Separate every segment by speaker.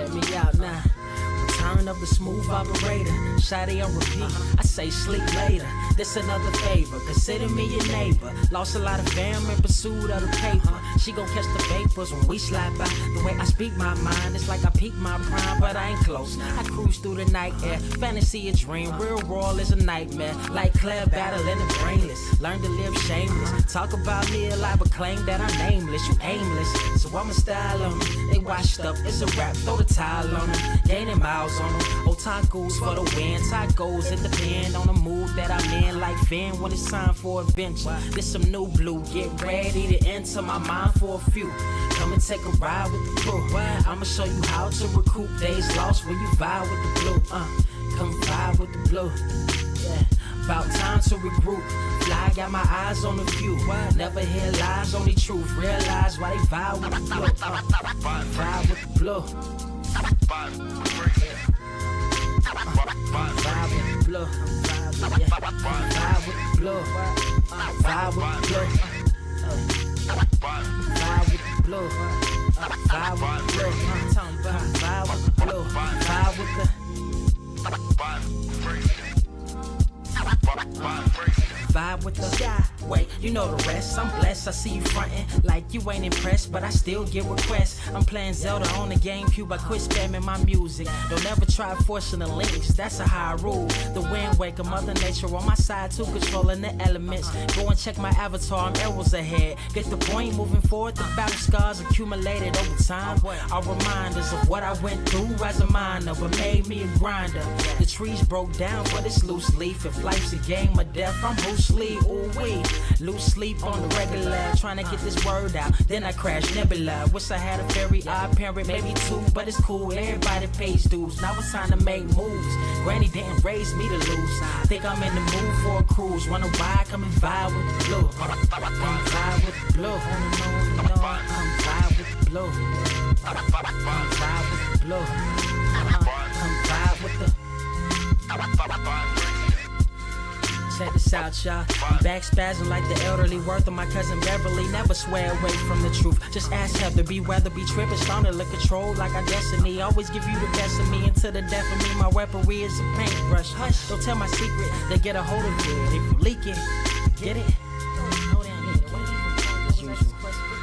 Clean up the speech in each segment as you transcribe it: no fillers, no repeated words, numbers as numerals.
Speaker 1: Check me out now. Return of the smooth operator. Shotty on repeat. I say sleep later. This another favor. Consider me your neighbor. Lost a lot of fam in pursuit of the paper. She gon' catch the vapors when we slide by. The way I speak my mind, it's like I peak my prime, but I ain't close. I cruise through the night air. Fantasy a dream. Real world is a nightmare. Like Claire battling the brainless. Learn to live shameless. Talk about me alive, but claim that I'm nameless. You aimless. So I'ma style on them. They washed up. It's a rap. Throw the towel on them. Gaining miles on them. Otakus for the win. Tacos, it depend on the mood that I'm in. Like Finn when it's time for adventure. This some new blue. Get ready to enter my mind for a few. Come and take a ride with the crew. I'ma show you how to recoup days lost when you vibe with the blue. Come vibe with the blue. Yeah. About time to regroup. Fly, got my eyes on the view. Never hear lies, only truth. Realize why they vibe with the blue. Vibe with the blue. Vibe with the blue. Vibe with the blue. Vibe with the blue. Vibe with the blue. Vibe with the blue. Vibe with the blue. Vibe with the vibe with the sky. Wait, you know the rest. I'm blessed. I see you frontin' like you ain't impressed, but I still get requests. I'm playing Zelda on the GameCube. I quit spamming my music. Don't ever try forcing the links. That's a high rule. The wind waker, Mother Nature on my side too, controlling the elements. Go and check my avatar. I'm arrows ahead. Get the point. Moving forward. The battle scars accumulated over time are reminders of what I went through as a minor, but made me a grinder. The trees broke down for this loose leaf. If life's a game of death, I'm Bruce Lee. Ooh wee. Lose sleep on the regular, trying to get this word out. Then I crash Nebula. Wish I had a very odd parent, maybe two, but it's cool. Everybody pays dues. Now it's time to make moves. Granny didn't raise me to lose. Think I'm in the mood for a cruise. Wanna ride? Come and vibe with the blue. Come vibe with the blue. Come vibe with the blue. Come vibe with the blue. Come vibe with the. Check this out, y'all. I'm back spazzing like the elderly worth of my cousin Beverly. Never swear away from the truth. Just ask Heather, be weather, be tripping, starting to control like our destiny. Always give you the best of me until the death of me. My weaponry is a paintbrush. Hush, don't tell my secret. They get a hold of it. If you leak it, get it. As usual.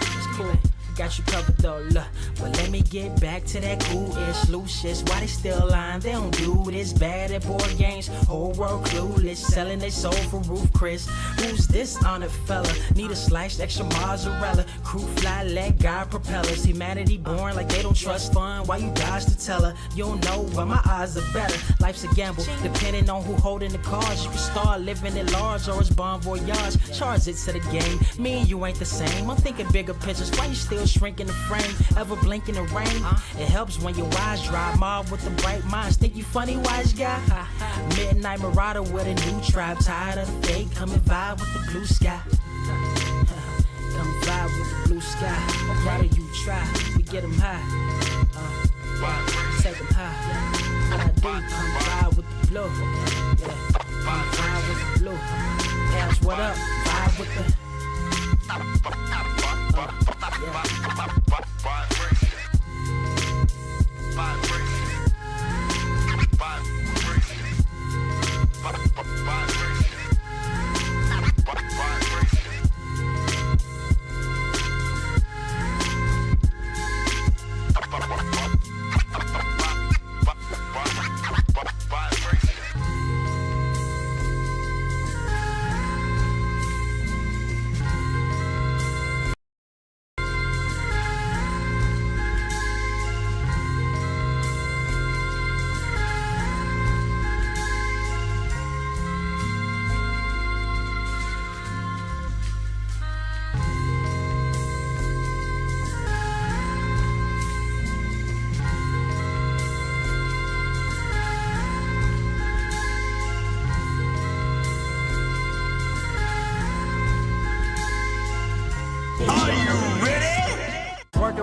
Speaker 1: It's cool. Got you covered though, look. But let me get back to that cool-ish, loose-ish. Why they still lying? They don't do this. Bad at board games, whole world clueless. Selling their soul for roof Chris. Who's this honored fella? Need a sliced extra mozzarella. Crew fly, let God propellers. Humanity born like they don't trust fun. Why you dodge to tell her? You don't know, but my odds are better. Life's a gamble, depending on who holding the cards. You can start living at large or it's bon voyage. Charge it to the game. Me and you ain't the same. I'm thinking bigger pictures. Why you still shrinking the frame? Ever blink in the rain? It helps when your eyes dry. Mob with the bright minds. Think you funny, wise guy? Midnight Marauder with a new tribe. Tired of the fake. Come and vibe with the blue sky. Come vibe with the blue sky. Why do you try? We get them high. Take them high. What I do? Come vibe with the blue. Come vibe with the blue. That's what up. Vibe with the.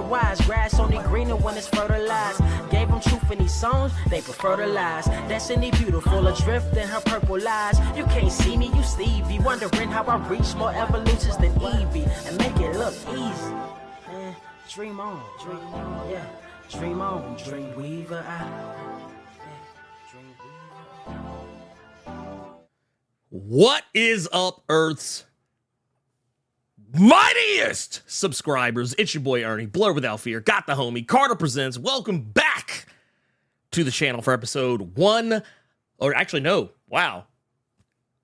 Speaker 1: Wise grass only greener when it's fertilized. Gave them truth in these songs, they prefer to lies. Destiny beautiful, adrift in her purple lies. You can't see me, you Stevie, wondering how I reach more evolutions than Evie and make it look easy. Man, dream on, yeah. Dream on, Dreamweaver.
Speaker 2: What is up, Earth's mightiest subscribers? It's your boy Ernie, Blerd Without Fear, got the homie, Carter Presents. Welcome back to the channel for episode 1, or actually no, wow,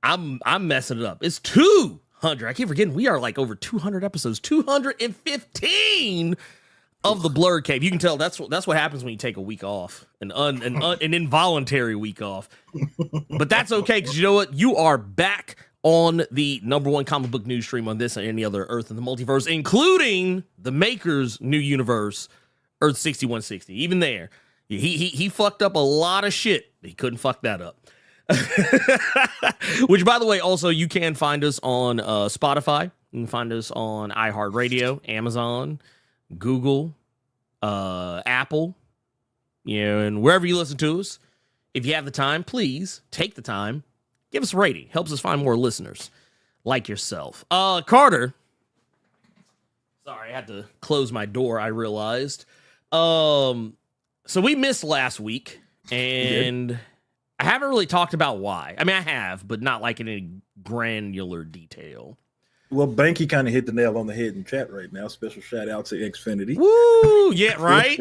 Speaker 2: I'm messing it up. It's 200. I keep forgetting we are like over 200 episodes, 215 of the Blerd Cave. You can tell that's what happens when you take a week off, an involuntary week off. But that's okay, because you know what? You are back on the #1 comic book news stream on this and any other Earth in the multiverse, including the Maker's new universe, Earth 6160. Even there, he fucked up a lot of shit. He couldn't fuck that up. Which, by the way, also you can find us on Spotify. You can find us on iHeartRadio, Amazon, Google, Apple, and wherever you listen to us. If you have the time, please take the time, give us a rating. Helps us find more listeners like yourself. Carter, sorry, I had to close my door, I realized. So we missed last week, and I haven't really talked about why. I mean, I have, but not like in any granular detail.
Speaker 3: Well, Banky kind of hit the nail on the head in chat right now. Special shout out to Xfinity.
Speaker 2: Woo! Yeah, right.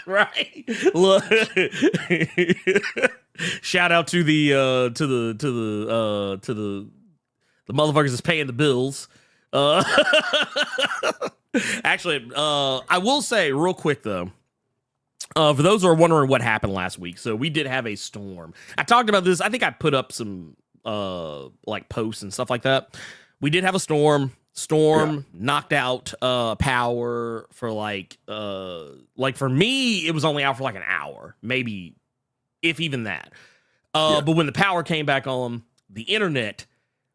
Speaker 2: Right. Look. Shout out to the motherfuckers that's paying the bills. Actually, I will say real quick though. For those who are wondering what happened last week, so we did have a storm. I talked about this. I think I put up some like posts and stuff like that. We did have a storm. Knocked out power for like for me, it was only out for like an hour, maybe, if even that. But when the power came back on, the internet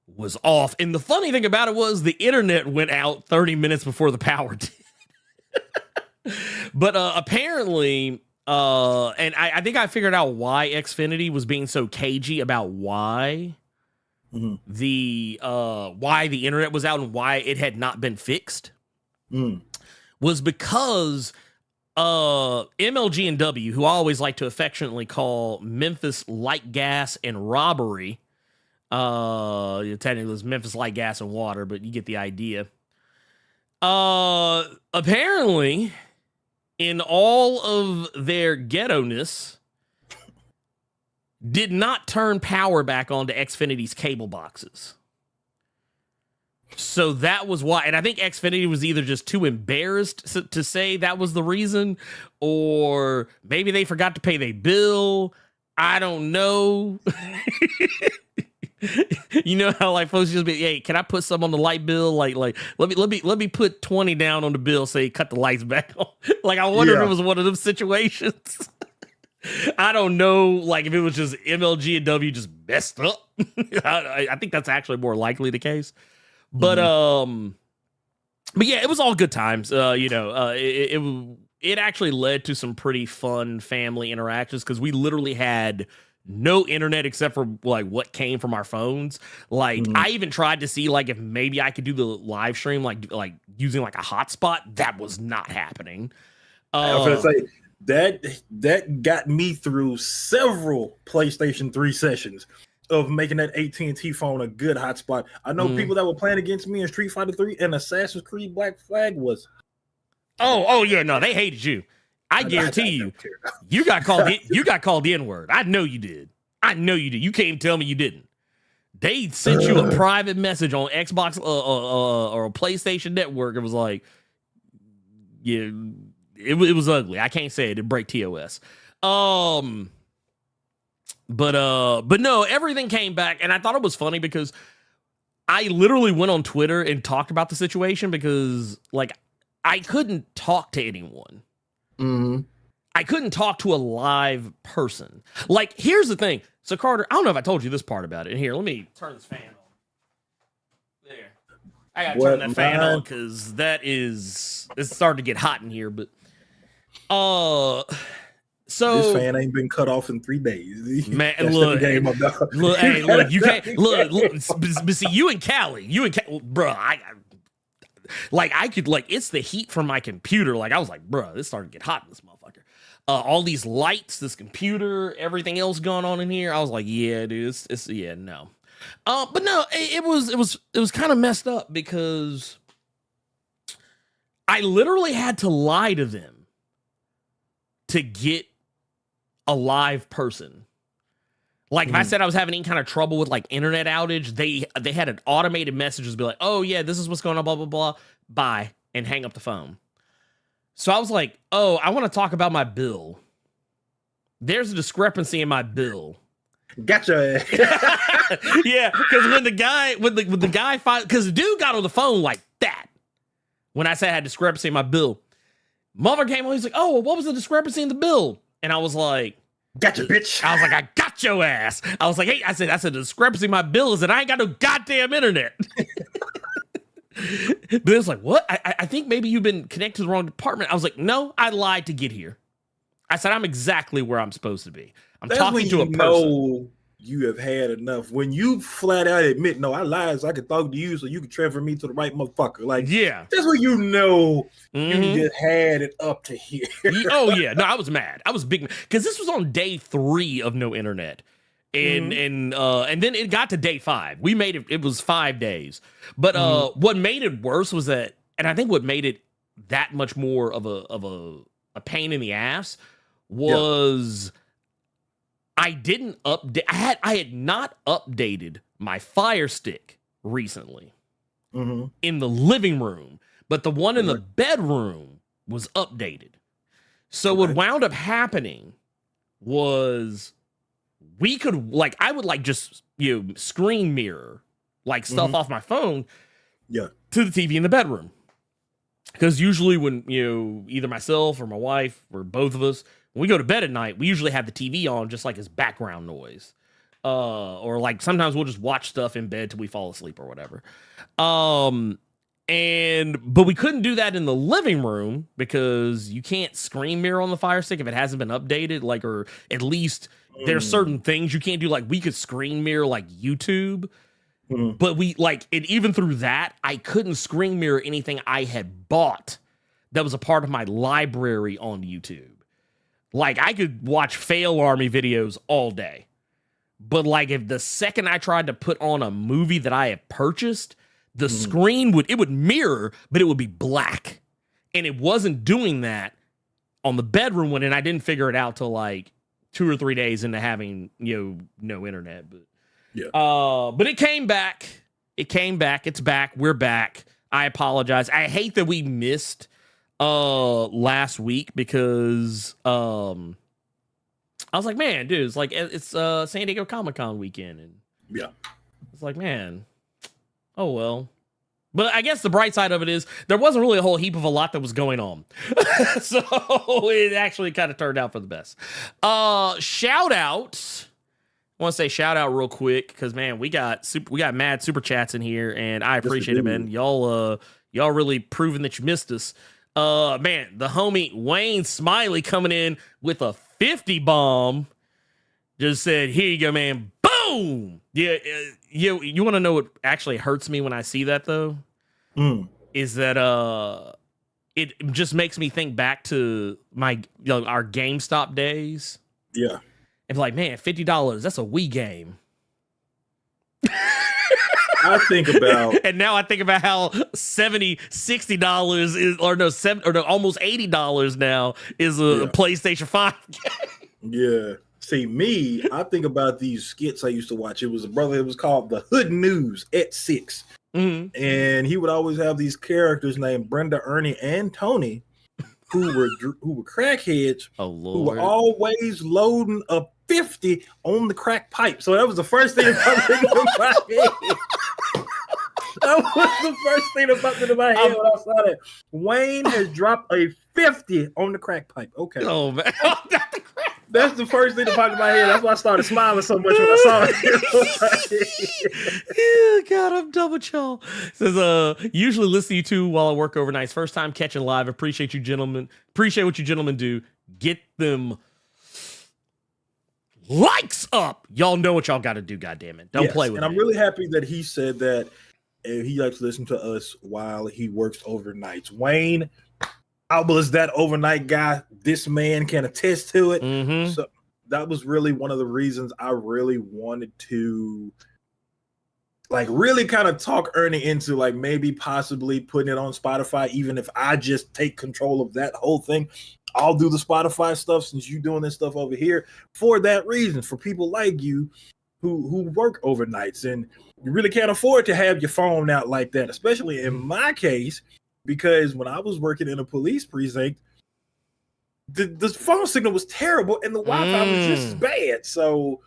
Speaker 2: was off. And the funny thing about it was the internet went out 30 minutes before the power did. But apparently, and I think I figured out why Xfinity was being so cagey about why the internet was out and why it had not been fixed was because MLG and W, who I always like to affectionately call Memphis Light Gas and Robbery, technically it was Memphis Light Gas and Water, but you get the idea. Apparently, in all of their ghetto-ness, did not turn power back on to Xfinity's cable boxes. So that was why. And I think Xfinity was either just too embarrassed to say that was the reason, or maybe they forgot to pay their bill. I don't know. You know how like folks just be, hey, can I put some on the light bill? Like let me put 20 down on the bill, say cut the lights back on. Like I wonder if it was one of them situations. I don't know, like if it was just MLG and W just messed up. I think that's actually more likely the case. But yeah, it was all good times. It actually led to some pretty fun family interactions because we literally had no internet except for like what came from our phones. Like I even tried to see like if maybe I could do the live stream like using like a hotspot. That was not happening.
Speaker 3: I was gonna say that got me through several PlayStation 3 sessions of making that AT&T phone a good hotspot. I know people that were playing against me in Street Fighter 3 and Assassin's Creed Black Flag was.
Speaker 2: Oh yeah, no, they hated you. I guarantee you got called. You got called the N-word. I know you did. You can't even tell me you didn't. They sent you a private message on Xbox or a PlayStation Network. It was like, yeah, it was ugly. I can't say it. It break TOS. But no, everything came back, and I thought it was funny because I literally went on Twitter and talked about the situation because like I couldn't talk to anyone. I couldn't talk to a live person. Like, here's the thing. So, Carter, I don't know if I told you this part about it. Here, let me turn this fan on. There. I gotta turn that fan on because it's starting to get hot in here. But so
Speaker 3: this fan ain't been cut off in 3 days.
Speaker 2: Man, look, hey, look, you can't look. But see, you and Callie, bro. like I could like it's the heat from my computer. Like I was like, bro, this started to get hot in this motherfucker. All these lights, this computer, everything else going on in here. I was like, yeah, dude, it's yeah, no. But no, it was kind of messed up because I literally had to lie to them to get a live person. Like if I said I was having any kind of trouble with like internet outage, they had an automated message to be like, oh yeah, this is what's going on, blah, blah, blah, bye, and hang up the phone. So I was like, oh, I want to talk about my bill. There's a discrepancy in my bill.
Speaker 3: Gotcha.
Speaker 2: Yeah, because when the guy, because the dude got on the phone like that, when I said I had discrepancy in my bill, mother came on, he's like, oh, well, what was the discrepancy in the bill? And I was like,
Speaker 3: gotcha, bitch.
Speaker 2: I was like, I got your ass. I was like, hey, I said the discrepancy in my bill is that I ain't got no goddamn internet. But it's like, what? I think maybe you've been connected to the wrong department. I was like, no, I lied to get here. I said, I'm exactly where I'm supposed to be. I'm
Speaker 3: That's
Speaker 2: talking
Speaker 3: when
Speaker 2: to a
Speaker 3: you
Speaker 2: person.
Speaker 3: know you have had enough. When you flat out admit, no, I lied so I could talk to you so you can transfer me to the right motherfucker. Like,
Speaker 2: yeah.
Speaker 3: that's when you know you just had it up to here.
Speaker 2: Oh, yeah. No, I was mad. I was big because this was on day 3 of no internet. And then it got to day 5. We made it was 5 days. But what made it worse was that, and I think what made it that much more of a pain in the ass was I didn't update. I had not updated my Fire Stick recently in the living room, but the one in the bedroom was updated. So what wound up happening was we could like I would like just screen mirror like stuff off my phone to the TV in the bedroom. Because usually when either myself or my wife or both of us, when we go to bed at night, we usually have the TV on just like as background noise. Or like sometimes we'll just watch stuff in bed till we fall asleep or whatever. But we couldn't do that in the living room because you can't screen mirror on the Fire Stick if it hasn't been updated, like, or at least there's certain things you can't do. Like we could screen mirror like YouTube. But we like it even through that, I couldn't screen mirror anything I had bought that was a part of my library on YouTube. Like I could watch Fail Army videos all day. But like if the second I tried to put on a movie that I had purchased, the screen would mirror, but it would be black. And it wasn't doing that on the bedroom one, and I didn't figure it out till like 2 or 3 days into having no internet. But but it came back. It's back. We're back. I apologize. I hate that we missed last week because I was like, man, dude, it's like it's San Diego Comic-Con weekend, and it's like, man, oh well. But I guess the bright side of it is there wasn't really a whole heap of a lot that was going on. So it actually kind of turned out for the best. Shout out. I want to say shout out real quick because man, we got mad super chats in here, and I appreciate it, man. Y'all really proving that you missed us. Man, the homie Wayne Smiley coming in with a 50 bomb. Just said, here you go, man. Boom. Yeah, you want to know what actually hurts me when I see that though? Is that it just makes me think back to my our GameStop days. Yeah. And like, man, $50, that's a Wii game.
Speaker 3: I think about
Speaker 2: and now I think about how $60 is almost $80 now is a PlayStation 5 game.
Speaker 3: Yeah. See, me, I think about these skits I used to watch. It was a brother, it was called The Hood News at 6. And he would always have these characters named Brenda, Ernie, and Tony who were crackheads who were always loading a 50 on the crack pipe. So that was the first thing that popped into my head. That was the first thing that popped into my head when I saw that. Wayne has dropped a 50 on the crack pipe. Okay.
Speaker 2: Oh, man.
Speaker 3: That's the first thing that popped in my head. That's why I started smiling so much when I saw it.
Speaker 2: Yeah, God, I'm double chill. Says, usually listen to you two while I work overnight. First time catching live. Appreciate you, gentlemen. Appreciate what you gentlemen do. Get them likes up. Y'all know what y'all got to do, goddammit. Don't play with
Speaker 3: and
Speaker 2: me.
Speaker 3: I'm really happy that he said that. and he likes to listen to us while he works overnights. Wayne Alba is that overnight guy. This man can attest to it.
Speaker 2: Mm-hmm.
Speaker 3: So that was really one of the reasons I really wanted to like really kind of talk Ernie into like maybe possibly putting it on Spotify, even if I just take control of that whole thing. I'll do the Spotify stuff since you're doing this stuff over here for that reason, for people like you who work overnights and you really can't afford to have your phone out like that, especially in my case, because when I was working in a police precinct, the phone signal was terrible and the Wi-Fi was just as bad. So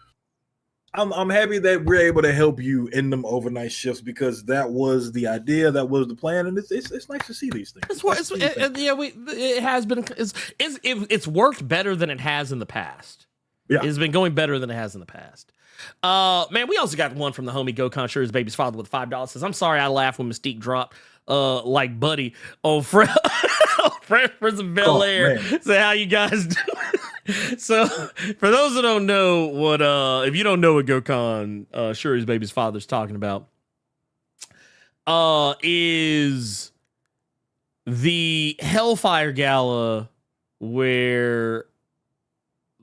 Speaker 3: I'm happy that we're able to help you in them overnight shifts because that was the idea, that was the plan, and it's nice to see these things.
Speaker 2: It has been. It's worked better than it has in the past.
Speaker 3: Yeah,
Speaker 2: it's been going better than it has in the past. Man, we also got one from the homie Gokon Sure His Baby's Father with $5. Says, I'm sorry I laughed when Mystique dropped like Buddy on Fresh Prince of Bel Air. So how you guys doing? So for those that don't know what if you don't know what Gokon Sure His Baby's Father's talking about, is the Hellfire Gala where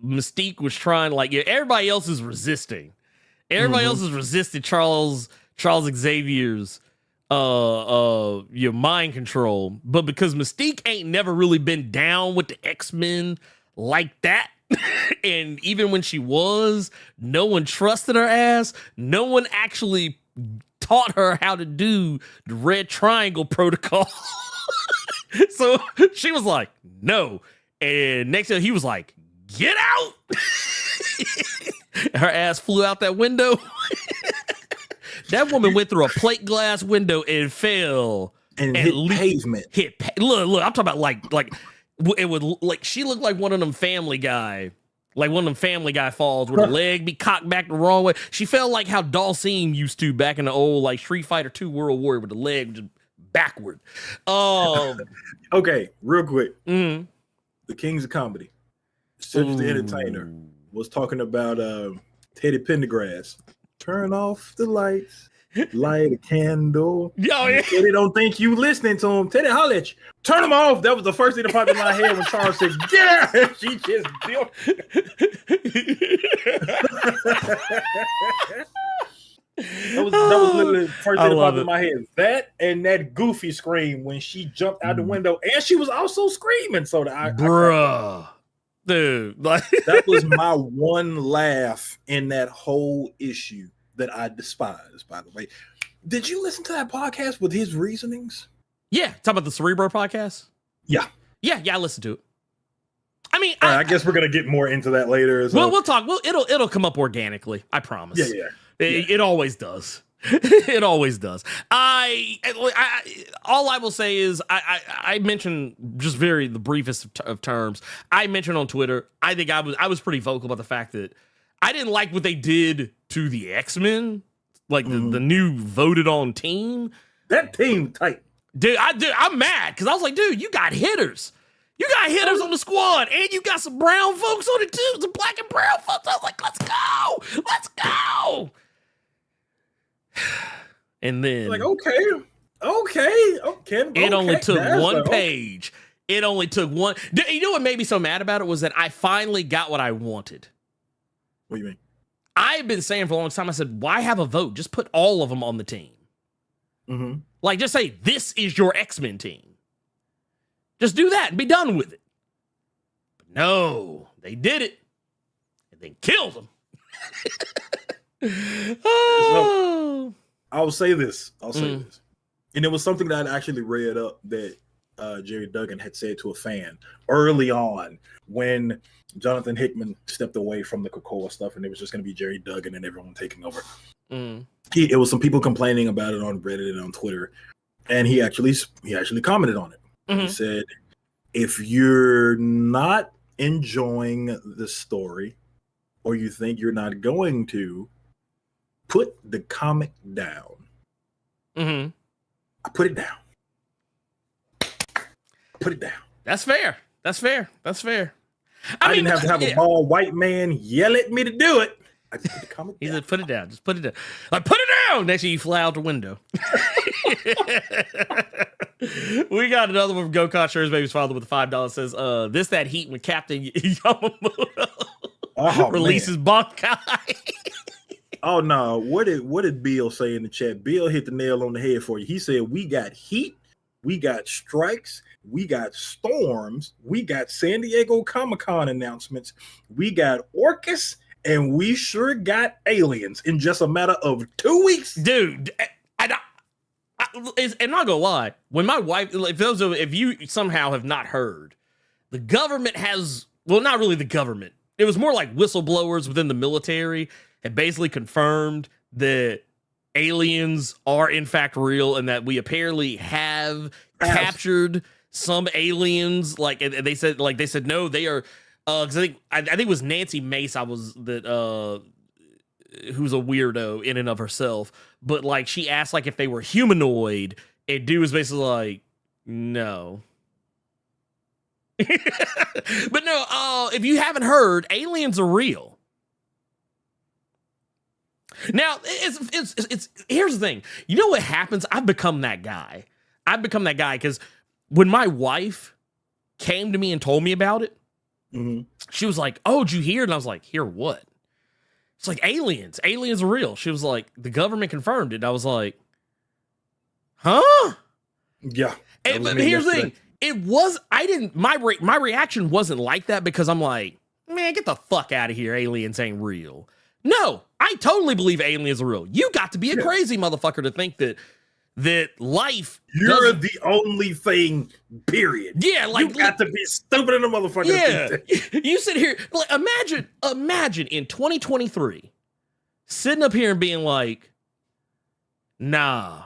Speaker 2: Mystique was trying, like, everybody else is resisting. Everybody else is resisting Charles Xavier's your mind control, but because Mystique ain't never really been down with the X-Men like that, and even when she was, no one trusted her ass. No one actually taught her how to do the Red Triangle protocol. So she was like, no. And next thing he was like, get out. Her ass flew out that window. That woman went through a plate glass window and fell
Speaker 3: and hit pavement.
Speaker 2: Look, I'm talking about like it would, like, she looked like one of them Family Guy falls where the leg be cocked back the wrong way. She felt like how Dhalsim used to back in the old like Street Fighter 2 World War with the leg just backward.
Speaker 3: Okay, real quick. The Kings of Comedy, Cedric the Entertainer, was talking about Teddy Pendergrass. Turn off the lights, light a candle.
Speaker 2: Yo, yeah.
Speaker 3: Teddy don't think you listening to him. Teddy holler at you. Turn them off. That was the first thing that popped in my head when Charles said, get out. She just built. That was literally the first thing that popped in my head. That and that goofy scream when she jumped out the window, and she was also screaming. So
Speaker 2: bruh. Dude, like
Speaker 3: that was my one laugh in that whole issue that I despise, by the way. Did you listen to that podcast with his reasonings?
Speaker 2: Yeah, talk about the Cerebro podcast.
Speaker 3: Yeah,
Speaker 2: I listened to it. I mean,
Speaker 3: I guess we're gonna get more into that later. So.
Speaker 2: We'll talk. Well, it'll come up organically. I promise.
Speaker 3: Yeah.
Speaker 2: It always does. It always does. All I will say is I mentioned just the briefest of terms. I mentioned on Twitter. I think I was pretty vocal about the fact that I didn't like what they did to the X-Men, like the new voted on team.
Speaker 3: That team tight,
Speaker 2: dude. I'm mad because I was like, dude, you got hitters. You got hitters on the squad, and you got some brown folks on it too, some black and brown folks. I was like, let's go. And then
Speaker 3: like, okay.
Speaker 2: It only took one page. It only took one. You know what made me so mad about it was that I finally got what I wanted.
Speaker 3: What do you mean?
Speaker 2: I've been saying for a long time, I said, why have a vote? Just put all of them on the team. Like, just say, this is your X-Men team. Just do that and be done with it. But no, they did it. And they killed them.
Speaker 3: So, I'll say this. And it was something that I actually read up that Jerry Duggan had said to a fan early on when Jonathan Hickman stepped away from the Krakoa stuff and it was just going to be Jerry Duggan and everyone taking over. It was some people complaining about it on Reddit and on Twitter, and he actually commented on it. He said, if you're not enjoying the story or you think you're not going to, put the comic down. I put it down. Put it down.
Speaker 2: That's fair. I
Speaker 3: didn't have to have a bald white man yell at me to do it. I just put the comic
Speaker 2: He
Speaker 3: down.
Speaker 2: said, put it down. Just put it down. Like, put it down! Next thing you fly out the window. We got another one from Go Shirts Baby's father with the $5 says, this that heat when Captain Yamamoto releases Bankai.
Speaker 3: Oh no, what did Bill say in the chat? Bill hit the nail on the head for you. He said, we got heat, we got strikes, we got storms, we got San Diego Comic-Con announcements, we got Orcus, and we sure got aliens in just a matter of 2 weeks.
Speaker 2: Dude, and I'm not gonna lie, when my wife, if you somehow have not heard, the government has, well, not really the government, it was more like whistleblowers within the military had basically confirmed that aliens are in fact real and that we apparently have captured some aliens. Like, and they said no, they are. Because I think it was Nancy Mace. Who's a weirdo in and of herself, but like she asked like if they were humanoid, and dude was basically like, no. But no, if you haven't heard, aliens are real. Now, it's here's the thing. You know what happens? I've become that guy. Because when my wife came to me and told me about it, she was like, "Oh, did you hear?" And I was like, "Hear what?" It's like aliens. Aliens are real. She was like, "The government confirmed it." And I was like, "Huh?"
Speaker 3: Yeah.
Speaker 2: But here's the thing. It was. I didn't. My reaction wasn't like that because I'm like, man, get the fuck out of here. Aliens ain't real. No, I totally believe aliens are real. You got to be a crazy motherfucker to think that life.
Speaker 3: You're the only thing, period.
Speaker 2: Yeah, like
Speaker 3: you got to be stupid in the motherfucker.
Speaker 2: Yeah, you sit here. Like, imagine in 2023, sitting up here and being like, nah,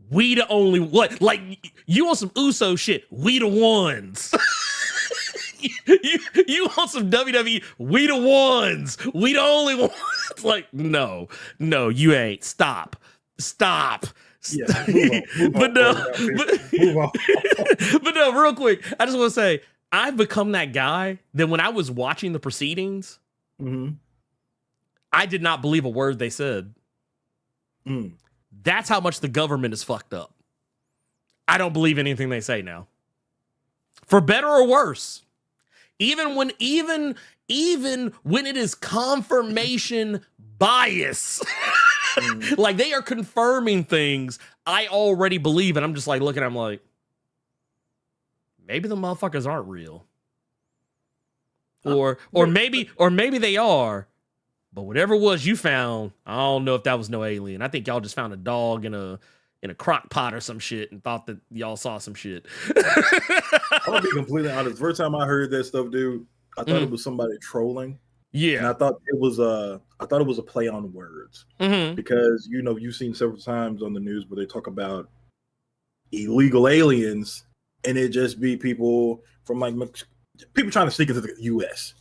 Speaker 2: we the only what? Like, you want some USO shit? We the ones. You want some WWE? We the ones. We the only ones. Like, no, you ain't. Stop.
Speaker 3: Yeah, move on.
Speaker 2: But no, real quick, I just want to say I've become that guy that when I was watching the proceedings, I did not believe a word they said. That's how much the government is fucked up. I don't believe anything they say now, for better or worse. Even when it is confirmation bias. Like they are confirming things I already believe, and I'm just like looking at them like, maybe the motherfuckers aren't real. Or maybe they are, but whatever it was you found, I don't know if that was no alien. I think y'all just found a dog in a crock pot or some shit and thought that y'all saw some shit.
Speaker 3: I'm gonna be completely honest. First time I heard that stuff, dude, I thought it was somebody trolling.
Speaker 2: Yeah,
Speaker 3: and I thought it was a play on words because you've seen several times on the news where they talk about illegal aliens, and it just be people from people trying to sneak into the U.S.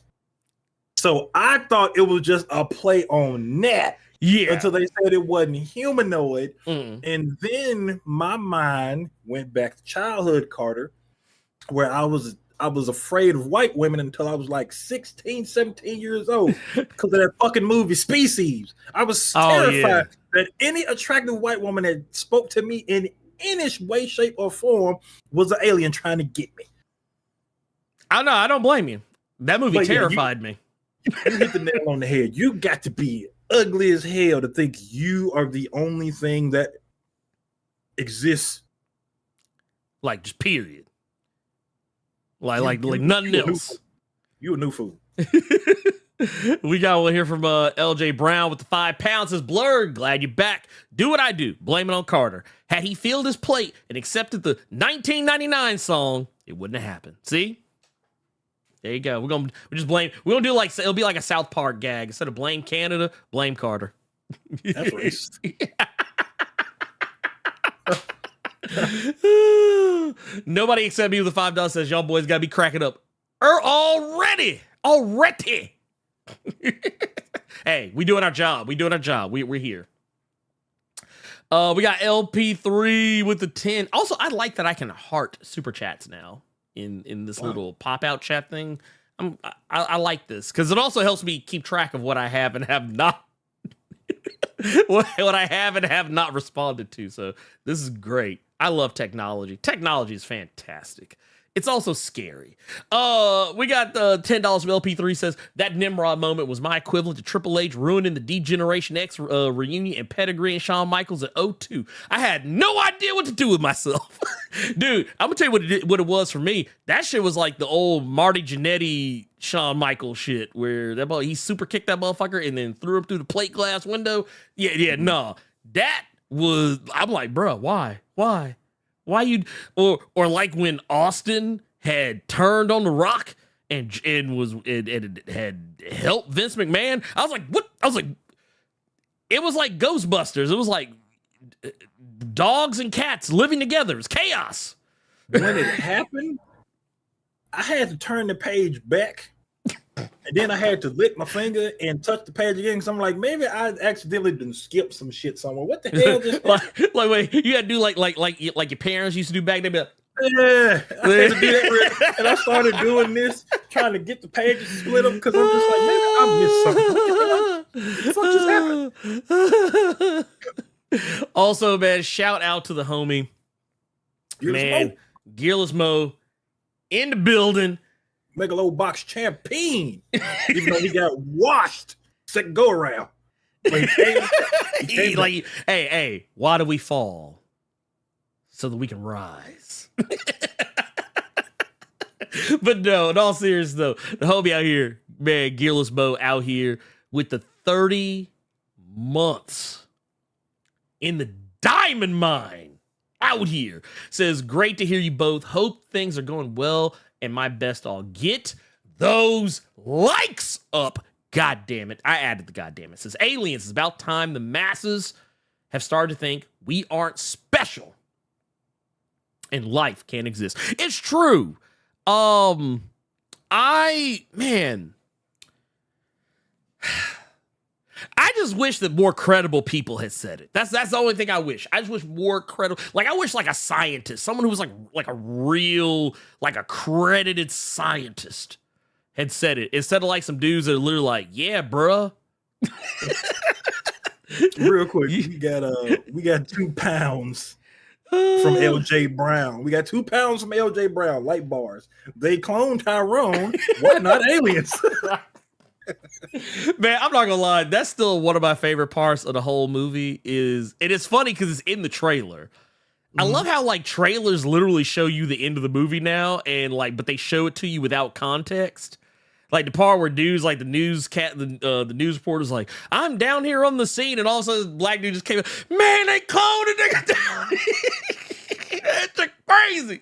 Speaker 3: So I thought it was just a play on that. Yeah. Until they said it wasn't humanoid. And then my mind went back to childhood, Carter, where I was afraid of white women until I was like 16, 17 years old because of that fucking movie Species. I was terrified that any attractive white woman that spoke to me in any way, shape, or form was an alien trying to get me.
Speaker 2: I know. I don't blame you. That movie terrified me.
Speaker 3: You hit the nail on the head. You got to be ugly as hell to think you are the only thing that exists.
Speaker 2: Like, just period. Like nothing else.
Speaker 3: You a new fool.
Speaker 2: We got one here from LJ Brown with the £5. Says, Blerd, glad you're back. Do what I do. Blame it on Carter. Had he filled his plate and accepted the 1999 song, it wouldn't have happened. See? There you go. We're gonna do like, it'll be like a South Park gag. Instead of blame Canada, blame Carter.
Speaker 3: That's racist.
Speaker 2: Nobody except me with the $5 says y'all boys gotta be cracking up already. Hey, we doing our job. We're here. We got LP3 with the 10. Also, I like that I can heart super chats now in this little pop out chat thing. I like this because it also helps me keep track of what I have and have not what I have and have not responded to. So this is great. I love technology. Technology is fantastic. It's also scary. We got $10 from LP3 says that Nimrod moment was my equivalent to Triple H ruining the D-Generation X reunion and Pedigree and Shawn Michaels at 02. I had no idea what to do with myself. Dude, I'm gonna tell you what it was for me. That shit was like the old Marty Jannetty Shawn Michaels shit where he super kicked that motherfucker and then threw him through the plate glass window. No. That was, I'm like, bro, why? Why you or like when Austin had turned on The Rock and had helped Vince McMahon? I was like, what? I was like, it was like Ghostbusters. It was like dogs and cats living together. It was chaos.
Speaker 3: When it happened, I had to turn the page back. And then I had to lick my finger and touch the page again. So I'm like, maybe I accidentally done skipped some shit somewhere. What the hell?
Speaker 2: like wait, you had to do like your parents used to do back then.
Speaker 3: Yeah, I had to do that. And I started doing this, trying to get the pages split up because I'm just like, maybe I missed something. What the fuck just happened?
Speaker 2: Also, man, shout out to the homie, Gearless Mo in the building.
Speaker 3: Megalo box champion, even though he got washed second go around.
Speaker 2: Hey, why do we fall? So that we can rise. But no, in all seriousness though, the homie out here, man, Gearless Mo out here with the 30 months in the diamond mine out here says, great to hear you both. Hope things are going well. And my best, I'll get those likes up. God damn it. I added the goddamn it. It says, aliens, it's about time the masses have started to think we aren't special and life can't exist. It's true. I just wish that more credible people had said it. That's the only thing I wish. I just wish more credible. Like, I wish like a scientist, someone who was like a real, like accredited scientist had said it instead of like some dudes that are literally like, yeah, bruh.
Speaker 3: Real quick, we got 2 pounds from LJ Brown. We got 2 pounds from LJ Brown, light bars. They cloned Tyrone. Why not aliens?
Speaker 2: Man, I'm not gonna lie, that's still one of my favorite parts of the whole movie. It is funny because it's in the trailer. I love how like trailers literally show you the end of the movie now, and like, but they show it to you without context. Like the part where dudes like the news reporter's like, I'm down here on the scene, and all of a sudden black dude just came up, man, they cloned a nigga down. It's crazy.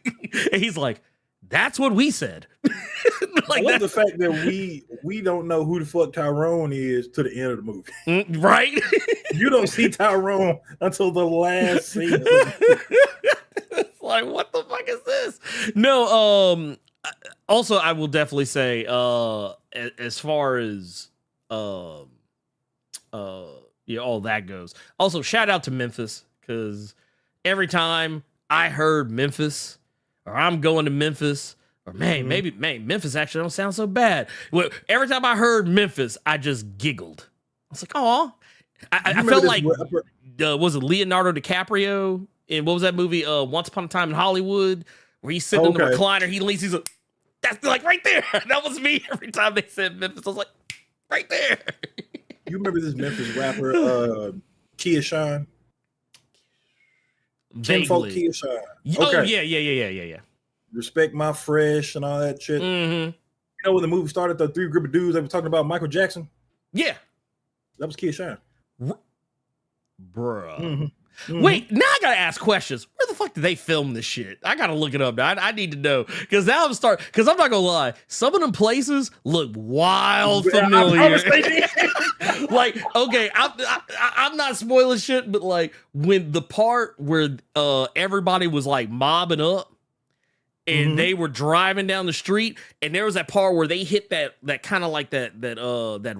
Speaker 2: And he's like, that's what we said.
Speaker 3: Like, I love the fact that we don't know who the fuck Tyrone is to the end of the movie.
Speaker 2: Right?
Speaker 3: You don't see Tyrone until the last scene.
Speaker 2: It's like, what the fuck is this? No, also I will definitely say, as far as all that goes. Also, shout out to Memphis, because every time I heard Memphis, or I'm going to Memphis, or maybe Memphis actually don't sound so bad. Well, every time I heard Memphis, I just giggled. I was like, oh, I felt like, was it Leonardo DiCaprio in, what was that movie? Once Upon a Time in Hollywood, where he's sitting in the recliner, he leans, he's like, that's like right there. That was me every time they said Memphis. I was like, right there.
Speaker 3: You remember this Memphis rapper, Kia Shine? Kinfolk Kia Shine.
Speaker 2: Oh, yeah.
Speaker 3: Respect My Fresh and all that shit.
Speaker 2: Mm-hmm.
Speaker 3: You know when the movie started, the 3 group of dudes that were talking about Michael Jackson?
Speaker 2: Yeah.
Speaker 3: That was Kia Shine.
Speaker 2: Bruh.
Speaker 3: Mm-hmm. Mm-hmm.
Speaker 2: Wait, now I gotta ask questions. Where the fuck did they film this shit? I gotta look it up now. I need to know. Because now because I'm not gonna lie, some of them places look wild familiar. Like, okay, I'm not spoiling shit, but like when the part where everybody was like mobbing up and they were driving down the street, and there was that part where they hit that kind of like that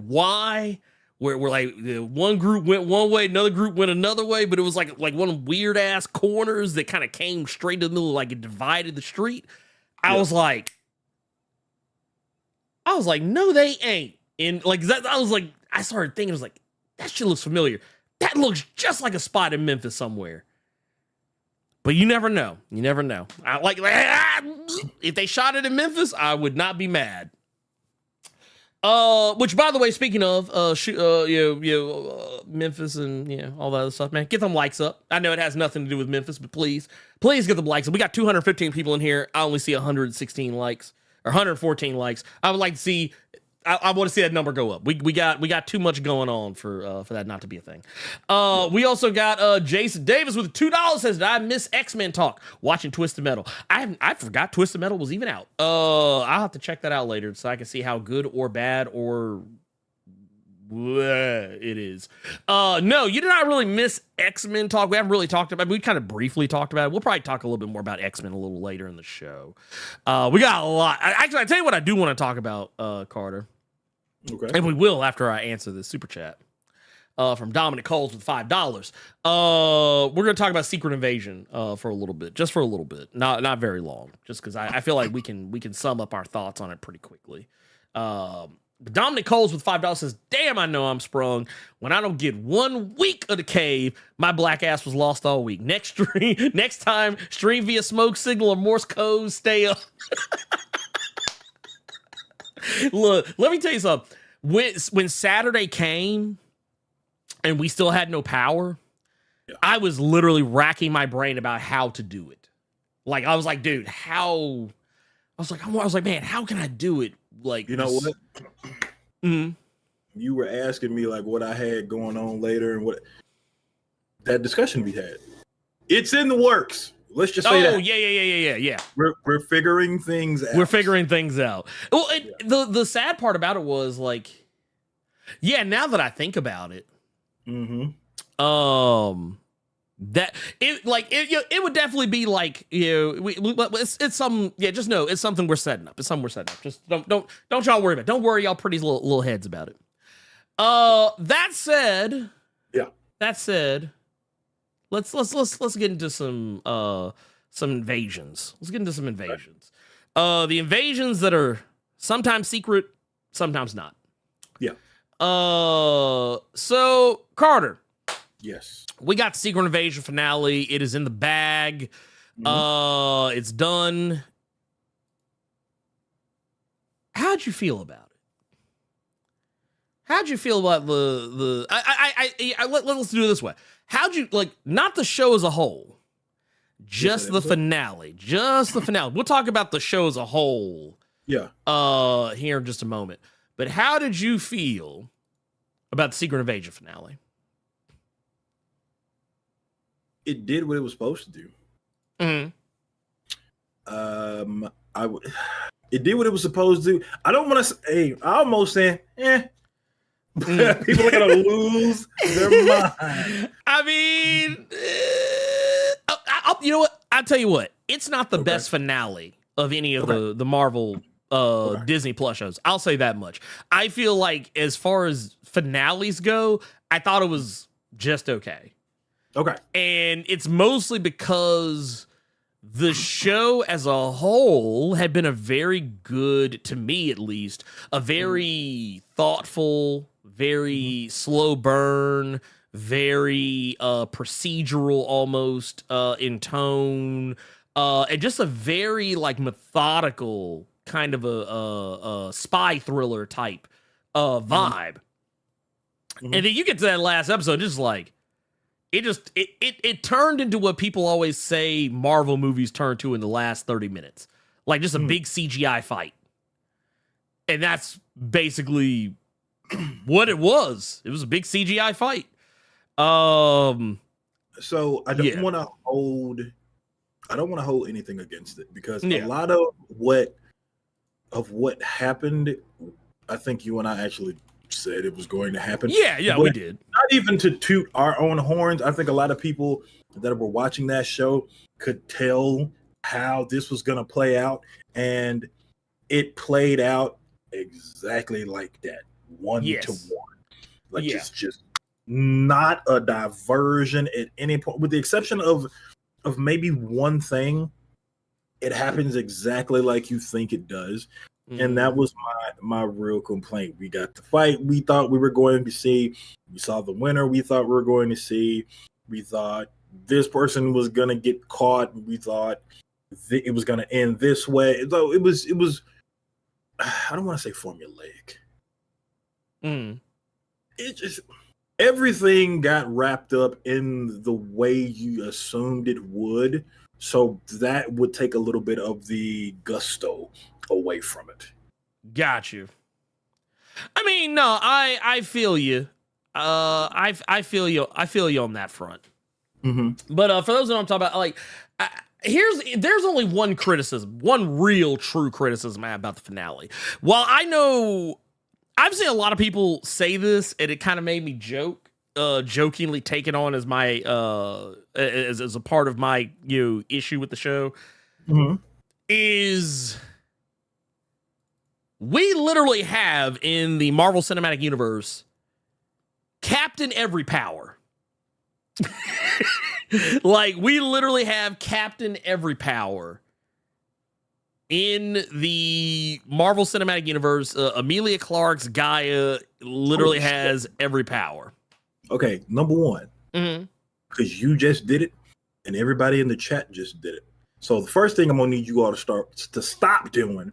Speaker 2: Y, where like one group went one way, another group went another way, but it was like one of weird ass corners that kind of came straight to the middle, like it divided the street. I was like, I was like, no, they ain't. And like that, I was like, I started thinking, I was like, that shit looks familiar. That looks just like a spot in Memphis somewhere. But you never know. You never know. I like if they shot it in Memphis, I would not be mad. Which, by the way, speaking of Memphis and all that other stuff, man, get them likes up. I know it has nothing to do with Memphis, but please get them likes up. We got 215 people in here. I only see 116 likes or 114 likes. I would like to see. I want to see that number go up. We got too much going on for that not to be a thing. We also got Jason Davis with $2 says, "Did I miss X-Men talk watching Twisted Metal?" I forgot Twisted Metal was even out. I'll have to check that out later so I can see how good or bad or it is. No, you did not really miss X-Men talk. We haven't really talked about it. We kind of briefly talked about it. We'll probably talk a little bit more about X-Men a little later in the show. We got a lot. Actually, I tell you what I do want to talk about, Carter.
Speaker 3: Okay.
Speaker 2: And we will after I answer this super chat from Dominic Coles with $5. We're going to talk about Secret Invasion for a little bit, just for a little bit, not very long, just because I feel like we can sum up our thoughts on it pretty quickly. But Dominic Coles with $5 says, "Damn, I know I'm sprung. When I don't get 1 week of the cave, my black ass was lost all week. Next time, stream via smoke signal or Morse code. Stay up." Look, let me tell you something. When Saturday came and we still had no power, I was literally racking my brain about how to do it. Like, I was like, dude, how? I was like, man, how can I do it? Like,
Speaker 3: you know what?
Speaker 2: Mm-hmm.
Speaker 3: You were asking me like what I had going on later and what that discussion we had. It's in the works. Let's just say that.
Speaker 2: Yeah.
Speaker 3: We're figuring things out.
Speaker 2: We're figuring things out. Well, the sad part about it was like, now that I think about it, that it would definitely be like, it's some, just know it's something we're setting up. It's something we're setting up. Just don't y'all worry about it. Don't worry y'all pretty little heads about it. That said, let's get into some invasions. Let's get into some invasions. The invasions that are sometimes secret, sometimes not.
Speaker 3: Yeah.
Speaker 2: So Carter.
Speaker 3: Yes.
Speaker 2: We got the Secret Invasion finale. It is in the bag. It's done. How'd you feel about it? How'd you feel about let's do it this way. How'd you like, not the show as a whole, just the finale, We'll talk about the show as a whole.
Speaker 3: Yeah.
Speaker 2: Here in just a moment. But how did you feel about the Secret Invasion finale?
Speaker 3: It did what it was supposed to do.
Speaker 2: Mm-hmm.
Speaker 3: It did what it was supposed to do. I don't want to say, I almost saying, people are gonna lose their mind.
Speaker 2: I mean, you know what? I'll tell you what. It's not the best finale of any of the Marvel Disney Plus shows. I'll say that much. I feel like as far as finales go, I thought it was just okay.
Speaker 3: Okay.
Speaker 2: And it's mostly because the show as a whole had been a very good, to me at least, a very thoughtful, very slow burn, very procedural almost in tone, and just a very like methodical kind of a spy thriller type vibe. And then you get to that last episode, just like it turned into what people always say Marvel movies turn to in the last 30 minutes. Like just a big CGI fight. And that's basically what it was. It was a big CGI fight.
Speaker 3: So I don't want to hold anything against it because a lot of what happened, I think you and I actually said it was going to happen.
Speaker 2: Yeah, we did.
Speaker 3: Not even to toot our own horns. I think a lot of people that were watching that show could tell how this was going to play out, and it played out exactly like that, 1-to-1. Like it's just not a diversion at any point, with the exception of maybe one thing. It happens exactly like you think it does. And that was my real complaint. We got the fight we thought we were going to see. We saw the winner we thought we were going to see. We thought this person was going to get caught. We thought it was going to end this way. So it was I don't want to say formulaic. It just, everything got wrapped up in the way you assumed it would. So that would take a little bit of the gusto away from it.
Speaker 2: Got you. I mean, no, I feel you. I feel you. I feel you on that front. But for those that don't talk about, like, there's only one criticism, one real true criticism I have about the finale. While I know I've seen a lot of people say this, and it kind of made me jokingly take it on as my as a part of my issue with the show. Is we literally have in the Marvel Cinematic Universe Captain Every Power. Like, we literally have Captain Every Power in the Marvel Cinematic Universe. Emilia Clarke's Gaia literally has every power. Okay,
Speaker 3: number one, because you just did it, and everybody in the chat just did it. So the first thing I'm gonna need you all to stop doing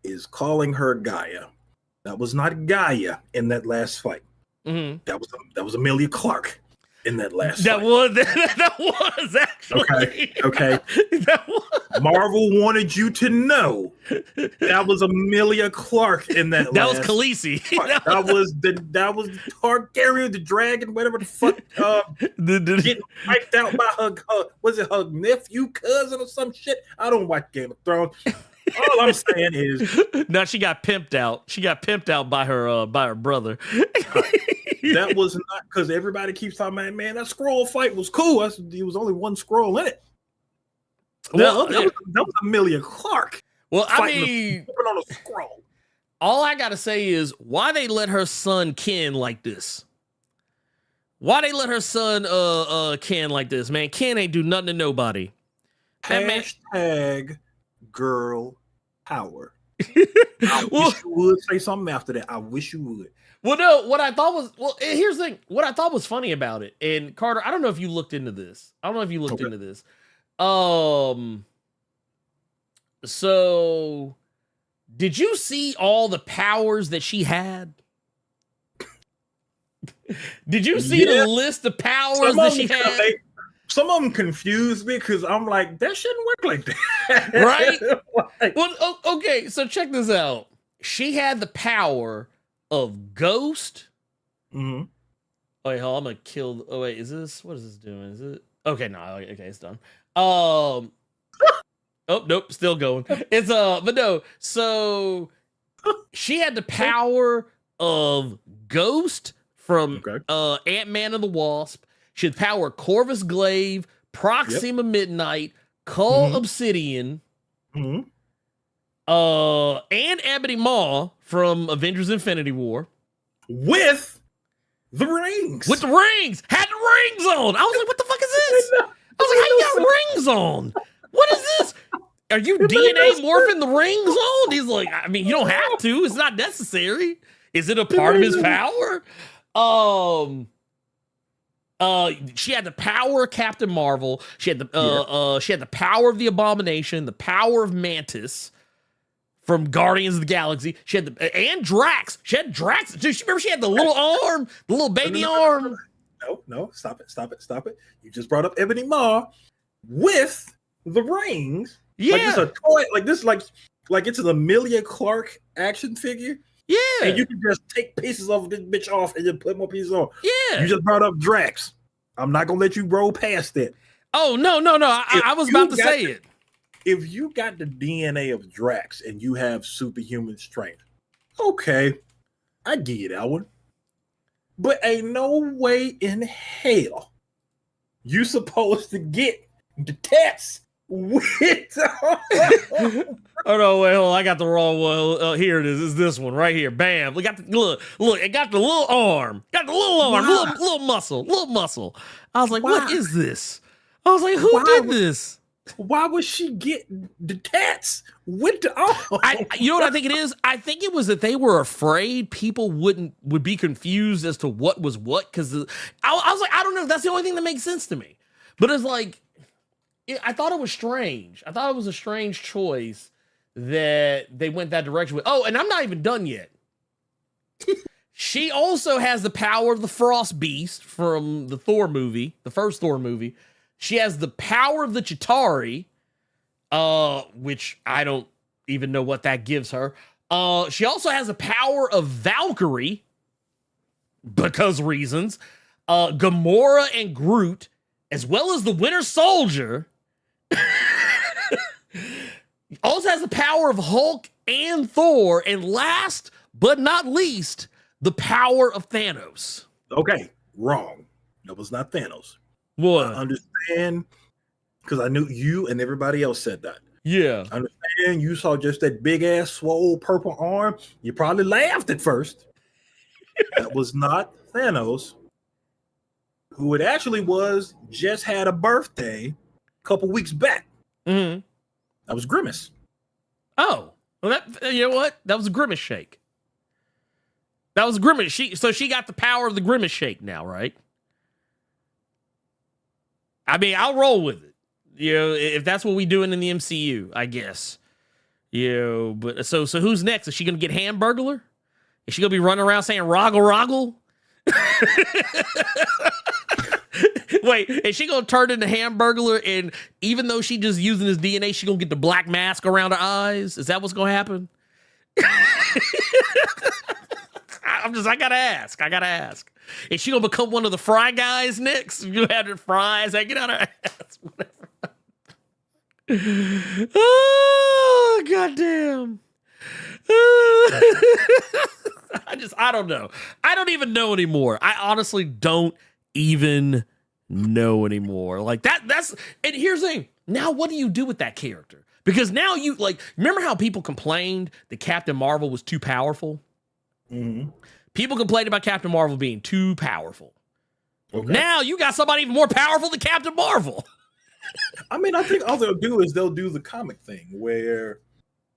Speaker 3: is calling her Gaia. That was not Gaia in that last fight. That was Emilia Clarke in that last fight.
Speaker 2: That was actually
Speaker 3: okay. Marvel wanted you to know that was Emilia Clarke in that.
Speaker 2: That was Khaleesi.
Speaker 3: that was the Targaryen, the dragon, whatever the fuck, getting wiped out by her nephew, cousin, or some shit. I don't watch Game of Thrones. All I'm saying is,
Speaker 2: no, she got pimped out. She got pimped out by her brother.
Speaker 3: That was not, because everybody keeps talking about, man, that scroll fight was cool. There was only one scroll in it. That was Emilia Clarke.
Speaker 2: Well, I mean,
Speaker 3: on a scroll.
Speaker 2: All I gotta say is, why they let her son Ken like this? Why they let her son Ken like this? Man, Ken ain't do nothing to nobody.
Speaker 3: Hashtag girl power. I wish you would say something after that. I wish you would.
Speaker 2: Well, no, what I thought was, here's the thing. What I thought was funny about it, and Carter, I don't know if you looked into this. So did you see all the powers that she had? Did you see the list of powers that she had?
Speaker 3: Some of them confused me because I'm like, that shouldn't work like that.
Speaker 2: Right? Well, okay, so check this out. She had the power of Ghost. Oh, wait, hold on, I'm gonna kill. Oh, wait, what is this doing? Is it? Okay, no, okay, it's done. Oh, nope, still going. It's but no, so she had the power of Ghost from Ant-Man and the Wasp. She had power of Corvus Glaive, Proxima Midnight, Cull Obsidian, and Ebony Maw from Avengers Infinity War.
Speaker 3: With the rings.
Speaker 2: Had the rings on. I was like, what the fuck is this? I was like, how you got rings on? What is this? Are you DNA morphing the rings on? He's like, I mean, you don't have to. It's not necessary. Is it a part of his power? She had the power of Captain Marvel. She had the power of the Abomination, the power of Mantis from Guardians of the Galaxy. She had and Drax. She had Drax. Dude, remember she had the little arm, the little baby arm.
Speaker 3: No, stop it. You just brought up Ebony Maw with the rings.
Speaker 2: Yeah,
Speaker 3: like it's a toy, like this, like it's an Emilia Clarke action figure.
Speaker 2: Yeah,
Speaker 3: and you can just take pieces of this bitch off and then put more pieces on.
Speaker 2: Yeah,
Speaker 3: you just brought up Drax. I'm not gonna let you roll past it.
Speaker 2: Oh no! I was about to say it.
Speaker 3: If you got the DNA of Drax and you have superhuman strength, okay, I give you that one. But ain't no way in hell you supposed to get the tats with.
Speaker 2: Oh no! Wait, hold on. I got the wrong one. Here it is. It's this one right here. Bam! We got look. It got the little arm. Little muscle. I was like, what is this? I was like, who did this?
Speaker 3: Why would she get the tats with the arm?
Speaker 2: You know what I think it is? I think it was that they were afraid people would be confused as to what was what. Because I was like, I don't know. That's the only thing that makes sense to me. But it's like, I thought it was strange. I thought it was a strange choice that they went that direction with. Oh, and I'm not even done yet. She also has the power of the Frost Beast from the Thor movie, the first Thor movie. She has the power of the Chitauri, which I don't even know what that gives her. She also has the power of Valkyrie, because reasons. Gamora and Groot, as well as the Winter Soldier. Also has the power of Hulk and Thor. And last but not least, the power of Thanos.
Speaker 3: Okay, wrong. That was not Thanos.
Speaker 2: What?
Speaker 3: I understand, because I knew you and everybody else said that.
Speaker 2: Yeah.
Speaker 3: I understand you saw just that big ass swole purple arm. You probably laughed at first. That was not Thanos. Who it actually was, just had a birthday a couple weeks back.
Speaker 2: Mm-hmm.
Speaker 3: That was Grimace.
Speaker 2: Oh, well, that, you know what? That was a Grimace shake. That was Grimace. So she got the power of the Grimace shake now, right? I mean, I'll roll with it. You know, if that's what we doing in the MCU, I guess. You know, but so who's next? Is she gonna get Hamburglar? Is she gonna be running around saying "Roggle Roggle"? Wait, is she gonna turn into Hamburglar, and even though she just using his DNA, she gonna get the black mask around her eyes? Is that what's gonna happen? I gotta ask. Is she gonna become one of the Fry guys next? You had her fries, get out of her ass, whatever. Oh, goddamn. I don't know. I don't even know anymore. I honestly don't even know anymore. Like that's, and here's the thing. Now, what do you do with that character? Because now you, like, remember how people complained that Captain Marvel was too powerful?
Speaker 3: Mm-hmm.
Speaker 2: People complained about Captain Marvel being too powerful.
Speaker 3: Okay.
Speaker 2: Now you got somebody even more powerful than Captain Marvel.
Speaker 3: I mean, I think all they'll do is they'll do the comic thing where,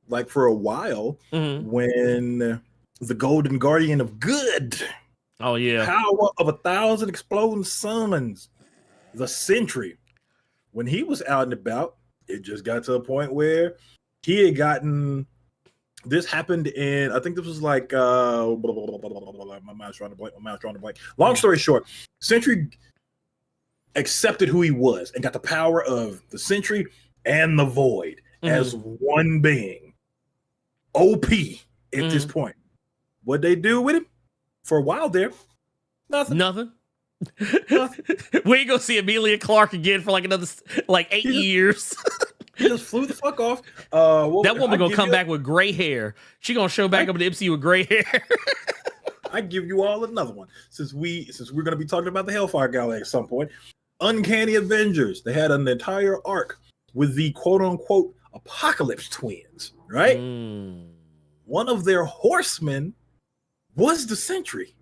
Speaker 3: like, for a while, when the Golden Guardian of Good,
Speaker 2: oh yeah,
Speaker 3: power of 1,000 exploding suns, the Sentry, when he was out and about, it just got to a point where he had gotten. This happened in, I think this was like, my mind's trying to blank. Long story short, Sentry accepted who he was and got the power of the Sentry and the Void as one being. OP at this point. What they do with him for a while there? Nothing.
Speaker 2: We ain't gonna see Emilia Clarke again for like another 8 years.
Speaker 3: He just flew the fuck off.
Speaker 2: That woman gonna come back with gray hair. She gonna show back up in the MCU with gray hair.
Speaker 3: I give you all another one. Since we're gonna be talking about the Hellfire Gala at some point. Uncanny Avengers. They had an entire arc with the quote unquote Apocalypse twins, right? One of their horsemen was the Sentry.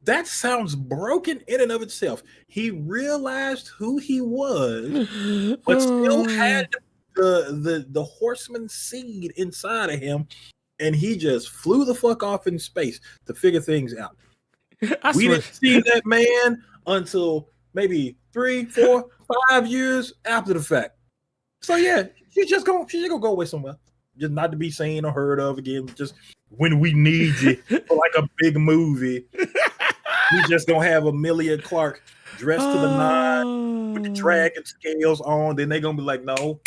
Speaker 3: That sounds broken in and of itself. He realized who he was, but still had the horseman seed inside of him, and he just flew the fuck off in space to figure things out. We didn't see that man until maybe 3, 4, 5 years after the fact. So yeah, she's just gonna go away somewhere, just not to be seen or heard of again. Just when we need you for like a big movie. We just gonna have Emilia Clarke dressed to the nine with the dragon scales on. Then they're gonna be like, no,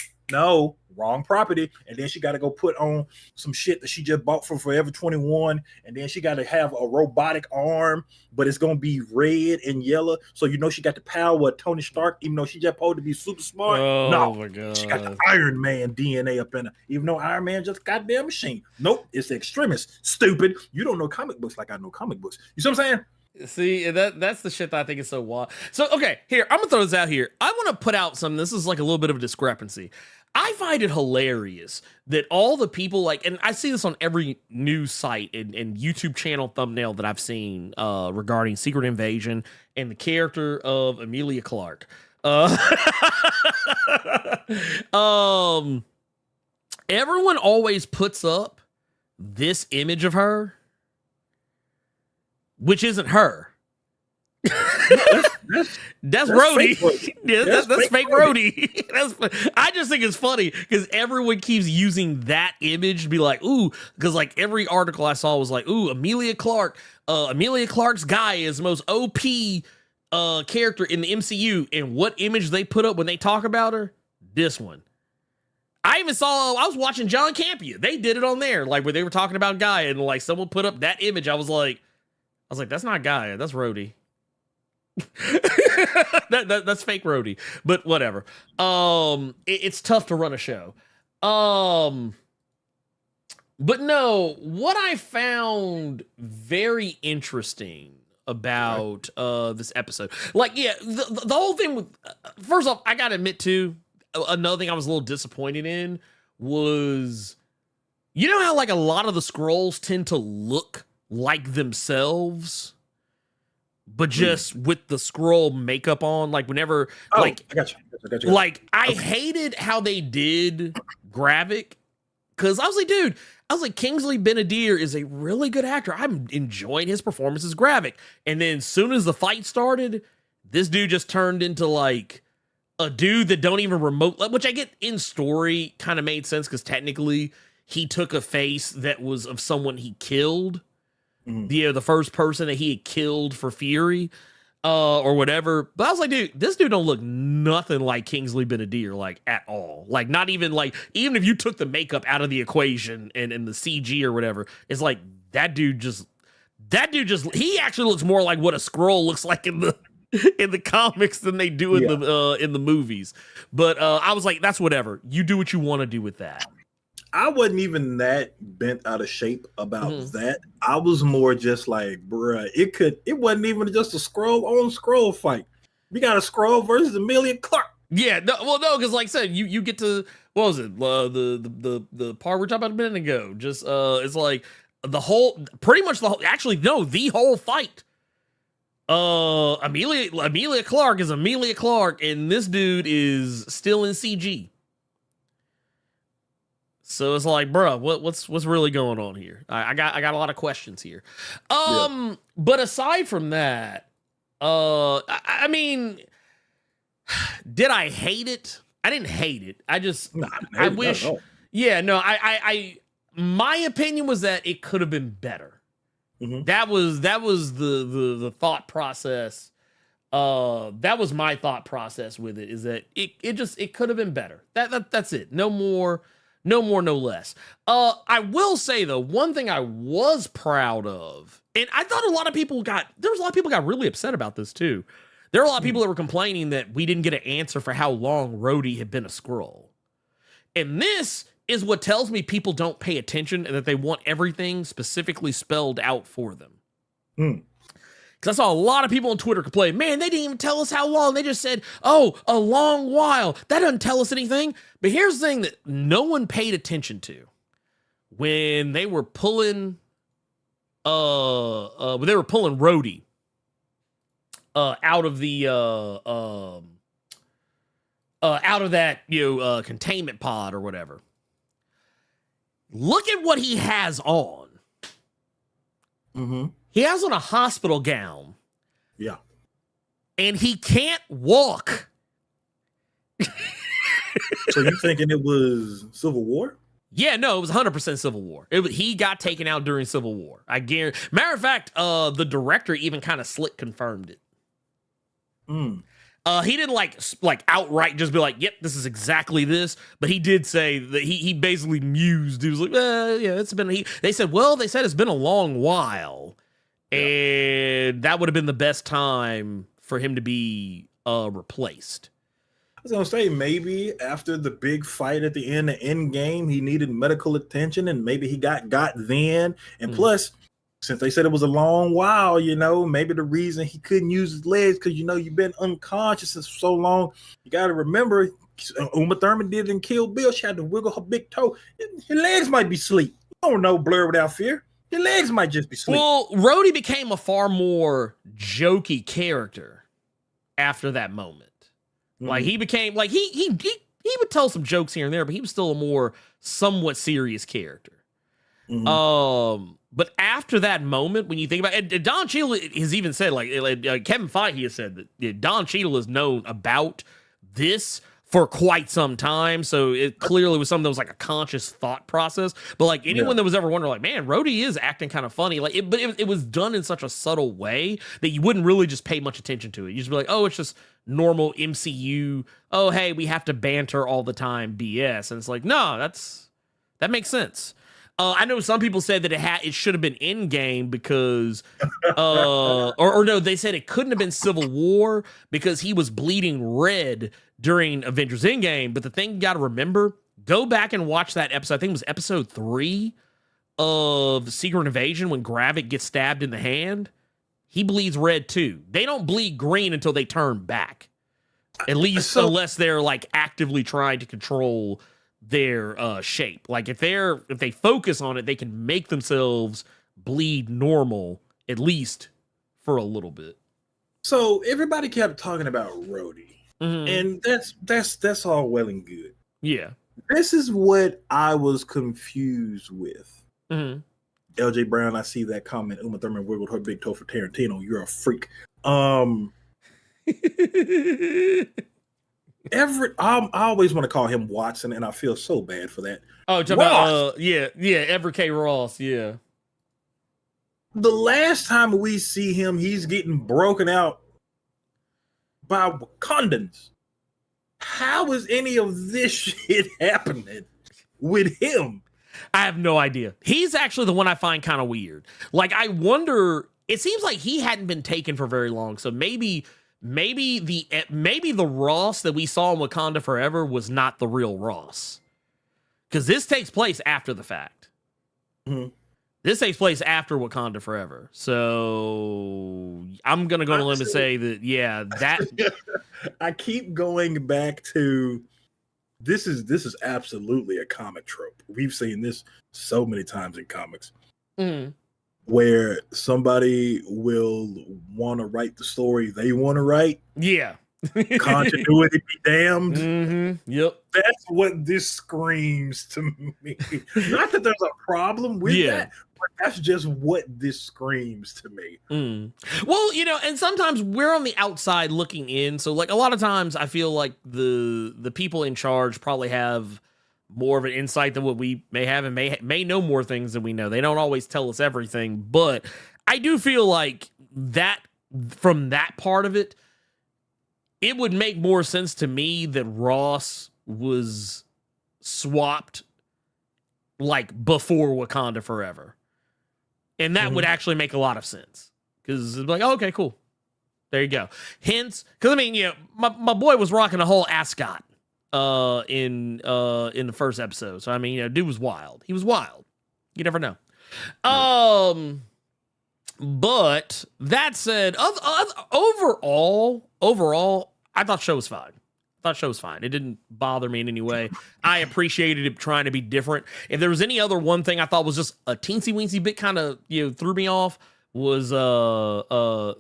Speaker 3: wrong property. And then she got to go put on some shit that she just bought from Forever 21. And then she got to have a robotic arm, but it's gonna be red and yellow. So you know she got the power of Tony Stark, even though she just supposed to be super smart.
Speaker 2: Oh my God.
Speaker 3: She got the Iron Man DNA up in her, even though Iron Man just a goddamn machine. Nope, it's the extremist. Stupid. You don't know comic books like I know comic books. You see what I'm saying?
Speaker 2: See, that's the shit that I think is so wild. So, okay, here, I'm going to throw this out here. I want to put out something. This is like a little bit of a discrepancy. I find it hilarious that all the people, and I see this on every news site and YouTube channel thumbnail that I've seen regarding Secret Invasion and the character of Emilia Clarke. Everyone always puts up this image of her, which isn't her. That's Rhodey. Yeah, that's fake Rhodey. I just think it's funny because everyone keeps using that image to be like, ooh, because like every article I saw was like, ooh, Emilia Clarke. Emilia Clarke's guy is the most OP character in the MCU. And what image they put up when they talk about her? This one. I was watching John Campia. They did it on there, like where they were talking about Gaia, and like someone put up that image. I was like, that's not Gaia, that's Rhodey. That's fake Rhodey, but whatever. It's tough to run a show. But no, what I found very interesting about this episode, like, yeah, the whole thing with, first off, I gotta admit too, another thing I was a little disappointed in was, you know how like a lot of the Skrulls tend to look like themselves, but just with the Skrull makeup on, like whenever, like,
Speaker 3: I got you.
Speaker 2: Like, I hated how they did Gravik, because I was like, Kingsley Ben-Adir is a really good actor. I'm enjoying his performance as Gravik. And then as soon as the fight started, this dude just turned into like a dude that don't even which I get in story kind of made sense because technically he took a face that was of someone he killed. The first person that he had killed for Fury, or whatever. But I was like, dude, this dude don't look nothing like Kingsley Ben-Adir, like at all. Like not even like, even if you took the makeup out of the equation and the CG or whatever, it's like that dude just he actually looks more like what a Skrull looks like in the comics than they do in the movies. But I was like, that's whatever. You do what you want to do with that.
Speaker 3: I wasn't even that bent out of shape about that. I was more just like, bruh, it wasn't even just a Skrull on Skrull fight. We got a Skrull versus Emilia Clarke.
Speaker 2: Yeah, no, because like I said, you get to, what was it? The part we're talking about a minute ago. Just it's like the whole fight. Emilia Clarke is Emilia Clarke, and this dude is still in CG. So it's like, bro, what's really going on here? I got a lot of questions here. But aside from that, I mean, did I hate it? I didn't hate it. I wish. Yeah, no, I my opinion was that it could have been better. That was the thought process. That was my thought process with it, is that it could have been better. That's it. No more, no less. I will say though, one thing I was proud of, and I thought there was a lot of people got really upset about this too. There were a lot of people that were complaining that we didn't get an answer for how long Rhodey had been a Skrull. And this is what tells me people don't pay attention and that they want everything specifically spelled out for them. Because I saw a lot of people on Twitter complain, man, they didn't even tell us how long. They just said, oh, a long while. That doesn't tell us anything. But here's the thing that no one paid attention to. When they were pulling Rhodey out of the out of that containment pod or whatever. Look at what he has on. He has on a hospital gown.
Speaker 3: Yeah. And
Speaker 2: he can't walk.
Speaker 3: So you thinking it was Civil War?
Speaker 2: Yeah, no, it was 100% Civil War. He got taken out during Civil War. I guarantee. Matter of fact, the director even kind of slick confirmed it. He didn't like outright just be like, yep, this is exactly this. But he did say that he basically mused. He was like, yeah, it's been. They said it's been a long while, and that would have been the best time for him to be replaced.
Speaker 3: I was gonna say maybe after the big fight at the end, the end game, he needed medical attention, and maybe he got then. And plus, since they said it was a long while, maybe the reason he couldn't use his legs because you've been unconscious for so long. You got to remember, Uma Thurman did it in Kill Bill. She had to wiggle her big toe. Her legs might be asleep. You don't know Blerd Without Fear. Your legs might just be asleep.
Speaker 2: Well, Rhodey became a far more jokey character after that moment. Like he became like he would tell some jokes here and there, but he was still a more somewhat serious character. But after that moment, when you think about it, and Don Cheadle has even said, like Kevin Feige has said that Don Cheadle is known about this for quite some time, so it clearly was something that was like a conscious thought process. But like anyone that was ever wondering, like, man, Rhodey is acting kind of funny, like it was done in such a subtle way that you wouldn't really just pay much attention to it. You just be like, oh, it's just normal MCU. Oh, hey, we have to banter all the time, BS. And it's like, no, that makes sense. I know some people said that it should have been Endgame because, or no, they said it couldn't have been Civil War because he was bleeding red during Avengers Endgame. But the thing you got to remember, go back and watch that episode. I think it was episode 3 of Secret Invasion when Gravik gets stabbed in the hand. He bleeds red too. They don't bleed green until they turn back, at least unless they're like actively trying to control their shape. Like if they focus on it, they can make themselves bleed normal, at least for a little bit.
Speaker 3: So everybody kept talking about Rhodey, and that's all well and good.
Speaker 2: Yeah,
Speaker 3: this is what I was confused with. LJ Brown, I see that comment. Uma Thurman wiggled her big toe for Tarantino. You're a freak. Everett, I always want to call him Watson, and I feel so bad for that.
Speaker 2: Oh, about, Everett K. Ross, yeah.
Speaker 3: The last time we see him, he's getting broken out by Wakandans. How is any of this shit happening with him?
Speaker 2: I have no idea. He's actually the one I find kind of weird. Like, I wonder, it seems like he hadn't been taken for very long, so maybe the Ross that we saw in Wakanda Forever was not the real Ross, because this takes place after the fact. This takes place after Wakanda Forever, so I'm gonna go on a limb and say that
Speaker 3: I keep going back to this is absolutely a comic trope. We've seen this so many times in comics. Where somebody will want to write the story they want to write. Yeah. Continuity be damned.
Speaker 2: Yep.
Speaker 3: That's what this screams to me. Not that there's a problem with that, but that's just what this screams to me.
Speaker 2: Well, and sometimes we're on the outside looking in. So like a lot of times I feel like the people in charge probably have more of an insight than what we may have, and may know more things than we know. They don't always tell us everything, but I do feel like that from that part of it, it would make more sense to me that Ross was swapped like before Wakanda Forever. And that would actually make a lot of sense, because it's like, oh, okay, cool. There you go. Hence, because I mean, my boy was rocking a whole ascot in the first episode. So I mean, dude was wild. He was wild. You never know. But that said, overall, I thought the show was fine. It didn't bother me in any way. I appreciated it trying to be different. If there was any other one thing I thought was just a teensy weensy bit kind of threw me off was the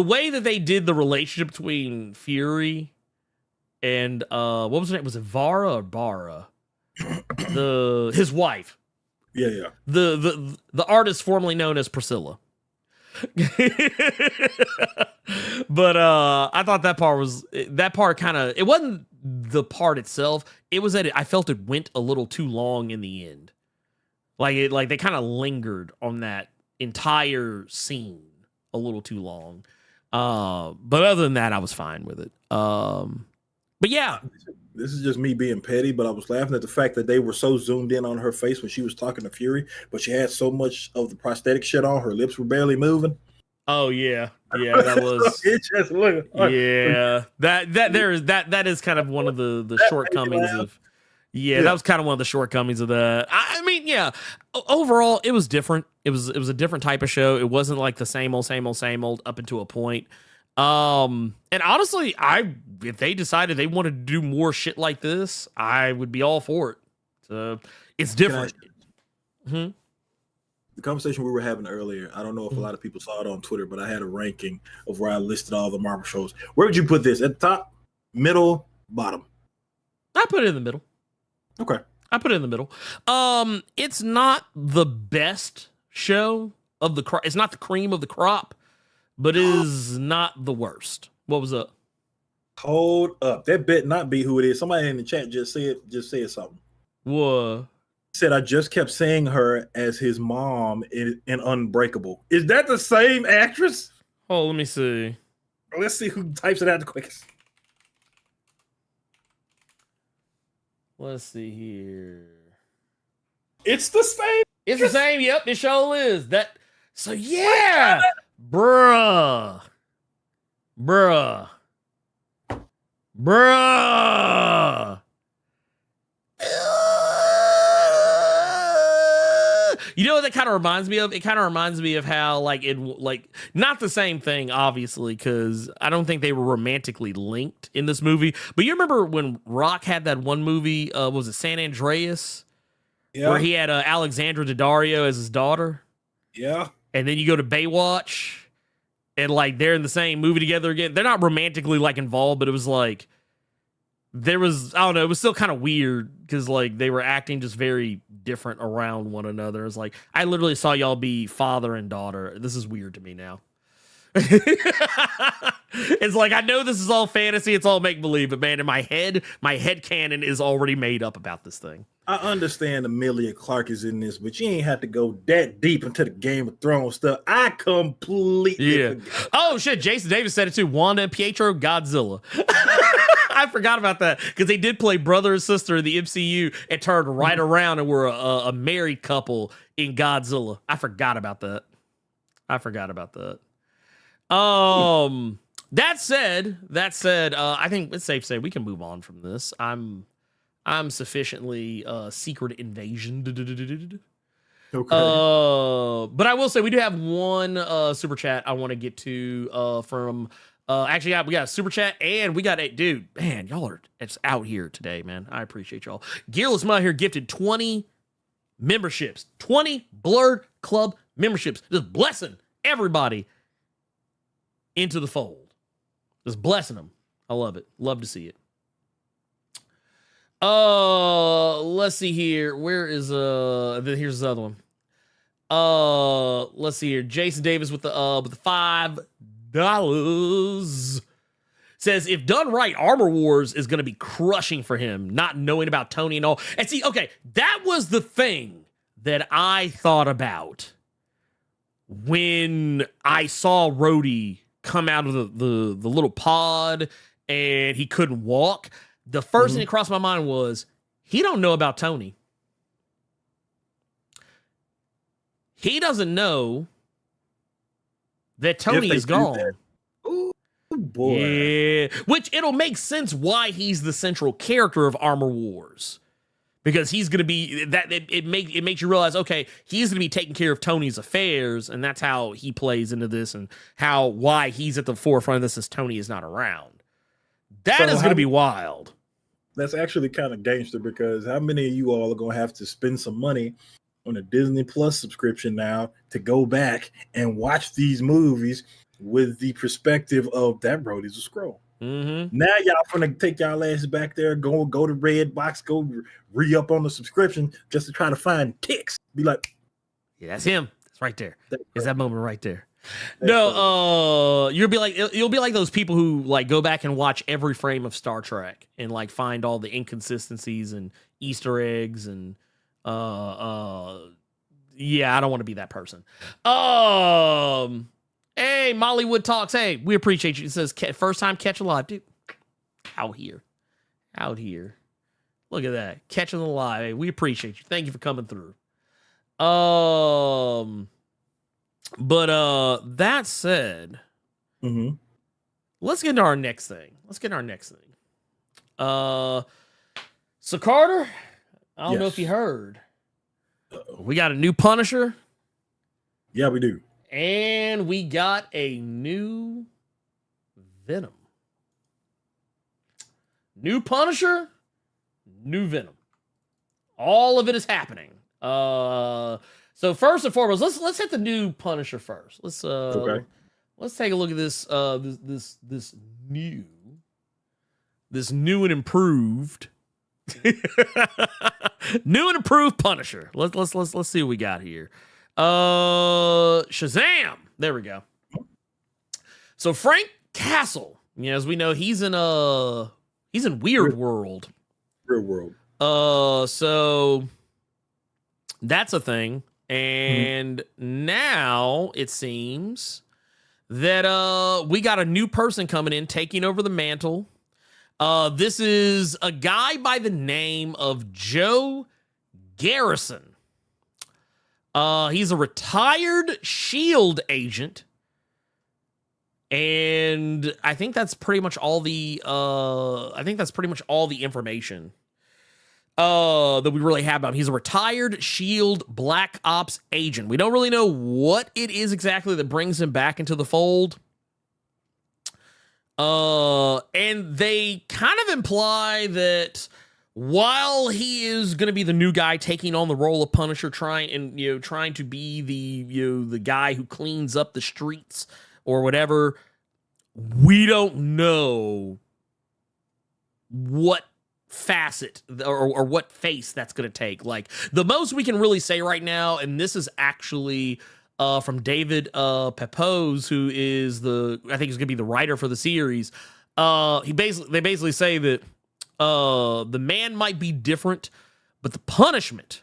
Speaker 2: way that they did the relationship between Fury and what was her name? Was it Vara or Bara? His wife.
Speaker 3: Yeah.
Speaker 2: The artist formerly known as Priscilla. But I thought that part kind of, it wasn't the part itself. It was that I felt it went a little too long in the end. Like they kind of lingered on that entire scene a little too long. But other than that, I was fine with it. But yeah,
Speaker 3: this is just me being petty, but I was laughing at the fact that they were so zoomed in on her face when she was talking to Fury, but she had so much of the prosthetic shit on, her lips were barely moving.
Speaker 2: Oh yeah, that was.
Speaker 3: It just looked.
Speaker 2: Yeah, that is kind of one of the shortcomings of. Yeah, that was kind of one of the shortcomings of that. I mean, yeah. Overall, it was different. It was a different type of show. It wasn't like the same old up until a point. And honestly, if they decided they wanted to do more shit like this, I would be all for it. So it's different.
Speaker 3: the conversation we were having earlier, I don't know if a lot of people saw it on Twitter, but I had a ranking of where I listed all the Marvel shows. Where would you put this? At the top, middle, bottom?
Speaker 2: I put it in the middle.
Speaker 3: Okay.
Speaker 2: I put it in the middle. It's not the best show of the crop. It's not the cream of the crop, but it is not the worst. What was up?
Speaker 3: Hold up. That bet not be who it is. Somebody in the chat just said something.
Speaker 2: What?
Speaker 3: Said I just kept saying her as his mom in Unbreakable. Is that the same actress?
Speaker 2: Oh, let me see.
Speaker 3: Let's see who types it out the quickest.
Speaker 2: Let's see here.
Speaker 3: It's the same.
Speaker 2: It's the same. Yep, it sure is. That. So yeah, bruh. You know what that kind of reminds me of? It kind of reminds me of how not the same thing, obviously, because I don't think they were romantically linked in this movie. But you remember when Rock had that one movie? Was it San Andreas?
Speaker 3: Yeah.
Speaker 2: Where he had Alexandra Daddario as his daughter.
Speaker 3: Yeah.
Speaker 2: And then you go to Baywatch, and like they're in the same movie together again. They're not romantically like involved, but it was like there was, I don't know, it was still kind of weird because like they were acting just very different around one another. It's like I literally saw y'all be father and daughter. This is weird to me now. It's like I know this is all fantasy, it's all make believe, but man, in my head canon is already made up about this thing.
Speaker 3: I understand Emilia Clarke is in this, but you ain't have to go that deep into the Game of Thrones stuff. I completely forgot.
Speaker 2: Oh shit, Jason Davis said it too. Wanda and Pietro, Godzilla. I forgot about that because they did play brother and sister in the MCU and turned right around and were a married couple in Godzilla. I forgot about that. That said, I think it's safe to say we can move on from this. I'm sufficiently secret invasion.
Speaker 3: Okay.
Speaker 2: But I will say we do have one super chat I want to get to from actually we got a super chat and we got a dude, man, y'all are it's out here today, man. I appreciate y'all. Gearless Mud here gifted 20 memberships, 20 Blerd Club memberships. Just blessing everybody into the fold. Just blessing them. I love it. Love to see it. Let's see here. Where is here's the other one. Let's see here. Jason Davis with the $5 says if done right, Armor Wars is going to be crushing for him, not knowing about Tony and all. And see, okay, that was the thing that I thought about when I saw Rhodey come out of the little pod and he couldn't walk. The first thing that crossed my mind was he don't know about Tony. He doesn't know that Tony is gone.
Speaker 3: Oh boy.
Speaker 2: Yeah. Which it'll make sense why he's the central character of Armor Wars. Because he's going to be that it makes you realize, okay, he's going to be taking care of Tony's affairs, and that's how he plays into this and why he's at the forefront of this as Tony is not around. That is going to be wild.
Speaker 3: That's actually kind of gangster because how many of you all are going to have to spend some money on a Disney Plus subscription now to go back and watch these movies with the perspective of that Rhodey's a scroll?
Speaker 2: Mm-hmm.
Speaker 3: Now y'all gonna take y'all asses back there, go to Redbox, go re-up on the subscription just to try to find ticks. Be like,
Speaker 2: yeah, that's him. That's right there. Is that moment right there?
Speaker 3: That's
Speaker 2: No, you'll be like those people who like go back and watch every frame of Star Trek and like find all the inconsistencies and Easter eggs and yeah, I don't want to be that person. Hey, Mollywood Talks. Hey, we appreciate you. It says first time catch alive, dude. Out here. Look at that, catching alive. Hey, we appreciate you. Thank you for coming through. But that said, let's get into our next thing. So Carter, I don't know if you heard. We got a new Punisher.
Speaker 3: Yeah, we do.
Speaker 2: And we got a new Venom. New Punisher, new Venom. All of it is happening. So So first and foremost, let's hit the new Punisher first.
Speaker 3: Okay.
Speaker 2: Let's take a look at this this new and improved new and improved Punisher. Let's see what we got here. Shazam. There we go. So Frank Castle, as we know, he's in Weird World.
Speaker 3: Real world.
Speaker 2: So that's a thing. And now it seems that we got a new person coming in, taking over the mantle. This is a guy by the name of Joe Garrison. He's a retired SHIELD agent. And I think that's pretty much all the information that we really have about him. He's a retired SHIELD Black Ops agent. We don't really know what it is exactly that brings him back into the fold. And they kind of imply that while he is going to be the new guy taking on the role of Punisher, trying to be the guy who cleans up the streets or whatever, we don't know what facet or what face that's going to take. Like, the most we can really say right now, and this is actually from David Pepose, who is I think he's going to be the writer for the series. They basically say that the man might be different, but the punishment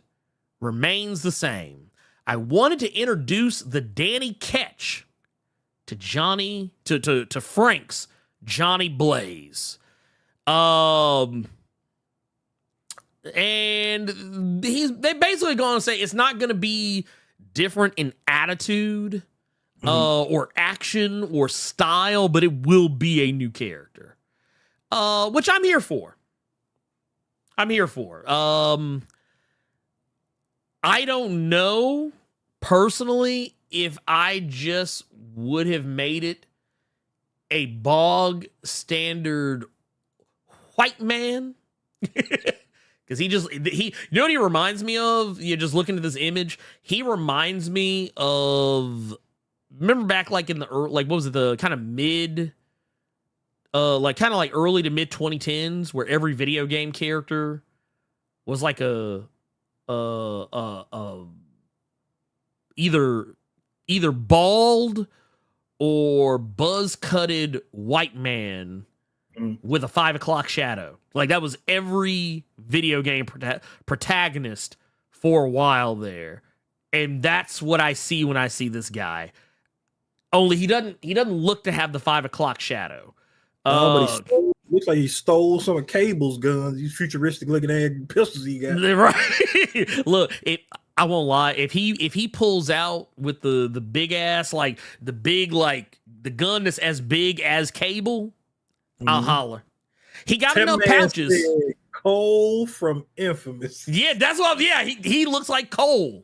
Speaker 2: remains the same. I wanted to introduce the Danny Ketch to Frank's Johnny Blaze. And they basically going to say it's not going to be different in attitude, or action or style, but it will be a new character, which I'm here for. I don't know personally if I just would have made it a bog standard white man. Because you know what he reminds me of? You just looking at this image, he reminds me of, remember back like in the what was it, the kind of mid, like kind of like early to mid 2010s, where every video game character was like either bald or buzz-cutted white man with a 5 o'clock shadow. Like, that was every video game protagonist for a while there. And that's what I see when I see this guy. Only he doesn't look to have the 5 o'clock shadow.
Speaker 3: But looks like he stole some of Cable's guns. These futuristic looking ass pistols he got.
Speaker 2: Right. Look, I won't lie. If he pulls out with the big ass, like the big, like the gun that's as big as Cable, I'll holler. He got enough pouches.
Speaker 3: Cole from Infamous.
Speaker 2: Yeah, that's what. Yeah, he looks like Cole.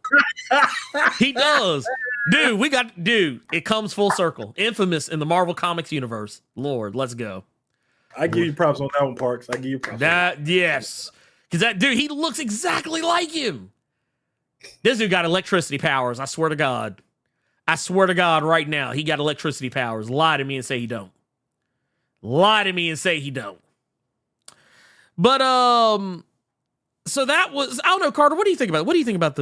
Speaker 2: He does, dude. It comes full circle. Infamous in the Marvel Comics universe. Lord, let's go.
Speaker 3: I give you props on that one, Parks. I give you props.
Speaker 2: Yes, because that dude, he looks exactly like him. This dude got electricity powers. I swear to God. Right now, he got electricity powers. Lie to me and say he don't. But so that was, I don't know, Carter. What do you think about it? What do you think about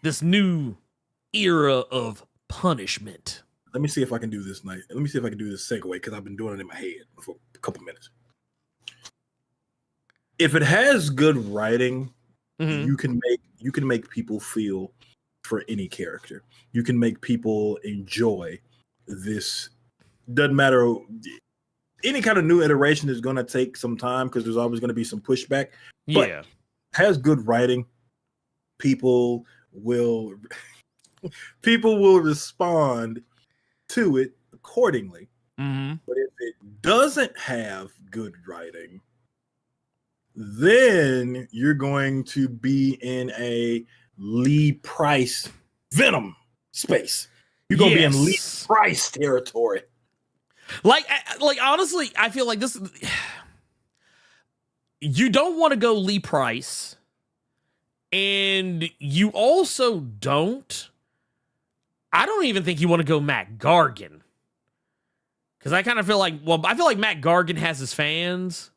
Speaker 2: this new era of punishment?
Speaker 3: Let me see if I can do this night. Let me see if I can do this segue, because I've been doing it in my head for a couple minutes. If it has good writing, you can make people feel for any character. You can make people enjoy this. Doesn't matter. Any kind of new iteration is going to take some time, because there's always going to be some pushback. But
Speaker 2: Yeah,
Speaker 3: has good writing, people will respond to it accordingly. But if it doesn't have good writing, then you're going to be in a Lee Price Venom space. You're going to be in Lee Price territory.
Speaker 2: Like honestly, I feel like this. You don't want to go Lee Price, And you also I don't even think you want to go Matt Gargan. Because I kind of feel like, I feel like Matt Gargan has his fans,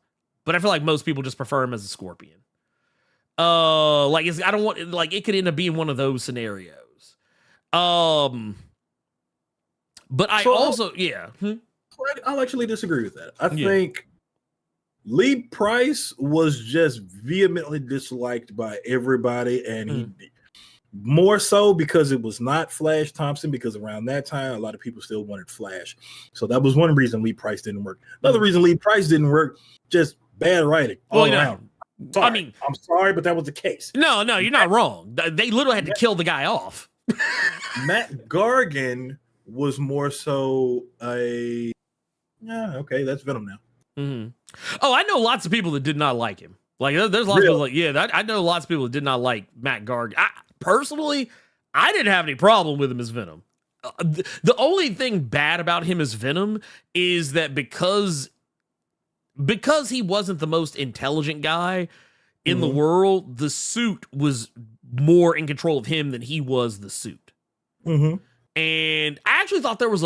Speaker 2: but I feel like most people just prefer him as a Scorpion. I don't want, like, it could end up being one of those scenarios. But I also, yeah.
Speaker 3: I'll actually disagree with that. I think Lee Price was just vehemently disliked by everybody, and he more so because it was not Flash Thompson, because around that time a lot of people still wanted Flash. So that was one reason Lee Price didn't work. Another reason Lee Price didn't work, just bad writing all around. Sorry. I mean, I'm sorry, but that was the case.
Speaker 2: No, you're not wrong. They literally had to kill the guy off.
Speaker 3: Matt Gargan was more so okay, that's Venom now.
Speaker 2: Mm-hmm. Oh, I know lots of people that did not like him. Like, there's lots of people like, I know lots of people that did not like Matt Gargan. Personally, I didn't have any problem with him as Venom. The only thing bad about him as Venom is that because he wasn't the most intelligent guy in the world, the suit was more in control of him than he was the suit. And I actually thought there was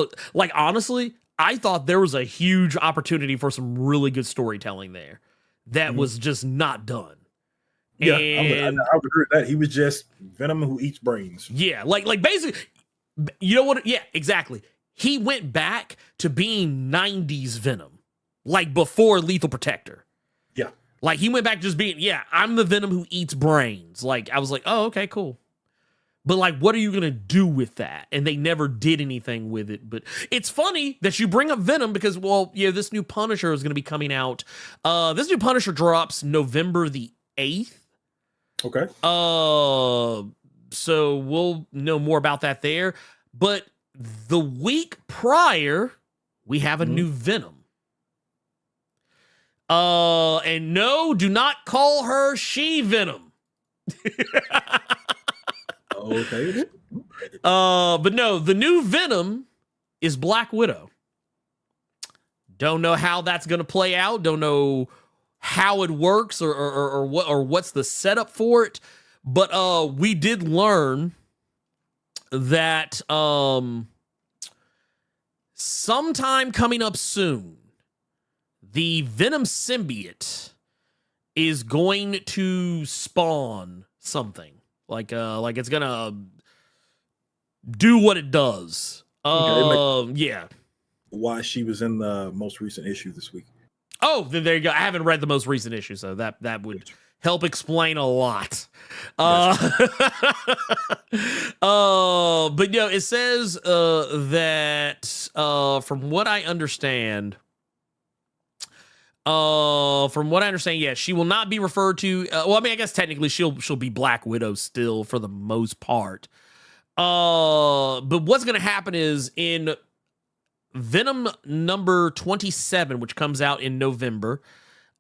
Speaker 2: honestly, I thought there was a huge opportunity for some really good storytelling there that was just not done.
Speaker 3: Yeah, I would agree with that. He was just Venom who eats brains.
Speaker 2: Yeah, like basically, you know what? Yeah, exactly. He went back to being 90s Venom, like before Lethal Protector.
Speaker 3: Yeah.
Speaker 2: Like he went back to just being, I'm the Venom who eats brains. Like, I was like, oh, okay, cool. But like, what are you going to do with that? And they never did anything with it. But it's funny that you bring up Venom because, this new Punisher is going to be coming out. This new Punisher drops November the 8th.
Speaker 3: Okay.
Speaker 2: So we'll know more about that there. But the week prior, we have a new Venom. And no, do not call her She-Venom.
Speaker 3: Okay.
Speaker 2: But no, the new Venom is Black Widow. Don't know how that's going to play out. Don't know how it works or what's the setup for it. But we did learn that sometime coming up soon, the Venom symbiote is going to spawn something. Like it's gonna do what it does. Yeah.
Speaker 3: Why she was in the most recent issue this week.
Speaker 2: Oh, then there you go. I haven't read the most recent issue, so that would help explain a lot. But it says that from what I understand, she will not be referred to. I guess technically she'll be Black Widow still for the most part. But what's going to happen is in Venom number 27, which comes out in November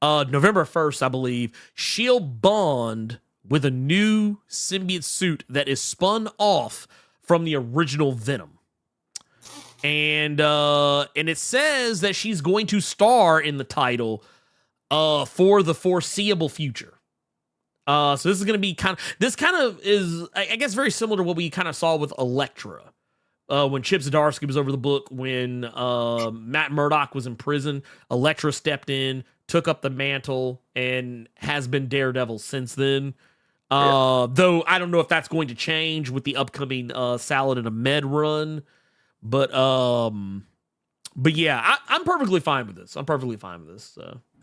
Speaker 2: 1st, I believe, she'll bond with a new symbiote suit that is spun off from the original Venom. And it says that she's going to star in the title for the foreseeable future. So this is going to be is, I guess, very similar to what we kind of saw with Elektra. When Chip Zdarsky was over the book, when Matt Murdock was in prison, Elektra stepped in, took up the mantle, and has been Daredevil since then. Though I don't know if that's going to change with the upcoming Salad and Ahmed run. But yeah, I'm perfectly fine with this.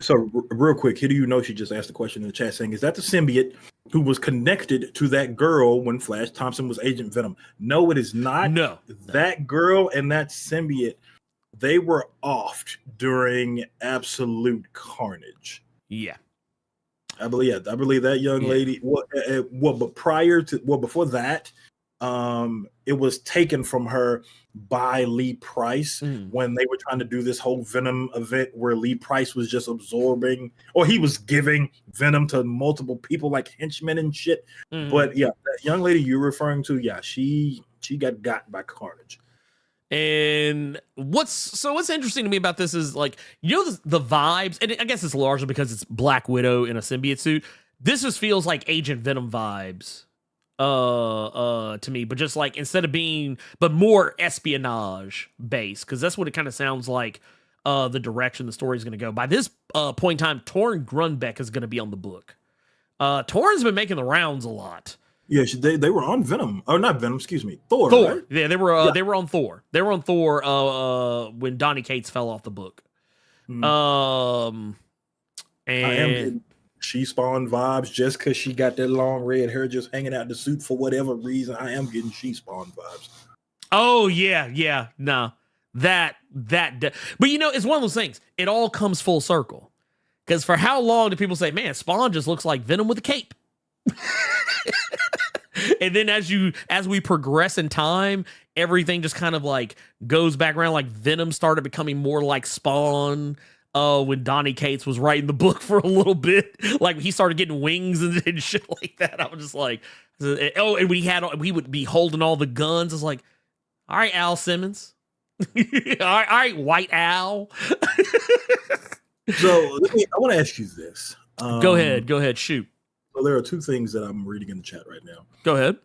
Speaker 3: So real quick, here do you know she just asked a question in the chat saying, is that the symbiote who was connected to that girl when Flash Thompson was Agent Venom? No, it is not.
Speaker 2: No.
Speaker 3: That girl and that symbiote, they were offed during Absolute Carnage.
Speaker 2: Yeah.
Speaker 3: I believe that young lady, but before that, it was taken from her by Lee Price when they were trying to do this whole Venom event where Lee Price was just absorbing, or he was giving Venom to multiple people like henchmen and shit. But yeah, that young lady you're referring to, she got by Carnage.
Speaker 2: And what's interesting to me about this is, like, the vibes, and I guess it's largely because it's Black Widow in a symbiote suit. This just feels like Agent Venom vibes to me, but just like instead of being, but more espionage based, because that's what it kind of sounds like. The direction the story is going to go. By this point in time, Torn Grunbeck is going to be on the book. Torn's been making the rounds a lot.
Speaker 3: Yeah, they were on Venom. Oh, not Venom, excuse me. Thor.
Speaker 2: Thor.
Speaker 3: Right?
Speaker 2: Yeah, they were on Thor. They were on Thor when Donny Cates fell off the book.
Speaker 3: Mm.
Speaker 2: And
Speaker 3: I am getting She Spawn vibes just because she got that long red hair just hanging out the suit for whatever reason. I am getting She Spawn vibes.
Speaker 2: Oh, yeah. No. But it's one of those things. It all comes full circle. Because for how long do people say, man, Spawn just looks like Venom with a cape? And then as we progress in time, everything just kind of like goes back around. Like Venom started becoming more like Spawn when Donny Cates was writing the book for a little bit. Like he started getting wings and shit like that. I was just like, oh, and we would be holding all the guns. I was like, all right, Al Simmons. all right, White Al.
Speaker 3: So I want to ask you this.
Speaker 2: Go ahead, shoot.
Speaker 3: So there are two things that I'm reading in the chat right now.
Speaker 2: Go ahead.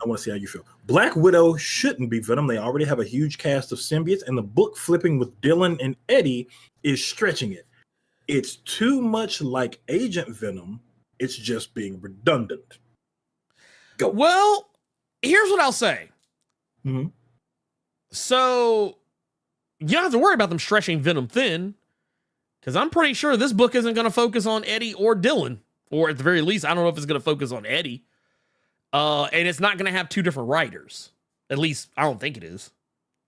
Speaker 3: I want to see how you feel. Black Widow shouldn't be Venom. They already have a huge cast of symbiotes, and the book flipping with Dylan and Eddie is stretching it. It's too much like Agent Venom. It's just being redundant. Go.
Speaker 2: Well, here's what I'll say.
Speaker 3: Mm-hmm.
Speaker 2: So you don't have to worry about them stretching Venom thin, because I'm pretty sure this book isn't going to focus on Eddie or Dylan, or at the very least, I don't know if it's going to focus on Eddie. And it's not going to have two different writers. At least, I don't think it is.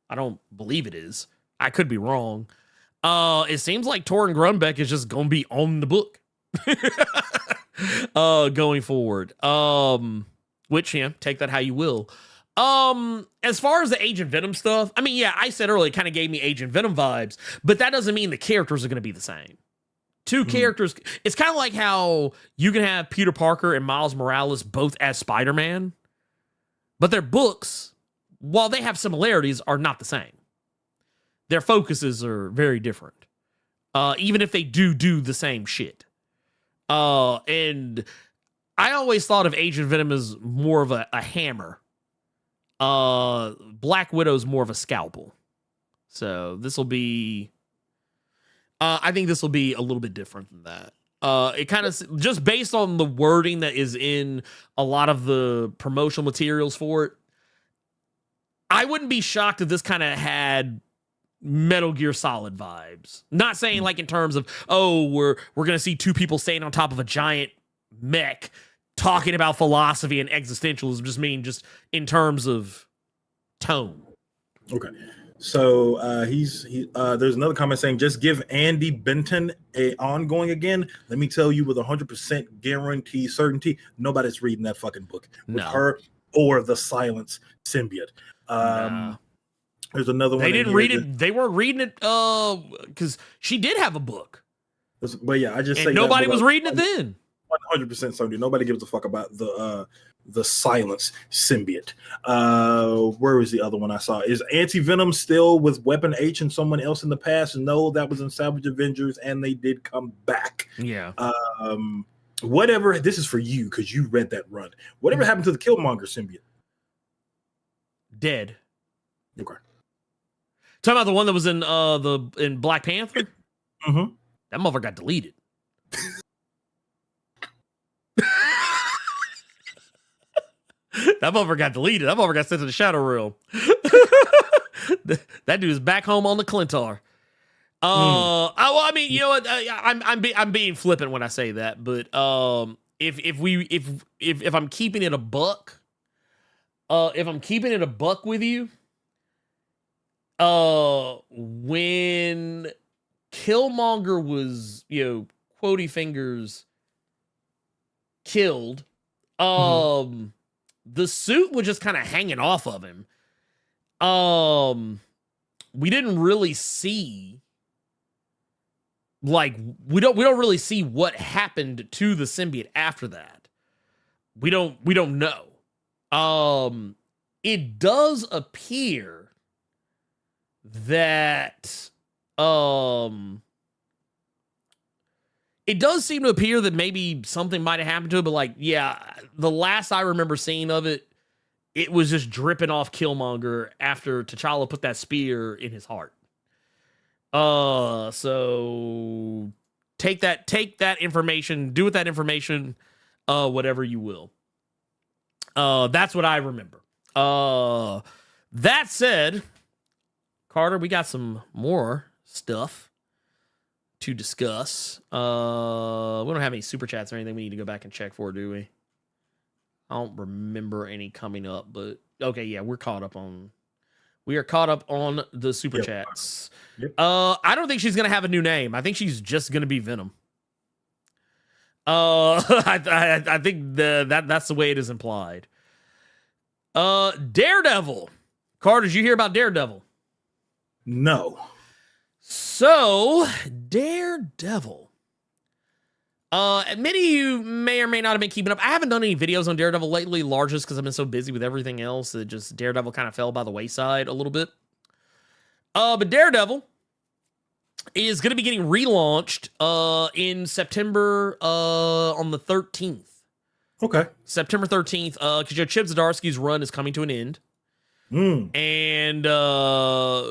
Speaker 2: I don't believe it is. I could be wrong. It seems like Torrin Grunbeck is just going to be on the book going forward. Which, yeah, take that how you will. As far as the Agent Venom stuff, I mean, yeah, I said earlier, it kind of gave me Agent Venom vibes, but that doesn't mean the characters are going to be the same. Two characters, it's kind of like how you can have Peter Parker and Miles Morales both as Spider-Man, but their books, while they have similarities, are not the same. Their focuses are very different, even if they do the same shit. And I always thought of Agent Venom as more of a hammer. Black Widow's more of a scalpel. So this will be... I think this will be a little bit different than that. It kind of, just based on the wording that is in a lot of the promotional materials for it, I wouldn't be shocked if this kind of had Metal Gear Solid vibes. Not saying like in terms of, oh, we're gonna see two people standing on top of a giant mech talking about philosophy and existentialism. Just mean just in terms of tone.
Speaker 3: Okay. So there's another comment saying, just give Andy Benton a ongoing again. Let me tell you with 100% guarantee, certainty, nobody's reading that fucking book with her or the Silence symbiote. There's another one.
Speaker 2: They didn't read it. They weren't reading it because she did have a book.
Speaker 3: But yeah, I just say
Speaker 2: nobody was reading it then.
Speaker 3: 100% certainty. Nobody gives a fuck about the Silence symbiote. Where was the other one I saw? Is Anti-Venom still with Weapon H and someone else in the past? No, that was in Savage Avengers, and they did come back.
Speaker 2: Yeah.
Speaker 3: Whatever. This is for you because you read that run. Whatever happened to the Killmonger symbiote?
Speaker 2: Dead.
Speaker 3: Okay.
Speaker 2: Talking about the one that was in Black Panther?
Speaker 3: Mm-hmm.
Speaker 2: That motherfucker got deleted. That motherfucker got deleted. That motherfucker got sent to the Shadow Realm. That dude is back home on the Clintar. I mean, you know what? I'm being flippant when I say that, but if I'm keeping it a buck, with you, when Killmonger was, Quotey Fingers killed, the suit was just kind of hanging off of him. We didn't really see, we don't really see what happened to the symbiote after that. We don't know. It does appear that it does seem to appear that maybe something might have happened to it, but like, yeah, the last I remember seeing of it, it was just dripping off Killmonger after T'Challa put that spear in his heart. So take that information, do with that information, whatever you will. That's what I remember. That said, Carter, we got some more stuff to discuss. We don't have any super chats or anything we need to go back and check for, do we? I don't remember any coming up, but okay, yeah, we are caught up on the super chats.
Speaker 3: Yep.
Speaker 2: I don't think she's gonna have a new name. I think she's just gonna be Venom. I think that's the way it is implied. Daredevil. Carter, did you hear about Daredevil?
Speaker 3: No.
Speaker 2: So, Daredevil. Many of you may or may not have been keeping up. I haven't done any videos on Daredevil lately, largely because I've been so busy with everything else that just Daredevil kind of fell by the wayside a little bit. But Daredevil is going to be getting relaunched in September on the 13th.
Speaker 3: Okay.
Speaker 2: September 13th, because Chip Zdarsky's run is coming to an end. And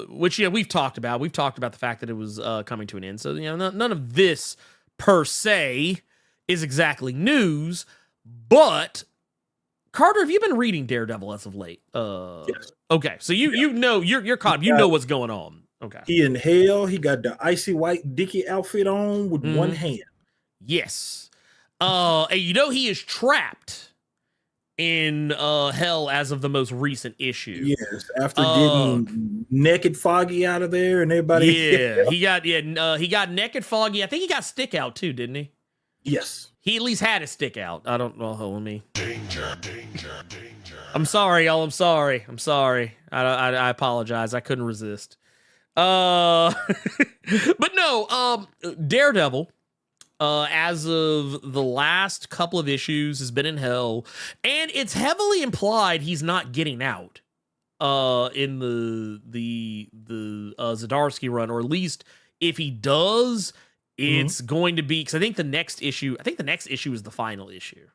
Speaker 2: which, we've talked about. We've talked about the fact that it was coming to an end. So, none of this per se is exactly news, but Carter, have you been reading Daredevil as of late?
Speaker 3: Yes.
Speaker 2: Okay, so you're caught up. You know what's going on. Okay.
Speaker 3: He in hell. He got the icy white Dickie outfit on with one hand.
Speaker 2: Yes. And he is trapped in hell as of the most recent issue.
Speaker 3: Yes, after getting Naked Foggy out of there and everybody.
Speaker 2: Yeah, he got Naked Foggy. I think he got Stick out too, didn't he?
Speaker 3: Yes.
Speaker 2: He at least had a Stick out. I don't know. Let me. Danger. I'm sorry, y'all. I'm sorry. I apologize. I couldn't resist. But no, Daredevil, as of the last couple of issues, has been in hell, and it's heavily implied he's not getting out in the Zdarsky run, or at least if he does, it's going to be, because I think the next issue is the final issue.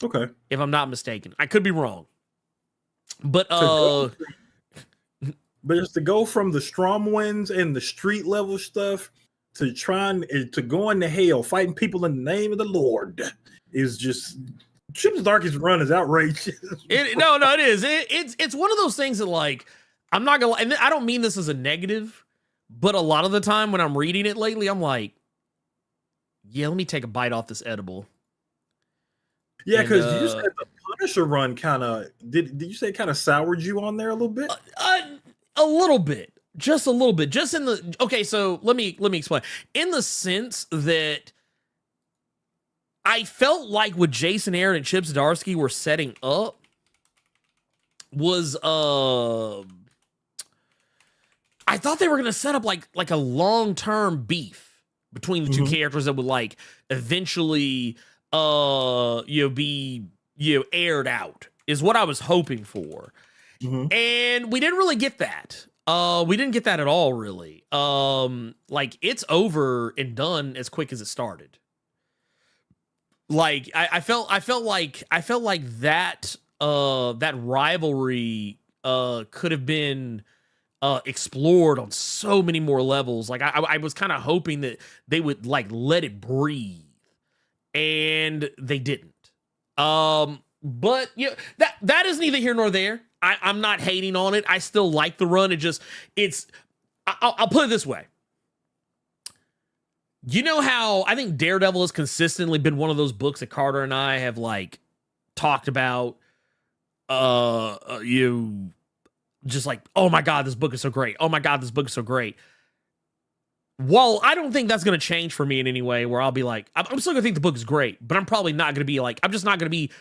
Speaker 3: Okay.
Speaker 2: If I'm not mistaken. I could be wrong. But
Speaker 3: just to go from the Strom winds and the street level stuff to trying to go into hell, fighting people in the name of the Lord, is just Chip's Darkest run is outrageous.
Speaker 2: It is. It's one of those things that, like, I'm not gonna, and I don't mean this as a negative, but a lot of the time when I'm reading it lately, I'm like, yeah, let me take a bite off this edible.
Speaker 3: Yeah, because you said the Punisher run kind of did you say kind of soured you on there a little bit?
Speaker 2: A little bit. Just a little bit. Just in the okay, so let me explain. In the sense that I felt like what Jason Aaron and Chip Zdarsky were setting up was I thought they were gonna set up like a long-term beef between the two characters that would like eventually be aired out, is what I was hoping for. And we didn't really get that. We didn't get that at all, really. Like, it's over and done as quick as it started. Like, I felt like that that rivalry could have been explored on so many more levels. Like, I was kind of hoping that they would like let it breathe, and they didn't. But that is neither here nor there. I'm not hating on it. I still like the run. I'll put it this way. You know how I think Daredevil has consistently been one of those books that Carter and I have like talked about, just like, oh my God, this book is so great. Oh my God, this book is so great. Well, I don't think that's going to change for me in any way, where I'll be like, I'm still going to think the book is great, but I'm probably not going to be like, I'm just not going to be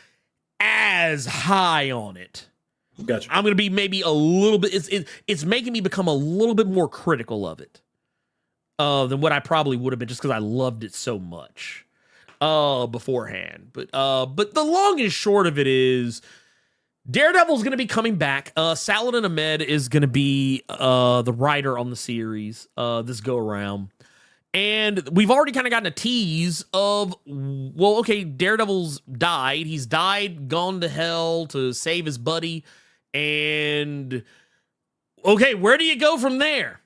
Speaker 2: as high on it.
Speaker 3: Gotcha.
Speaker 2: I'm going to be maybe a little bit, it's making me become a little bit more critical of it than what I probably would have been, just because I loved it so much beforehand. But the long and short of it is, Daredevil's going to be coming back. Saladin Ahmed is going to be the writer on the series this go around. And we've already kind of gotten a tease of, well, okay, Daredevil's died. He's died, gone to hell to save his buddy. And, okay, where do you go from there?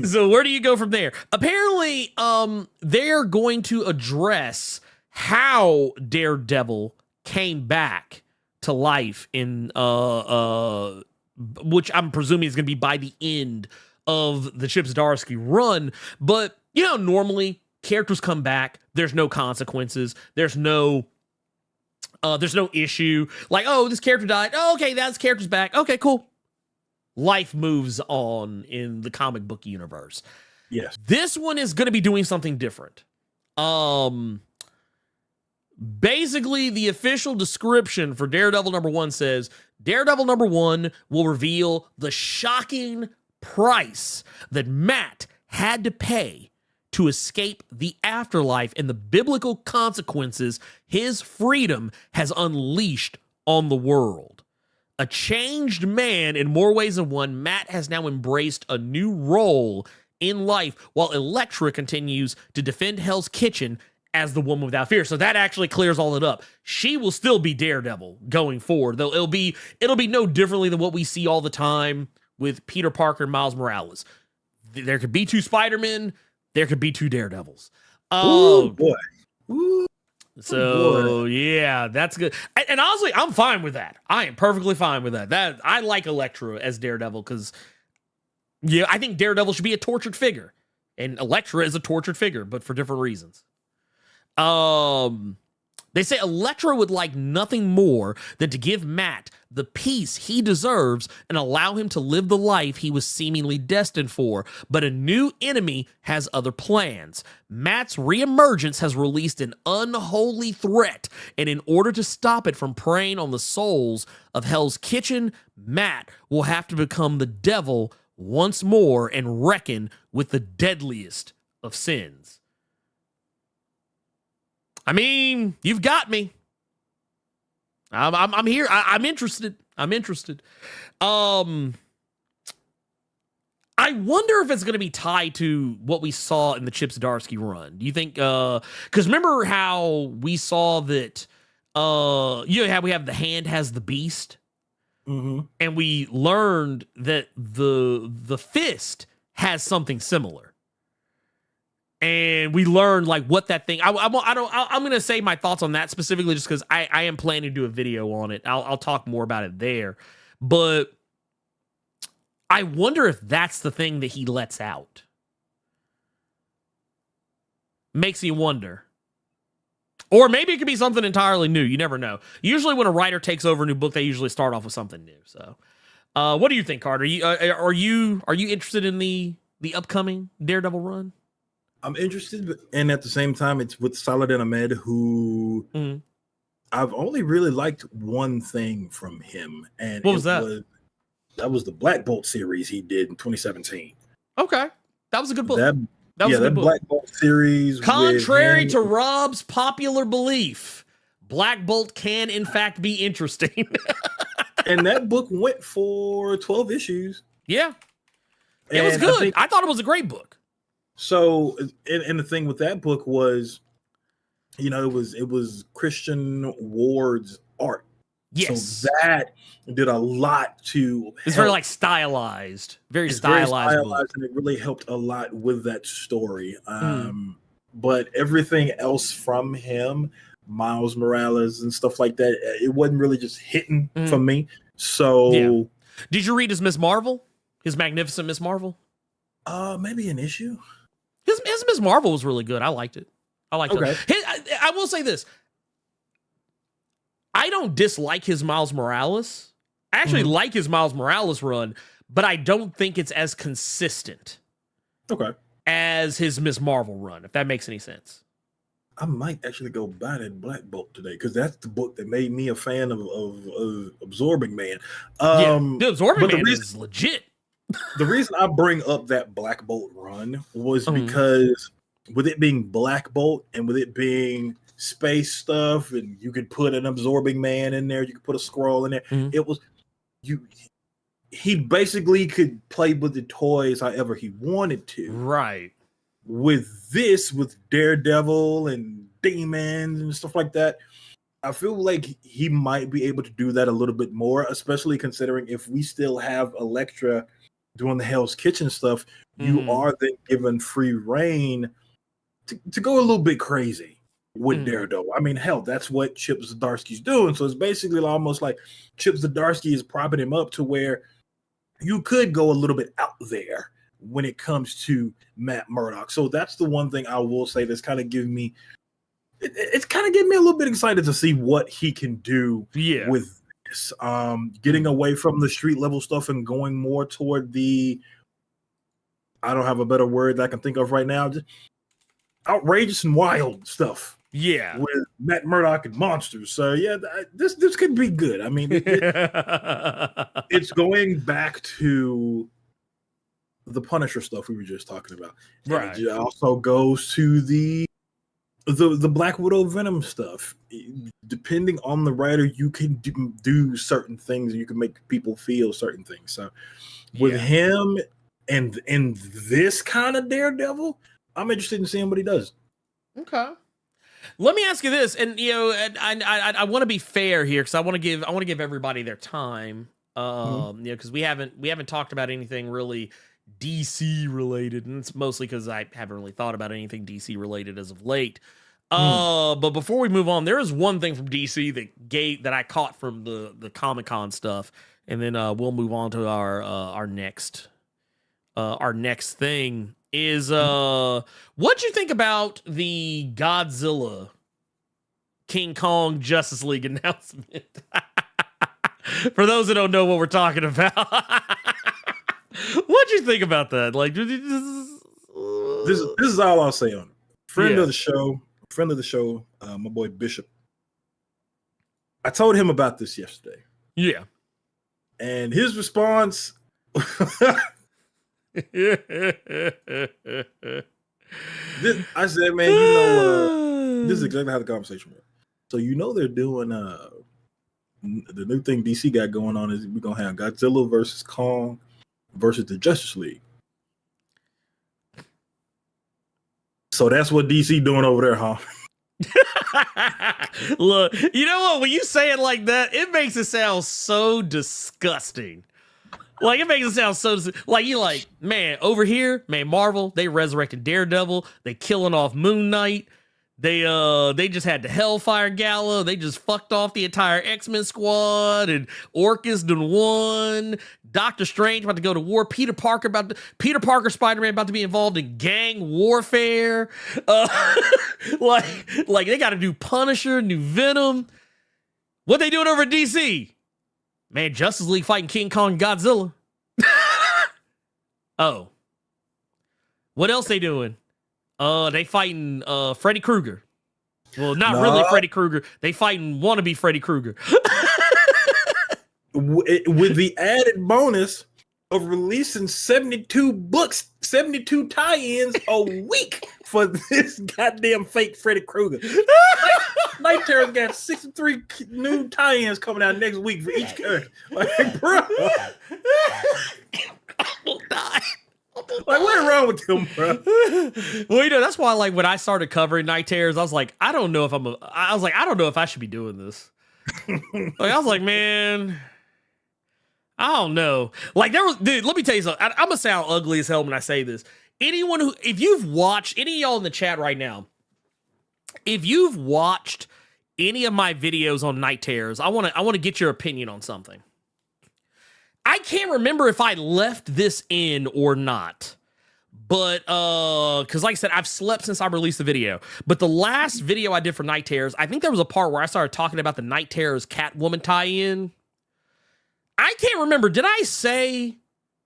Speaker 2: So where do you go from there? Apparently, they're going to address how Daredevil came back to life in, which I'm presuming is going to be by the end of the Chip Zdarsky run. But, you know, normally characters come back. There's no consequences. There's no issue. Like, oh, this character died. Oh, okay, that character's back. Okay, cool. Life moves on in the comic book universe.
Speaker 3: Yes.
Speaker 2: This one is going to be doing something different. Basically, the official description for Daredevil #1 says, Daredevil #1 will reveal the shocking price that Matt had to pay to escape the afterlife and the biblical consequences his freedom has unleashed on the world. A changed man in more ways than one, Matt has now embraced a new role in life while Elektra continues to defend Hell's Kitchen as the woman without fear. So that actually clears all it up. She will still be Daredevil going forward, though it'll be no differently than what we see all the time with Peter Parker and Miles Morales. There could be 2 Spider-Men, there could be 2 Daredevils.
Speaker 3: Oh boy. Ooh.
Speaker 2: So yeah, that's good. And honestly, I'm fine with that. I am perfectly fine with that. That I like Elektra as Daredevil because, yeah, I think Daredevil should be a tortured figure, and Elektra is a tortured figure, but for different reasons. They say Elektra would like nothing more than to give Matt the peace he deserves and allow him to live the life he was seemingly destined for. But a new enemy has other plans. Matt's reemergence has released an unholy threat, and in order to stop it from preying on the souls of Hell's Kitchen, Matt will have to become the devil once more and reckon with the deadliest of sins. I mean, you've got me. I'm here. I'm interested. I'm interested. I wonder if it's going to be tied to what we saw in the Chip Zdarsky run. Do you think? Because remember how we saw that? You know how we have the hand has the beast, and we learned that the fist has something similar. And we learned like what that thing. I'm gonna say my thoughts on that specifically, just because I am planning to do a video on it. I'll talk more about it there, but I wonder if that's the thing that he lets out. Makes you wonder, or maybe it could be something entirely new. You never know. Usually, when a writer takes over a new book, they usually start off with something new. So, what do you think, Carter? Are you interested in the upcoming Daredevil run?
Speaker 3: I'm interested, and at the same time, it's with Saladin Ahmed, who I've only really liked one thing from him, and
Speaker 2: what was that?
Speaker 3: That was the Black Bolt series he did in 2017.
Speaker 2: Okay, that was a good book.
Speaker 3: That was a good book. Black Bolt series.
Speaker 2: Contrary to Rob's popular belief, Black Bolt can in fact be interesting.
Speaker 3: And that book went for 12 issues.
Speaker 2: Yeah, it was good. I thought it was a great book.
Speaker 3: So, and the thing with that book was, you know, it was Christian Ward's art.
Speaker 2: Yes.
Speaker 3: So that did a lot to.
Speaker 2: It's very like stylized, very stylized book.
Speaker 3: And it really helped a lot with that story. But everything else from him, Miles Morales and stuff like that, it wasn't really just hitting for me. So, yeah.
Speaker 2: Did you read his Miss Marvel? His Magnificent Miss Marvel?
Speaker 3: Maybe an issue.
Speaker 2: His Miss Marvel was really good. I liked it. I liked it. I will say this. I don't dislike his Miles Morales. I actually like his Miles Morales run, but I don't think it's as consistent as his Miss Marvel run, if that makes any sense.
Speaker 3: I might actually go buy that Black Bolt today, because that's the book that made me a fan of Absorbing Man.
Speaker 2: The Absorbing Man is legit.
Speaker 3: The reason I bring up that Black Bolt run was because with it being Black Bolt and with it being space stuff, and you could put an Absorbing Man in there, you could put a Skrull in there. It was he basically could play with the toys however he wanted to.
Speaker 2: Right.
Speaker 3: With this, with Daredevil and demons and stuff like that, I feel like he might be able to do that a little bit more, especially considering if we still have Elektra doing the Hell's Kitchen stuff, you are then given free reign to go a little bit crazy with Daredevil. I mean, hell, that's what Chip Zdarsky's doing. So it's basically almost like Chip Zdarsky is propping him up to where you could go a little bit out there when it comes to Matt Murdock. So that's the one thing I will say that's kind of giving me, it's kind of getting me a little bit excited to see what he can do with this. Getting away from the street level stuff and going more toward the, I don't have a better word that I can think of right now, just outrageous and wild stuff.
Speaker 2: Yeah.
Speaker 3: With Matt Murdock and monsters. So yeah, this could be good. I mean, it's going back to the Punisher stuff we were just talking about.
Speaker 2: Right.
Speaker 3: And it also goes to the Black Widow Venom stuff. Depending on the writer, you can do certain things. You can make people feel certain things. So with him and this kind of Daredevil, I'm interested in seeing what he does.
Speaker 2: Okay. Let me ask you this, and you know, I want to be fair here because I want to give everybody their time. You know, because we haven't talked about anything really DC related, and it's mostly because I haven't really thought about anything DC related as of late. But before we move on, there is one thing from DC that I caught from the Comic-Con stuff, and then we'll move on to our next thing. Is what'd you think about the Godzilla King Kong Justice League announcement? For those that don't know what we're talking about, what'd you think about that? Like,
Speaker 3: this is all I'll say on it. Friend of the show, my boy Bishop. I told him about this yesterday.
Speaker 2: Yeah, and
Speaker 3: his response. I said, man, you know, this is exactly how the conversation went. So you know they're doing the new thing DC got going on is we're gonna have Godzilla versus Kong versus the Justice League. So that's what DC doing over there, huh?
Speaker 2: Look, you know what? When you say it like that, it makes it sound so disgusting. Like, it makes it sound so, like, you like, man, over here, man, Marvel, they resurrected Daredevil, they killing off Moon Knight, they just had the Hellfire Gala, they just fucked off the entire X-Men squad, and Orcus done won, Doctor Strange about to go to war, Peter Parker Spider-Man about to be involved in gang warfare, like they got to do Punisher, new Venom. What they doing over at DC? Man, Justice League fighting King Kong Godzilla. Oh. What else they doing? They fighting Freddy Krueger. Well, not really Freddy Krueger. They fighting wannabe Freddy Krueger.
Speaker 3: With the added bonus of releasing 72 books, 72 tie-ins a week for this goddamn fake Freddy Krueger. Night Terror's got 63 new tie-ins coming out next week for each character. Like, bro.
Speaker 2: I will die.
Speaker 3: Like, what's wrong with him, bro?
Speaker 2: Well, you know, that's why, like, when I started covering Night Terrors, I was like, I don't know if I should be doing this. Like, I was like, man, I don't know. Like, dude, let me tell you something. I'm gonna sound ugly as hell when I say this. If you've watched, any of y'all in the chat right now, if you've watched any of my videos on Night Terrors, I want to get your opinion on something. I can't remember if I left this in or not, but because like I said, I've slept since I released the video. But the last video I did for Night Terrors, I think there was a part where I started talking about the Night Terrors Catwoman tie-in. I can't remember. Did I say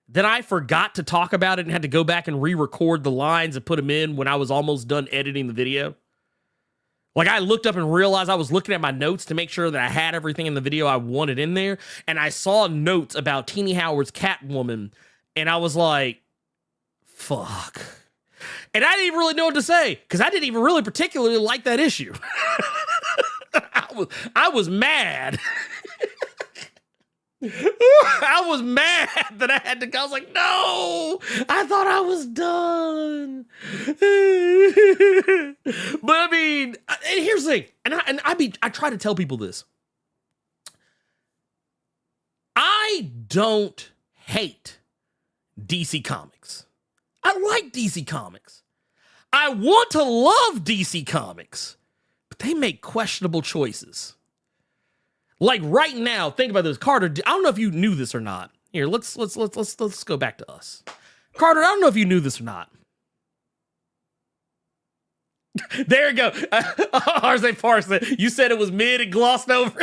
Speaker 2: that I forgot to talk about it and had to go back and re-record the lines and put them in when I was almost done editing the video? Like, I looked up and realized I was looking at my notes to make sure that I had everything in the video I wanted in there. And I saw notes about Teenie Howard's Catwoman. And I was like, fuck. And I didn't even really know what to say because I didn't even really particularly like that issue. I was mad. I was mad that I had to. I was like, no, I thought I was done. But I mean, and here's the thing, I try to tell people this. I don't hate DC Comics. I like DC Comics. I want to love DC Comics, but they make questionable choices. Like right now, think about this, Carter. I don't know if you knew this or not. Here, let's go back to us, Carter. I don't know if you knew this or not. There you go. RZ Parson, you said it was mid and glossed over.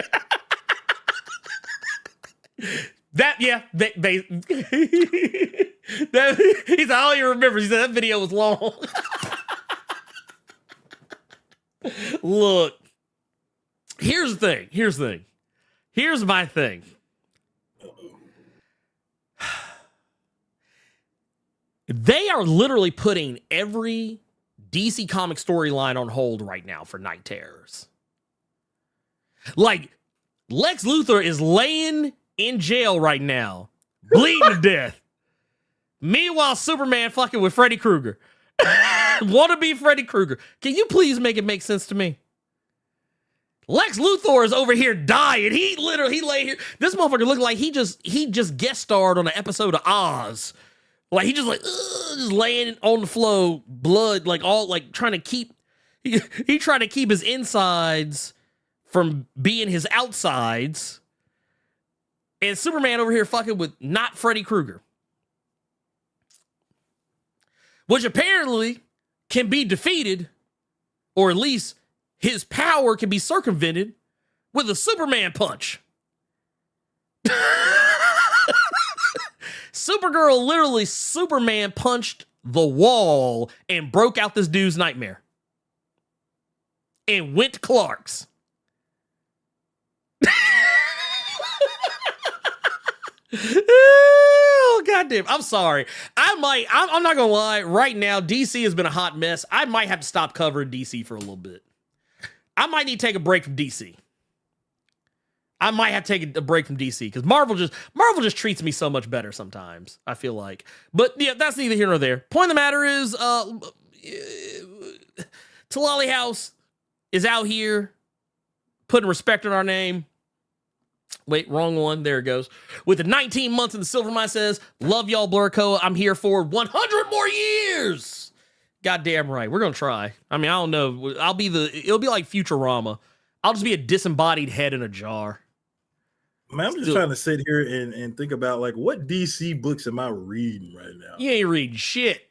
Speaker 2: That he's all he remembers. He said that video was long. Look, here's the thing. Here's my thing. They are literally putting every DC comic storyline on hold right now for Night Terrors. Like, Lex Luthor is laying in jail right now, bleeding to death. Meanwhile, Superman fucking with Freddy Krueger. Want to be Freddy Krueger. Can you please make it make sense to me? Lex Luthor is over here dying. He lay here. This motherfucker looked like he just guest starred on an episode of Oz. Like he just laying on the floor, blood, like all like trying to keep he trying to keep his insides from being his outsides. And Superman over here fucking with not Freddy Krueger. Which apparently can be defeated, or at least his power can be circumvented with a Superman punch. Supergirl literally Superman punched the wall and broke out this dude's nightmare. And went to Clark's. Oh, goddamn. I'm sorry. I'm not gonna lie. Right now, DC has been a hot mess. I might have to stop covering DC for a little bit. I might need to take a break from DC. I might have to take a break from DC because Marvel just treats me so much better sometimes, I feel like. But yeah, that's neither here nor there. Point of the matter is, Talali House is out here putting respect on our name. Wait, wrong one. There it goes. With the 19 months in the silver mine says, love y'all, Blerd Co. I'm here for 100 more years. Goddamn right. We're going to try. I mean, I don't know. It'll be like Futurama. I'll just be a disembodied head in a jar.
Speaker 3: Man, I'm just trying to sit here and think about like what DC books am I reading right now?
Speaker 2: You ain't reading shit.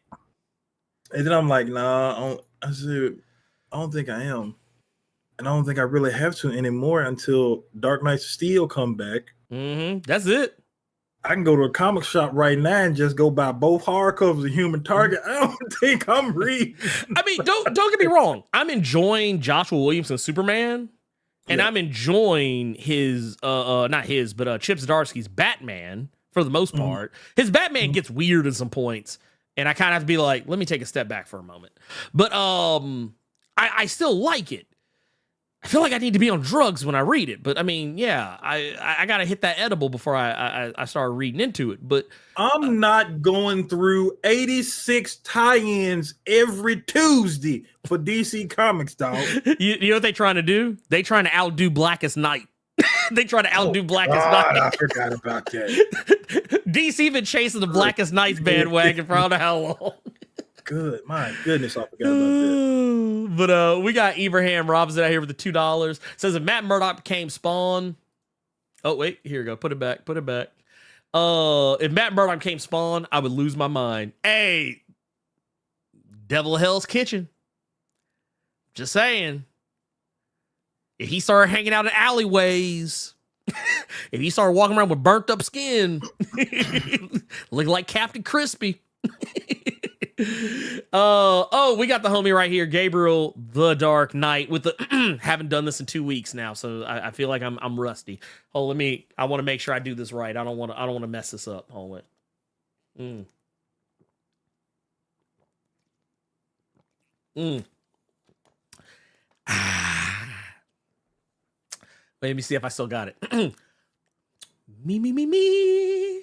Speaker 3: And then I'm like, nah, I don't think I am. And I don't think I really have to anymore until Dark Knights of Steel come back.
Speaker 2: Mm-hmm. That's it.
Speaker 3: I can go to a comic shop right now and just go buy both hardcovers of Human Target. I don't think I'm reading.
Speaker 2: I mean, don't get me wrong. I'm enjoying Joshua Williamson's Superman. And I'm enjoying his, not his, but Chip Zdarsky's Batman for the most part. His Batman gets weird at some points, and I kind of have to be like, let me take a step back for a moment. But I still like it. I feel like I need to be on drugs when I read it, but I mean, yeah, I gotta hit that edible before I start reading into it. But
Speaker 3: I'm not going through 86 tie-ins every Tuesday for DC Comics, dog.
Speaker 2: You know what they trying to do? They trying to outdo Blackest Night. They try to outdo Blackest Night.
Speaker 3: I forgot about that.
Speaker 2: DC been chasing the Blackest Nights bandwagon for I don't know how long.
Speaker 3: Good, my goodness, I forgot about that.
Speaker 2: But we got Abraham Robinson out here with the $2. Says if Matt Murdock became Spawn. Oh wait, here we go. Put it back. If Matt Murdock became Spawn, I would lose my mind. Hey, Devil Hell's Kitchen. Just saying. If he started hanging out in alleyways, if he started walking around with burnt up skin, looking like Captain Crispy. We got the homie right here, Gabriel the Dark Knight, with the haven't done this in 2 weeks now, so I feel like I'm rusty. Oh, I want to make sure I do this right. I don't want to mess this up. Hold on. Let me see if I still got it. Me.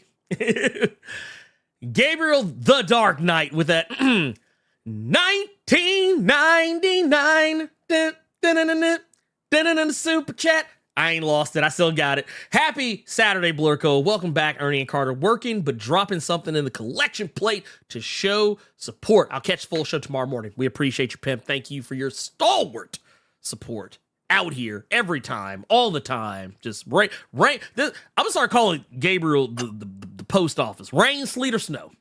Speaker 2: Gabriel the Dark Knight with that 1999 super chat. I ain't lost it. I still got it. Happy Saturday, Blurco. Welcome back, Ernie and Carter. Working, but dropping something in the collection plate to show support. I'll catch the full show tomorrow morning. We appreciate you, pimp. Thank you for your stalwart support out here every time, all the time. Just rain. I'm gonna start calling Gabriel the post office. Rain, sleet, or snow.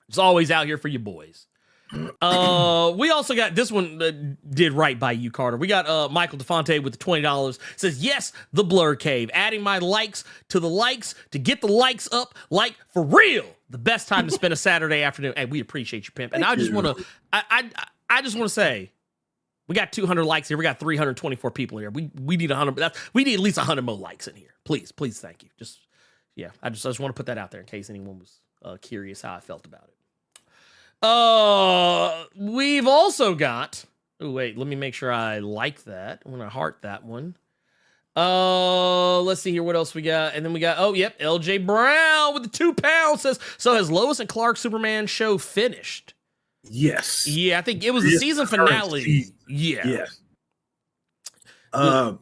Speaker 2: It's always out here for you boys. We also got this one did right by you, Carter. We got Michael DeFonte with the $20. Says, yes, the Blerd Cave. Adding my likes to the likes to get the likes up, like for real. The best time to spend a Saturday afternoon. Hey, we appreciate you, pimp. And I just want to I just want to say, we got 200 likes here. We got 324 people here. We need 100. We need at least 100 more likes in here. Please, thank you. I just want to put that out there in case anyone was curious how I felt about it. We've also got. Oh wait, let me make sure I like that. I'm gonna heart that one. Let's see here what else we got, and then we got. Oh, yep, LJ Brown with the £2 says. So has Lois and Clark Superman show finished?
Speaker 3: Yes.
Speaker 2: Yeah, I think it was the season finale.
Speaker 3: Season.
Speaker 2: Yeah.
Speaker 3: Yes. Found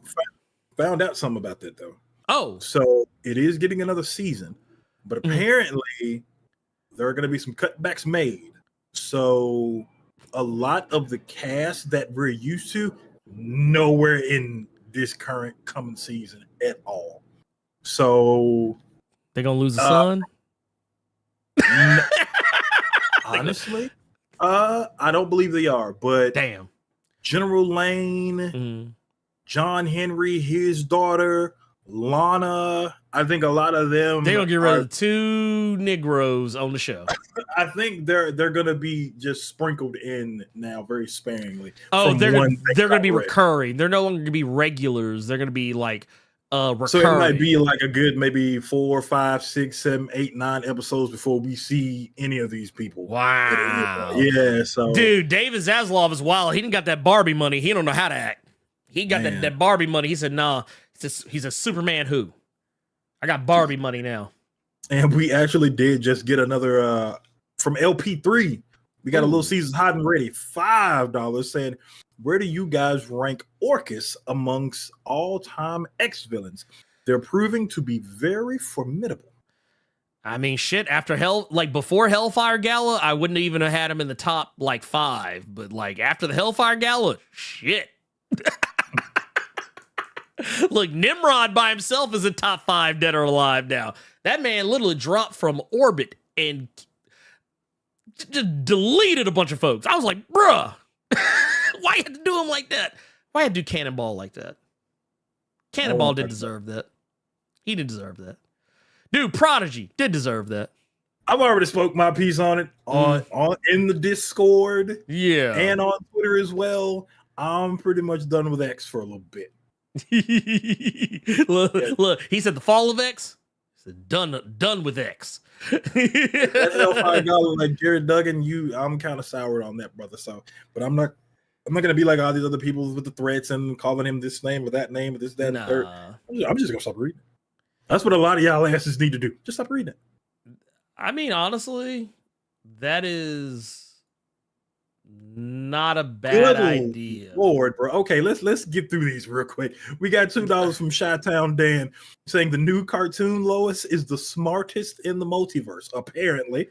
Speaker 3: out something about that though.
Speaker 2: Oh,
Speaker 3: so it is getting another season, but apparently there are going to be some cutbacks made. So a lot of the cast that we're used to, nowhere in this current coming season at all. So
Speaker 2: they're gonna lose the son.
Speaker 3: Honestly, I don't believe they are. But
Speaker 2: damn,
Speaker 3: General Lane, John Henry, his daughter, Lana. I think a lot of them.
Speaker 2: They're gonna get rid of 2 Negroes on the show.
Speaker 3: I think they're gonna be just sprinkled in now very sparingly.
Speaker 2: Oh, they're gonna be recurring. They're no longer gonna be regulars. They're gonna be like recurring.
Speaker 3: So it might be like a good maybe 4, 5, 6, 7, 8, 9 episodes before we see any of these people.
Speaker 2: Wow.
Speaker 3: Yeah. So
Speaker 2: dude, David Zaslav is wild. He didn't got that Barbie money. He don't know how to act. He got that Barbie money. He said, nah, he's a Superman who. I got Barbie money now. And
Speaker 3: we actually did just get another from LP3. We got a little season hot and ready. $5 saying, where do you guys rank Orcus amongst all-time X-villains? They're proving to be very formidable.
Speaker 2: I mean, shit, before Hellfire Gala, I wouldn't even have had him in the top 5. But after the Hellfire Gala, shit. Look, Nimrod by himself is a top 5 dead or alive now. That man literally dropped from orbit and just deleted a bunch of folks. I was like, bruh, why you had to do him like that? Why had to do Cannonball like that? Cannonball didn't deserve that. He didn't deserve that. Dude, Prodigy did deserve that.
Speaker 3: I've already spoke my piece on it on in the Discord.
Speaker 2: Yeah.
Speaker 3: And on Twitter as well. I'm pretty much done with X for a little bit.
Speaker 2: look, he said the fall of X. He said done with X.
Speaker 3: That's Hellfire Gala, like Jared Duggan. I'm kind of soured on that, brother. So, but I'm not gonna be like all these other people with the threats and calling him this name or that name or this, that, and third. I'm just gonna stop reading. That's what a lot of y'all asses need to do. Just stop reading it.
Speaker 2: I mean, honestly, that is not a bad idea.
Speaker 3: Lord, bro. Okay, let's get through these real quick. We got $2 from Chi-Town Dan saying the new cartoon Lois is the smartest in the multiverse. Apparently,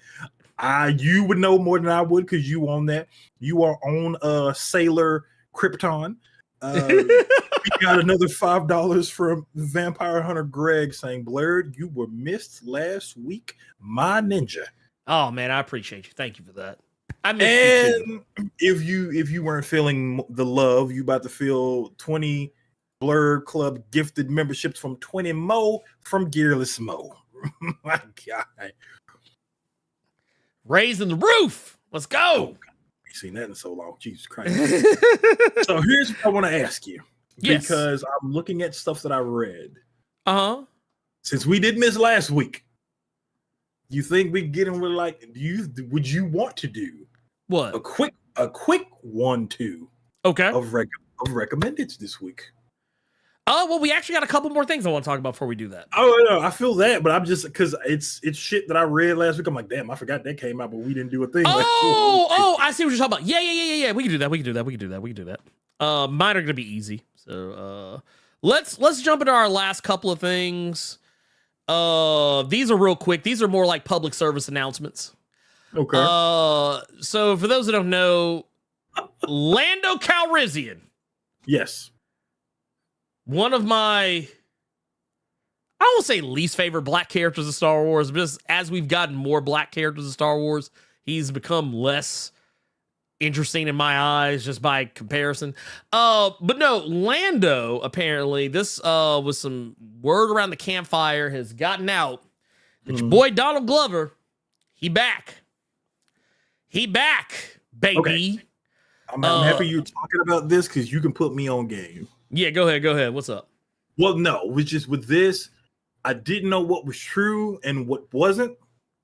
Speaker 3: you would know more than I would because you on that. You are on Sailor Krypton. We got another $5 from Vampire Hunter Greg saying, Blerd, you were missed last week, my ninja.
Speaker 2: Oh man, I appreciate you. Thank you for that.
Speaker 3: And if you weren't feeling the love, you about to feel 20 Blerd Club gifted memberships from 20 Mo from Gearless Mo. My God.
Speaker 2: Raising the roof. Let's go.
Speaker 3: Oh, I've seen that in so long. Jesus Christ. So here's what I want to ask you.
Speaker 2: Yes.
Speaker 3: Because I'm looking at stuff that I read.
Speaker 2: Uh-huh.
Speaker 3: Since we did miss last week, you think we get in with would you want to do
Speaker 2: what?
Speaker 3: A quick 1-2
Speaker 2: okay
Speaker 3: of recommendeds this week?
Speaker 2: Oh, well, we actually got a couple more things I want to talk about before we do that.
Speaker 3: Oh no, I feel that, but I'm just because it's shit that I read last week. I'm like, damn, I forgot that came out, but we didn't do a thing.
Speaker 2: I see what you're talking about. Yeah. We can do that. Mine are gonna be easy. So let's jump into our last couple of things. These are real quick. These are more like public service announcements.
Speaker 3: Okay.
Speaker 2: So for those that don't know, Lando Calrissian.
Speaker 3: Yes.
Speaker 2: One of my, I won't say least favorite black characters of Star Wars, but just as we've gotten more black characters of Star Wars, he's become less interesting in my eyes just by comparison. But no, Lando, apparently, this was some word around the campfire has gotten out that your boy Donald Glover, he back. He back, baby.
Speaker 3: Okay. I'm happy you're talking about this because you can put me on game.
Speaker 2: Yeah, go ahead. What's up?
Speaker 3: Well, no, which is with this, I didn't know what was true and what wasn't.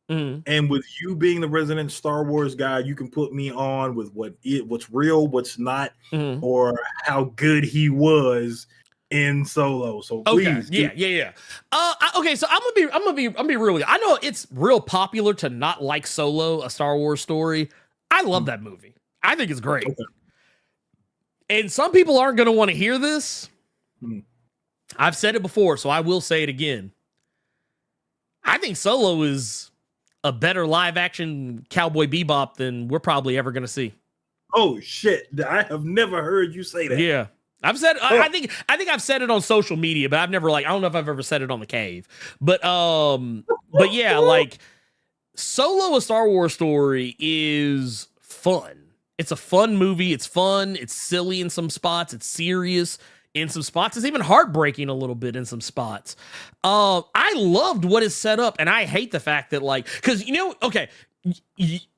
Speaker 2: Mm-hmm.
Speaker 3: And with you being the resident Star Wars guy, you can put me on with what's real, what's not, or how good he was in Solo. So please,
Speaker 2: yeah. Okay, so I'm gonna be real with you. I know it's real popular to not like Solo, a Star Wars story. I love that movie. I think it's great. Okay. And some people aren't going to want to hear this. I've said it before, so I will say it again. I think Solo is a better live action Cowboy Bebop than we're probably ever going to see.
Speaker 3: Oh shit! I have never heard you say that.
Speaker 2: Yeah, I've said. I think I've said it on social media, but I've never I don't know if I've ever said it on the cave. But yeah, like Solo, a Star Wars story, is fun. It's a fun movie. It's fun. It's silly in some spots. It's serious in some spots. It's even heartbreaking a little bit in some spots. I loved what is set up, and I hate the fact that, like, because, okay,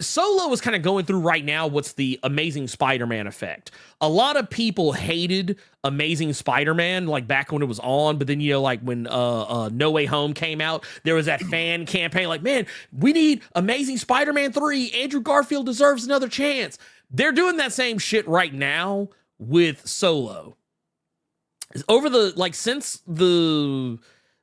Speaker 2: Solo is kind of going through right now what's the Amazing Spider-Man effect. A lot of people hated Amazing Spider-Man, like, back when it was on, but then, like, when No Way Home came out, there was that fan campaign, like, man, we need Amazing Spider-Man 3. Andrew Garfield deserves another chance. They're doing that same shit right now with Solo. Since the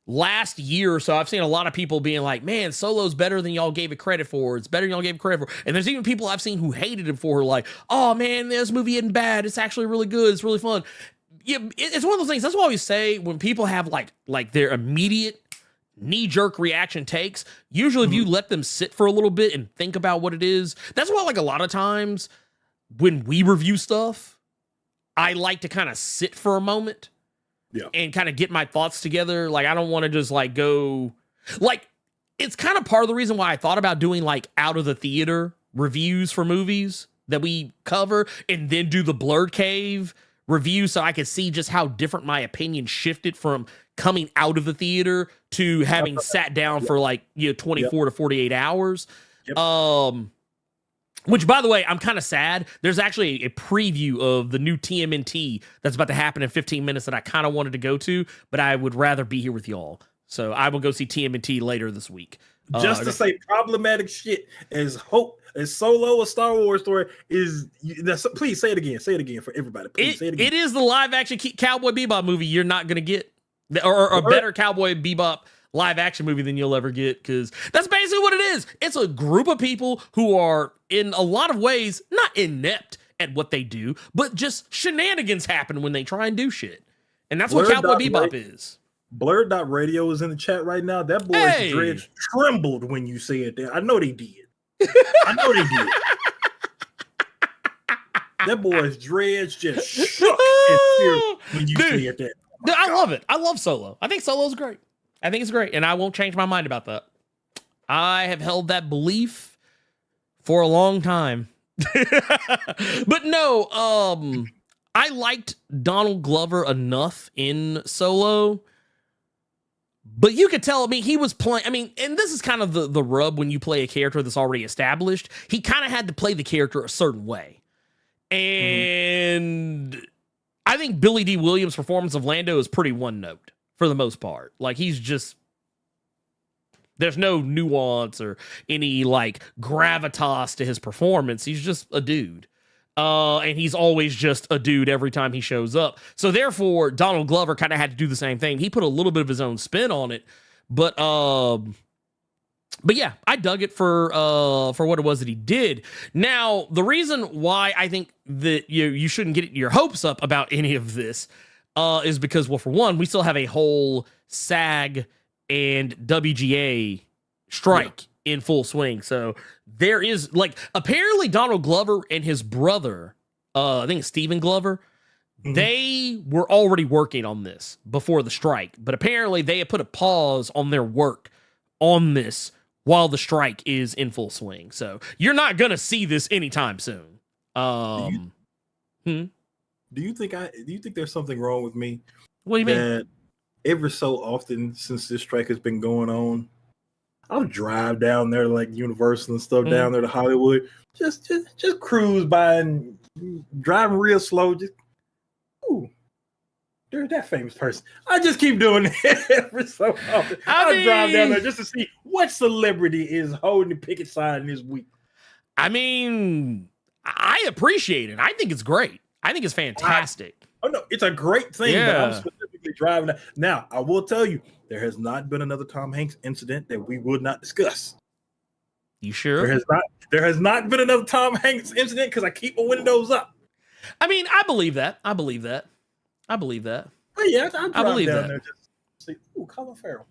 Speaker 2: last year or so, I've seen a lot of people being like, man, Solo's better than y'all gave it credit for. It's better than y'all gave it credit for. And there's even people I've seen who hated it for, like, oh man, this movie isn't bad. It's actually really good. It's really fun. Yeah, it's one of those things. That's what I always say when people have like their immediate knee-jerk reaction takes. Usually if you let them sit for a little bit and think about what it is, that's why, like, a lot of times when we review stuff, I like to kind of sit for a moment and kind of get my thoughts together. Like, I don't want to just like go, like, it's kind of part of the reason why I thought about doing like out of the theater reviews for movies that we cover and then do the Blerd Cave review so I could see just how different my opinion shifted from coming out of the theater to having sat down for like 24 to 48 hours. Which, by the way, I'm kind of sad. There's actually a preview of the new TMNT that's about to happen in 15 minutes that I kind of wanted to go to, but I would rather be here with y'all. So I will go see TMNT later this week.
Speaker 3: Just to say problematic shit as Solo, a Star Wars story is. Please say it again. Say it again for everybody. Please say it again.
Speaker 2: It is the live action Cowboy Bebop movie you're not going to get, or a better Cowboy Bebop live action movie than you'll ever get, because that's basically what it is. It's a group of people who are in a lot of ways not inept at what they do, but just shenanigans happen when they try and do shit. And that's what Cowboy Bebop is.
Speaker 3: Blerd.radio is in the chat right now. That boy's dreads trembled when you said that. I know they did. That boy's dreads just shook in fear when you said that.
Speaker 2: Dude, I love it. I love Solo. I think Solo's great. I think it's great, and I won't change my mind about that. I have held that belief for a long time. But no, I liked Donald Glover enough in Solo, but you could tell, he was playing, and this is kind of the rub when you play a character that's already established. He kind of had to play the character a certain way. And I think Billy D. Williams' performance of Lando is pretty one note. For the most part, like, he's just, there's no nuance or any like gravitas to his performance. He's just a dude. And he's always just a dude every time he shows up. So therefore, Donald Glover kind of had to do the same thing. He put a little bit of his own spin on it, but yeah, I dug it for what it was that he did. Now, the reason why I think that you shouldn't get your hopes up about any of this is because, well, for one, we still have a whole SAG and WGA strike in full swing. So there is, like, apparently Donald Glover and his brother, I think it's Stephen Glover, they were already working on this before the strike, but apparently they had put a pause on their work on this while the strike is in full swing. So you're not going to see this anytime soon.
Speaker 3: Do you think there's something wrong with me?
Speaker 2: What do you mean?
Speaker 3: That every so often since this strike has been going on, I'll drive down there to like Universal and stuff, down there to Hollywood, just cruise by and driving real slow. Just, ooh, there's that famous person. I just keep doing it every so often. I drive down there just to see what celebrity is holding the picket sign this week.
Speaker 2: I mean, I appreciate it. I think it's great. I think it's fantastic.
Speaker 3: No, it's a great thing. But I'm specifically driving that. Now, I will tell you, there has not been another Tom Hanks incident that we would not discuss.
Speaker 2: You sure?
Speaker 3: There has not been another Tom Hanks incident because I keep my windows up.
Speaker 2: I mean, I believe that. I believe that.
Speaker 3: Oh, yeah, I believe down there just see, ooh, Colin Farrell.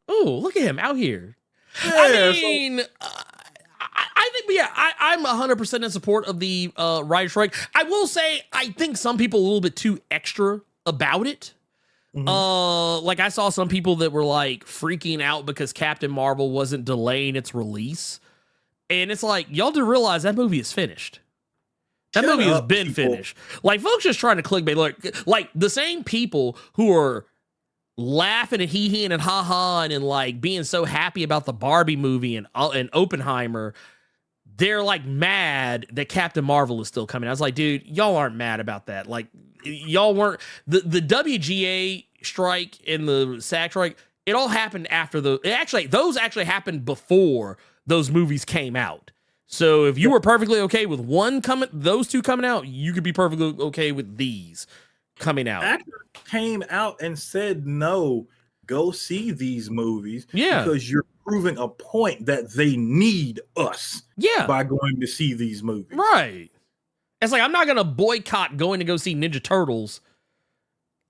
Speaker 2: Ooh, look at him out here.
Speaker 3: Yeah,
Speaker 2: I mean, I think, yeah, I'm 100% in support of the writer strike. I will say, I think some people a little bit too extra about it. Like I saw some people that were like freaking out because Captain Marvel wasn't delaying its release. And it's like, y'all do realize that movie is finished. That movie has been finished. Like, folks just trying to clickbait. Like the same people who are laughing and hee-heeing and ha-haing and like being so happy about the Barbie movie and Oppenheimer, they're like mad that Captain Marvel is still coming. I was like, dude, y'all aren't mad about that. Like, y'all weren't. The WGA strike and the SAG strike, it all happened after those actually happened before those movies came out. So if you were perfectly okay with those two coming out, you could be perfectly okay with these coming out.
Speaker 3: Actors came out and said, no, go see these movies.
Speaker 2: Yeah.
Speaker 3: Because you're proving a point that they need us.
Speaker 2: Yeah.
Speaker 3: By going to see these movies.
Speaker 2: Right. It's like, I'm not going to boycott going to go see Ninja Turtles.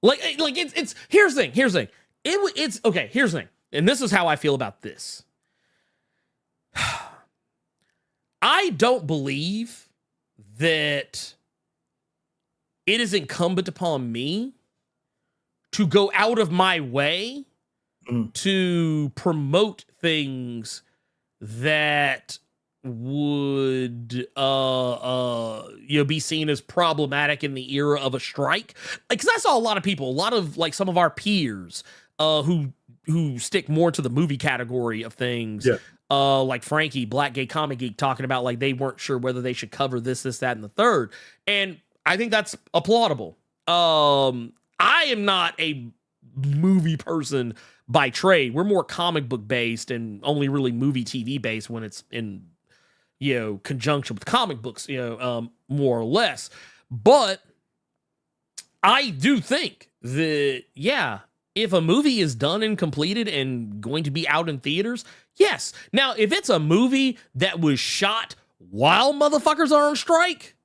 Speaker 2: Like it's here's the thing. It's okay. Here's the thing. And this is how I feel about this. I don't believe that it is incumbent upon me to go out of my way to promote things that would be seen as problematic in the era of a strike. Like, because I saw a lot of like some of our peers who stick more to the movie category of things.
Speaker 3: Yeah.
Speaker 2: Like Frankie, Black Gay Comic Geek, talking about like they weren't sure whether they should cover this, that, and the third. And I think that's applaudable. I am not a movie person by trade. We're more comic book based and only really movie TV based when it's in, conjunction with comic books, more or less. But I do think that, yeah, if a movie is done and completed and going to be out in theaters, yes. Now, if it's a movie that was shot while motherfuckers are on strike,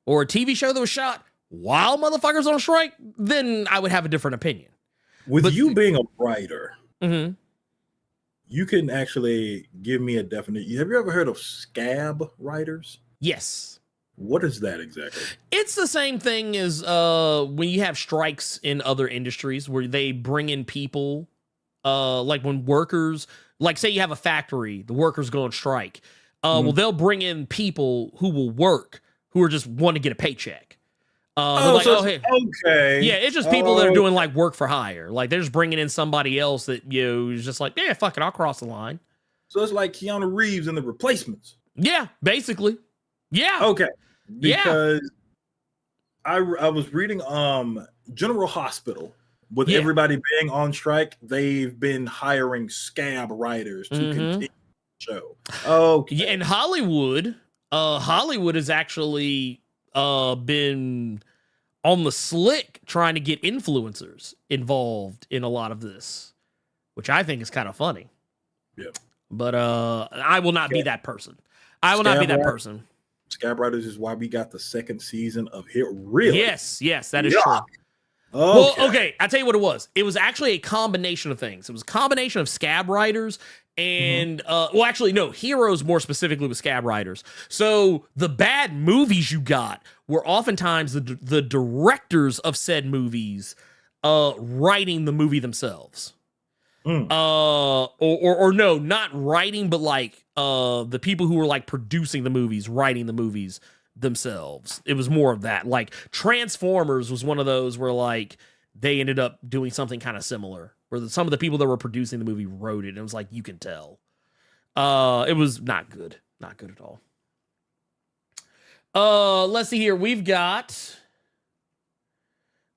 Speaker 2: or a TV show that was shot while motherfuckers on strike, then I would have a different opinion.
Speaker 3: But you being a writer, you can actually give me a definition. Have you ever heard of scab writers?
Speaker 2: Yes.
Speaker 3: What is that exactly?
Speaker 2: It's the same thing as when you have strikes in other industries where they bring in people, like when workers, like say you have a factory, the workers go on strike. Well, they'll bring in people who will work, who are just want to get a paycheck. Hey.
Speaker 3: Okay.
Speaker 2: Yeah, it's just people that are doing like work for hire. Like they're just bringing in somebody else that is just like, yeah, fuck it, I'll cross the line.
Speaker 3: So it's like Keanu Reeves in The Replacements.
Speaker 2: Yeah, basically. Yeah.
Speaker 3: Okay. Because I was reading General Hospital, with everybody being on strike, they've been hiring scab writers to continue the show. Okay.
Speaker 2: Yeah, in Hollywood, Hollywood has actually been on the slick trying to get influencers involved in a lot of this, which I think is kind of funny.
Speaker 3: Yeah.
Speaker 2: But I will not be that person. I will not be that person.
Speaker 3: Scab Riders is why we got the second season of Hit. Really?
Speaker 2: Yes, that is true. Well, okay, I'll tell you what it was. It was actually a combination of things. It was a combination of Scab Riders and, well, actually, no, Heroes more specifically with Scab Riders. So the bad movies you got were oftentimes the directors of said movies writing the movie themselves. Or no, not writing, but like the people who were like producing the movies, writing the movies themselves. It was more of that. Like Transformers was one of those where like they ended up doing something kind of similar, where some of the people that were producing the movie wrote it, and it was like you can tell. It was not good at all. Let's see here. We've got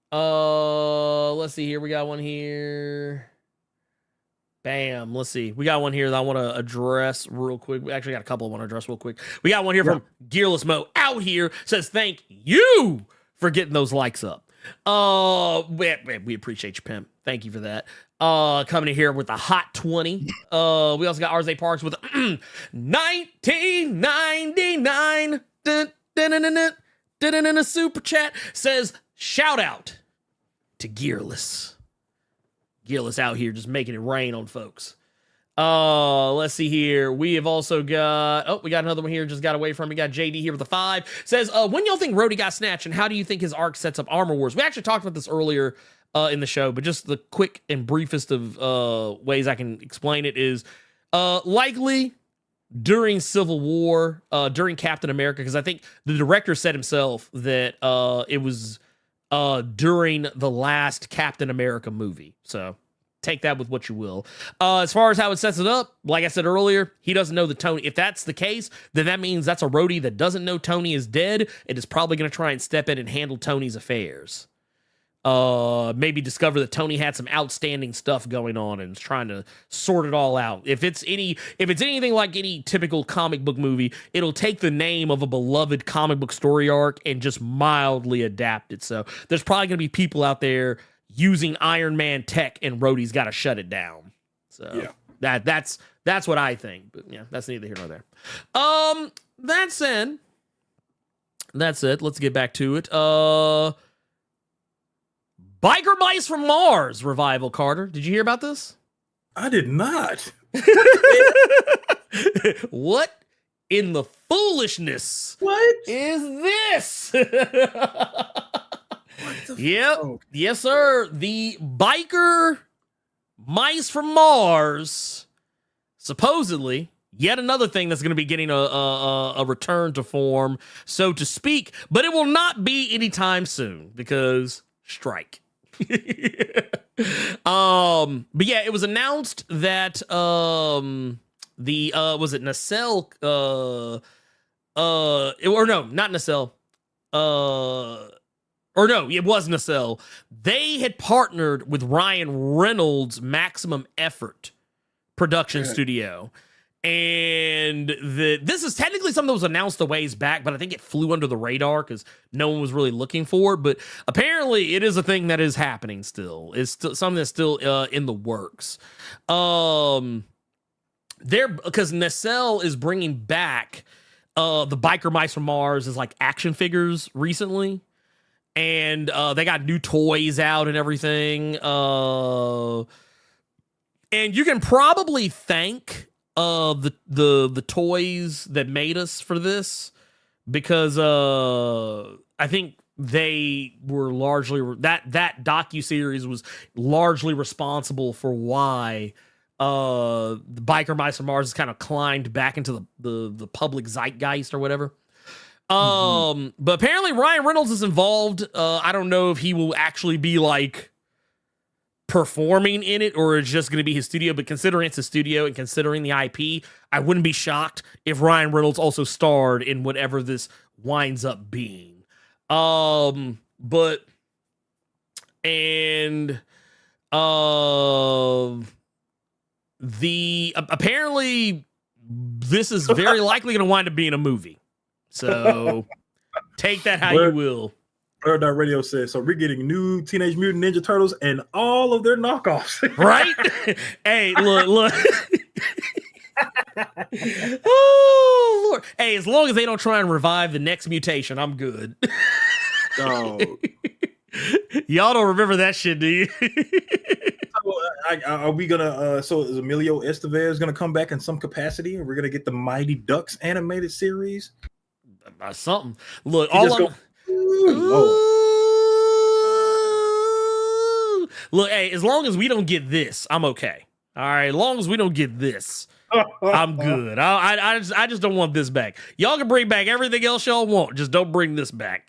Speaker 2: let's see here. We got one here. Bam. Let's see. We got one here that I want to address real quick. We actually got a couple I want to address real quick. We got one here from Gearless Mo out here. Says, thank you for getting those likes up. We appreciate you, pimp. Thank you for that. Coming in here with a hot 20. We also got RZ Parks with 1999 super chat. Says, shout out to Gearless. Gearless out here just making it rain on folks. Let's see here. We have also got, we got another one here. Just got away from. We got JD here with a 5. Says, when y'all think Rhodey got snatched and how do you think his arc sets up Armor Wars? We actually talked about this earlier in the show, but just the quick and briefest of ways I can explain it is likely during Civil War, during Captain America, because I think the director said himself that it was during the last Captain America movie. So take that with what you will. As far as how it sets it up, like I said earlier, he doesn't know that Tony. If that's the case, then that means that's a Rhodey that doesn't know Tony is dead and is probably going to try and step in and handle Tony's affairs. Maybe discover that Tony had some outstanding stuff going on and is trying to sort it all out. If it's anything like any typical comic book movie, it'll take the name of a beloved comic book story arc and just mildly adapt it. So there's probably going to be people out there using Iron Man tech, and Rhodey's got to shut it down. So yeah, that's what I think. But yeah, that's neither here nor there. That said, that's it. Let's get back to it. Biker Mice from Mars revival, Carter. Did you hear about this?
Speaker 3: I did not.
Speaker 2: What in the foolishness is this? Yep. Yes, sir. The Biker Mice from Mars, supposedly, yet another thing that's going to be getting a return to form, so to speak, but it will not be anytime soon because strike. But yeah, it was announced that the was it Nacelle or no, not Nacelle, or no, it was Nacelle. They had partnered with Ryan Reynolds' Maximum Effort production studio. And this is technically something that was announced a ways back, but I think it flew under the radar because no one was really looking for it. But apparently it is a thing that is happening still. It's still something that's still in the works. Because Nacelle is bringing back the Biker Mice from Mars as like action figures recently. And they got new toys out and everything. And you can probably thank the toys that made us for this, because I think they were largely that docuseries was largely responsible for why the Biker Mice from Mars has kind of climbed back into the public zeitgeist or whatever. But apparently Ryan Reynolds is involved. I don't know if he will actually be like performing in it or it's just going to be his studio, but considering it's a studio and considering the IP, I wouldn't be shocked if Ryan Reynolds also starred in whatever this winds up being. Apparently this is very likely going to wind up being a movie. So take that how you will.
Speaker 3: Blerd Radio says, so we're getting new Teenage Mutant Ninja Turtles and all of their knockoffs.
Speaker 2: Right? Hey, look. Oh, Lord. Hey, as long as they don't try and revive the next mutation, I'm good.
Speaker 3: Oh.
Speaker 2: Y'all don't remember that shit, do you?
Speaker 3: Are we gonna? So is Emilio Estevez gonna come back in some capacity, and we're gonna get the Mighty Ducks animated series?
Speaker 2: Something. Look, look. Hey, as long as we don't get this, I'm okay. All right, as long as we don't get this, I'm good. I just don't want this back. Y'all can bring back everything else y'all want, just don't bring this back.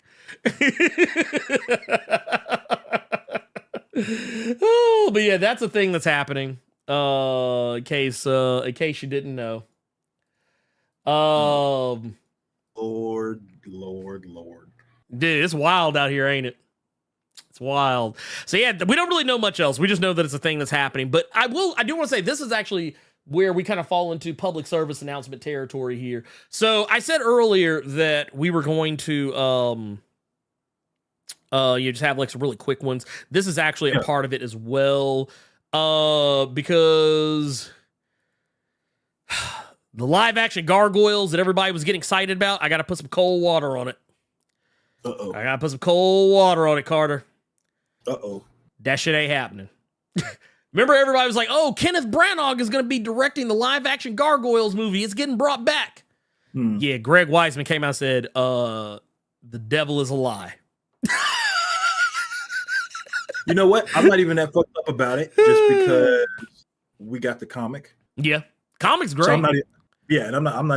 Speaker 2: Oh, but yeah, that's a thing that's happening. In case you didn't know.
Speaker 3: Lord.
Speaker 2: Dude, it's wild out here, ain't it? It's wild. So yeah, we don't really know much else. We just know that it's a thing that's happening. But I do want to say this is actually where we kind of fall into public service announcement territory here. So I said earlier that we were going to you just have like some really quick ones. This is actually a part of it as well. Because the live action Gargoyles that everybody was getting excited about, I got to put some cold water on it.
Speaker 3: Uh-oh.
Speaker 2: I got to put some cold water on it, Carter.
Speaker 3: Uh-oh.
Speaker 2: That shit ain't happening. Remember, everybody was like, oh, Kenneth Branagh is going to be directing the live action Gargoyles movie. It's getting brought back. Yeah, Greg Weisman came out and said, the devil is a lie.
Speaker 3: You know what? I'm not even that fucked up about it, just because we got the comic.
Speaker 2: Yeah, comic's great.
Speaker 3: So I'm not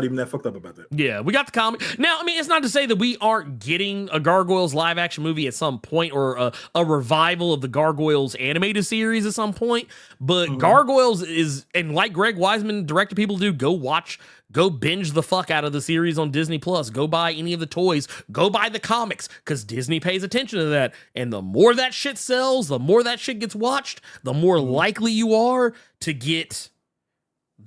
Speaker 3: even that fucked up about that.
Speaker 2: Yeah, we got the comic. Now, I mean, it's not to say that we aren't getting a Gargoyles live action movie at some point, or a revival of the Gargoyles animated series at some point. But Gargoyles is, and like Greg Weisman directed people to do, go binge the fuck out of the series on Disney Plus. Go buy any of the toys. Go buy the comics, because Disney pays attention to that. And the more that shit sells, the more that shit gets watched, the more likely you are to get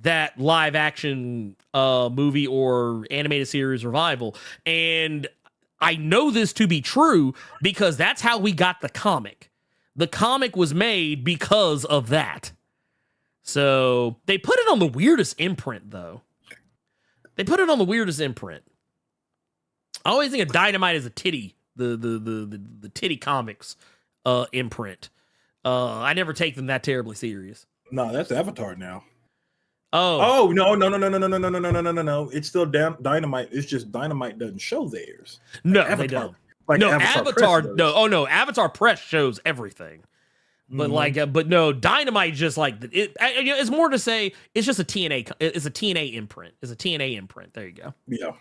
Speaker 2: that live action movie or animated series revival. And I know this to be true because that's how we got the comic. The comic was made because of that. So they put it on the weirdest imprint, though. They put it on the weirdest imprint. I always think of Dynamite as a titty, the titty comics imprint. I never take them that terribly serious.
Speaker 3: No, that's Avatar now.
Speaker 2: Oh
Speaker 3: no. It's still Dynamite. It's just Dynamite doesn't show theirs.
Speaker 2: No,
Speaker 3: Avatar,
Speaker 2: they don't.
Speaker 3: Like
Speaker 2: no,
Speaker 3: Avatar
Speaker 2: no. Oh no, Avatar Press shows everything. But but no, Dynamite just like it. It's more to say it's just a TNA. It's a TNA imprint. It's a TNA imprint. There you go.
Speaker 3: Yeah.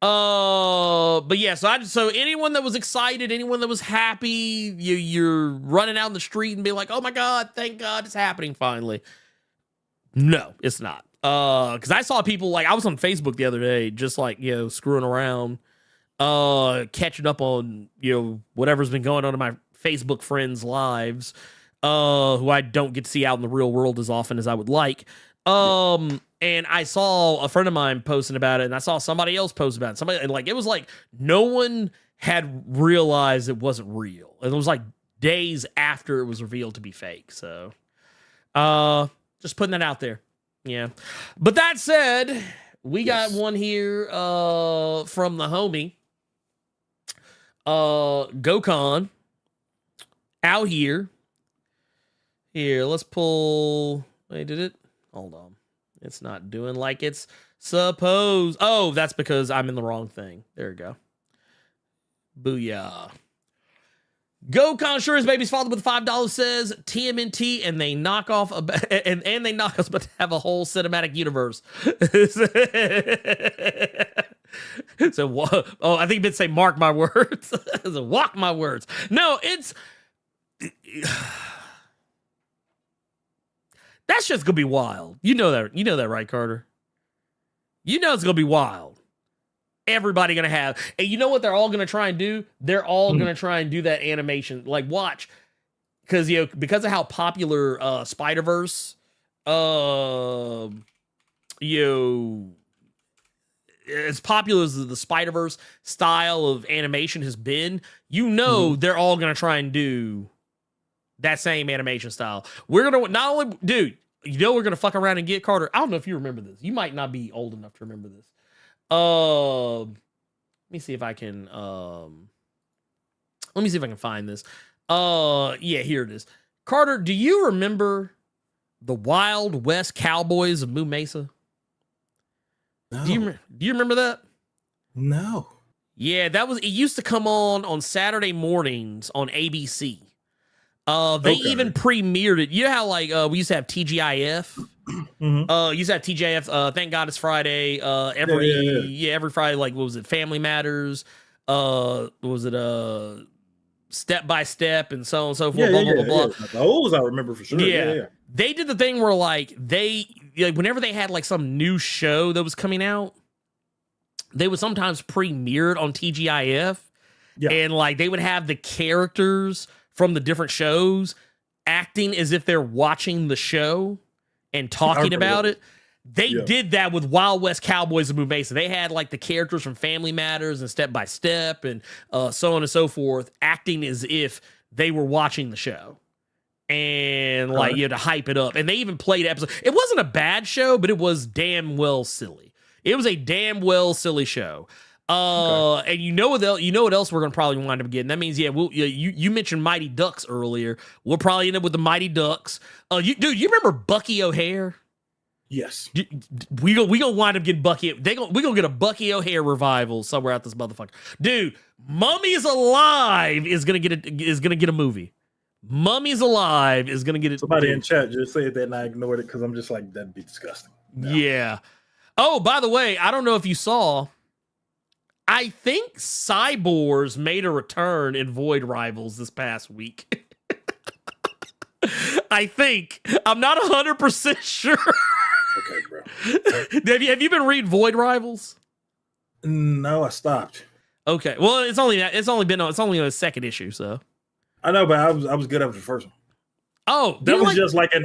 Speaker 2: But yeah. So anyone that was excited, anyone that was happy, you're running out in the street and be like, oh my god, thank God it's happening finally. No, it's not. Because I saw people, like, I was on Facebook the other day, just like, screwing around, catching up on, whatever's been going on in my Facebook friends' lives, who I don't get to see out in the real world as often as I would like. And I saw a friend of mine posting about it, and I saw somebody else post about it. Somebody, and like, it was like no one had realized it wasn't real. And it was like days after it was revealed to be fake. So, just putting that out there. Yeah. But that said, we got one here from the homie. Gokon out here. Here, let's pull. Wait, did it? Hold on. It's not doing like it's supposed. Oh, that's because I'm in the wrong thing. There we go. Booyah. Gokon sure his baby's father with $5 says TMNT, and they knock off and they knock us, but to have a whole cinematic universe. So, I think it say mark my words. So, walk my words. No, it's that's just gonna be wild. You know that, right, Carter? You know it's gonna be wild. Everybody gonna have, and you know what they're all gonna try and do? They're all gonna try and do that animation. Like, watch, because because of how popular Spider-Verse, as popular as the Spider-Verse style of animation has been, they're all going to try and do that same animation style. We're going to not only, dude, we're going to fuck around and get Carter. I don't know if you remember this. You might not be old enough to remember this. Let me see if I can, find this. Yeah, here it is. Carter, do you remember the Wild West Cowboys of Moo Mesa?
Speaker 3: No.
Speaker 2: Do you remember that?
Speaker 3: No.
Speaker 2: Yeah, it used to come on Saturday mornings on ABC. They even premiered it. You know how like we used to have TGIF? Mm-hmm. Used to have TGIF, Thank God It's Friday. Every Friday, like what was it? Family Matters. Was it Step by Step and so on and so forth, blah, blah, blah.
Speaker 3: Those I remember for sure. Yeah.
Speaker 2: They did the thing where like whenever they had like some new show that was coming out, they would sometimes premiere it on TGIF. Yeah. And like they would have the characters from the different shows acting as if they're watching the show and talking about it. They did that with Wild West Cowboys of Moo Mesa. They had like the characters from Family Matters and Step by Step and so on and so forth, acting as if they were watching the show. And like you had to hype it up. And they even played episodes. It wasn't a bad show, but it was damn well silly. It was a damn well silly show. And you know what else we're gonna probably wind up getting. That means you mentioned Mighty Ducks earlier. We'll probably end up with the Mighty Ducks. You remember Bucky O'Hare?
Speaker 3: Yes.
Speaker 2: We gonna wind up getting Bucky. We gonna get a Bucky O'Hare revival somewhere out this motherfucker. Dude, Mummies Alive is gonna get a movie. Mummies Alive is gonna get it.
Speaker 3: Somebody in chat just said that and I ignored it because I'm just like, that'd be disgusting. No.
Speaker 2: Yeah. Oh, by the way, I don't know if you saw, I think Cyborgs made a return in Void Rivals this past week. I think. I'm not 100% sure.
Speaker 3: Okay, bro.
Speaker 2: Have you been reading Void Rivals?
Speaker 3: No, I stopped.
Speaker 2: Okay. Well, it's only a second issue, so.
Speaker 3: I know, but I was good after the first one.
Speaker 2: Oh,
Speaker 3: that was just like it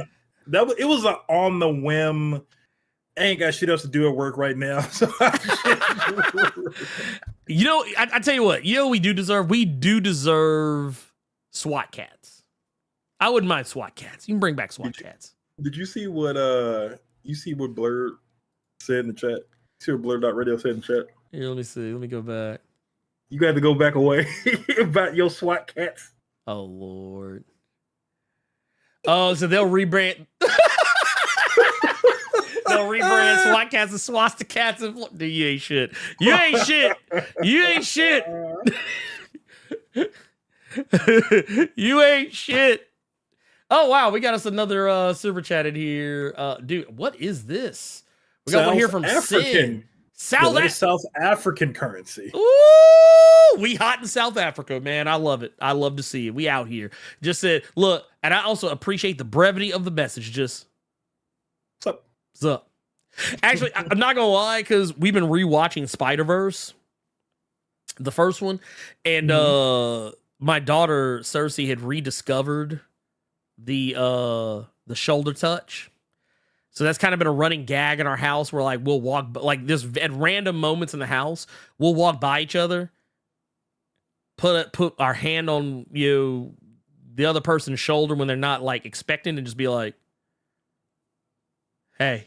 Speaker 3: was an on the whim. I ain't got shit else to do at work right now. So
Speaker 2: I tell you what, we do deserve? We do deserve SWAT cats. I wouldn't mind SWAT cats. You can bring back SWAT cats.
Speaker 3: Did you see what Blerd said in the chat? See what Blerd.radio said in the chat?
Speaker 2: Here, let me see. Let me go back.
Speaker 3: You got to go back away about your SWAT cats.
Speaker 2: Oh, Lord. Oh, so they'll rebrand. They'll rebrand SWAT cats and swastika cats. Dude, you ain't shit. You ain't shit. You ain't shit. You ain't shit. Oh, wow. We got us another super chat in here. Dude, what is this? We got one here from Sid.
Speaker 3: South African currency.
Speaker 2: Ooh, we hot in South Africa, man. I love it. I love to see it. We out here. Just said, look, and I also appreciate the brevity of the message. Just,
Speaker 3: what's up?
Speaker 2: What's up? Actually, I'm not gonna lie, because we've been rewatching Spider-Verse, the first one, and my daughter Cersei had rediscovered the shoulder touch. So that's kind of been a running gag in our house where like we'll walk like this at random moments in the house, we'll walk by each other, put our hand on the other person's shoulder when they're not like expecting, and just be like, "Hey."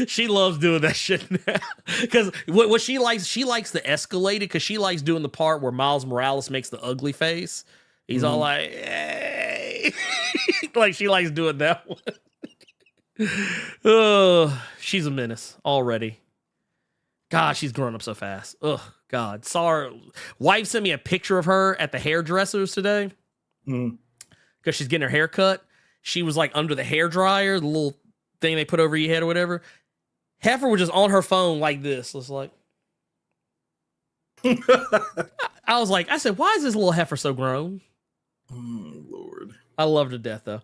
Speaker 2: She loves doing that shit now because what she likes the escalated, because she likes doing the part where Miles Morales makes the ugly face. He's all like, hey. Like she likes doing that one. Oh, she's a menace already. God, she's grown up so fast. Oh, God. Wife sent me a picture of her at the hairdressers today because she's getting her hair cut. She was like under the hair dryer, the little thing they put over your head or whatever. Heifer was just on her phone like this. It's like, I was like, I said, why is this little heifer so grown?
Speaker 3: Lord.
Speaker 2: I love her to death, though.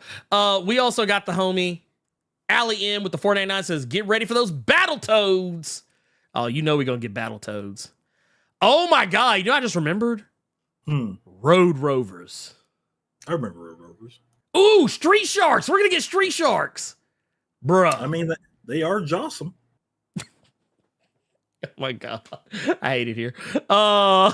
Speaker 2: We also got the homie Allie M with the 499 says, get ready for those Battletoads. Oh, we're going to get Battletoads. Oh, my God. I just remembered? Road Rovers.
Speaker 3: I remember Road Rovers.
Speaker 2: Ooh, Street Sharks. We're going to get Street Sharks. Bruh.
Speaker 3: I mean, They are Jossum.
Speaker 2: Oh my god, I hate it here. But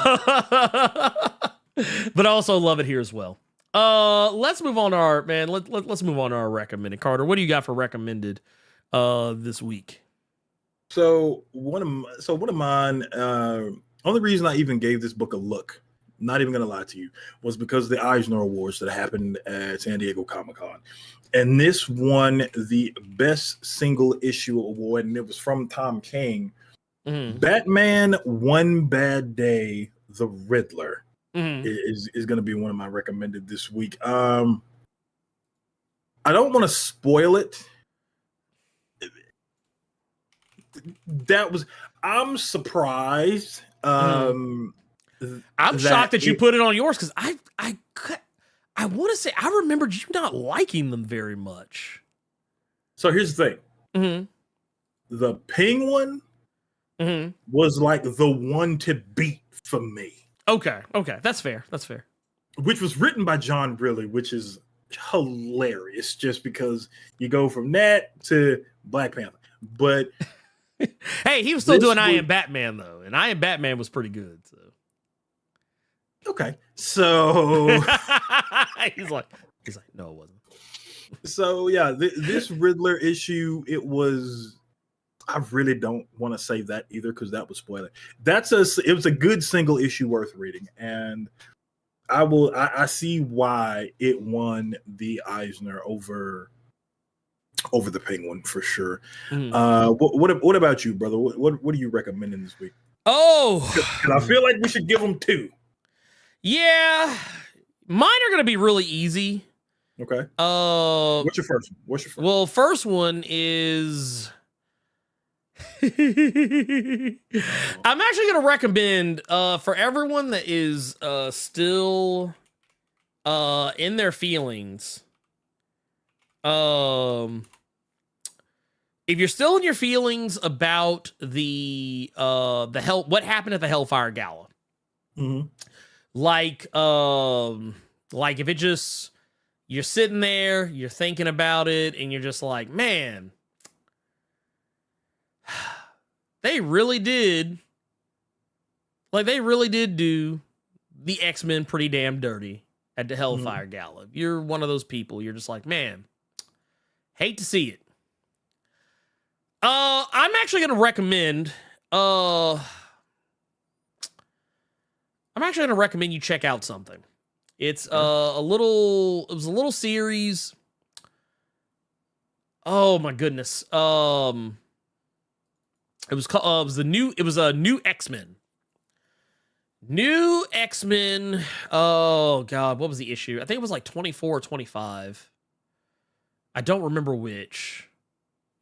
Speaker 2: I also love it here as well. Let's move on to our let's move on to our recommended. Carter, what do you got for recommended this week?
Speaker 3: So one of mine. Only reason I even gave this book a look, not even gonna lie to you, was because of the Eisner Awards that happened at San Diego Comic-Con, and this won the Best Single Issue Award, and it was from Tom King. Batman One Bad Day, The Riddler is going to be one of my recommended this week. I don't want to spoil it. I'm surprised.
Speaker 2: I'm shocked that you put it on yours, because I want to say I remembered you not liking them very much.
Speaker 3: So here's the thing. The Penguin was like the one to beat for me.
Speaker 2: Okay, that's fair.
Speaker 3: Which was written by John Riley, which is hilarious, just because you go from that to Black Panther. But
Speaker 2: hey, he was still doing I Am Batman though, and I Am Batman was pretty good. So
Speaker 3: okay, so
Speaker 2: he's like, no, it wasn't.
Speaker 3: So yeah, this Riddler issue, it was. I really don't want to say that either, because that would spoil it. It was a good single issue worth reading, and I see why it won the Eisner over the Penguin for sure. What about you, brother? What are you recommending this week?
Speaker 2: Oh,
Speaker 3: I feel like we should give them two.
Speaker 2: Yeah, mine are gonna be really easy.
Speaker 3: Okay. What's your first one?
Speaker 2: Well, first one is. I'm actually going to recommend for everyone that is still in their feelings. If you're still in your feelings about what happened at the Hellfire Gala, like if it just, you're sitting there, you're thinking about it, and you're just like, man, they really did do the X-Men pretty damn dirty at the Hellfire Gala. If you're one of those people, you're just like, man, hate to see it. I'm actually going to recommend you check out something. It's it was a little series. Oh my goodness. It was a new X-Men. New X-Men. Oh God, what was the issue? I think it was like 24 or 25. I don't remember which.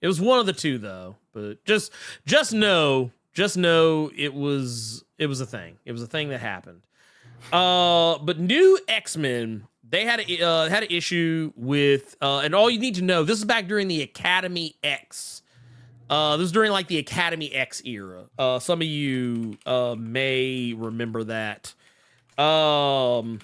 Speaker 2: It was one of the two though. But just know it was a thing. It was a thing that happened. But new X-Men, they had an issue with and all you need to know, this is back during the Academy X. This was during like the Academy X era. Some of you may remember that. All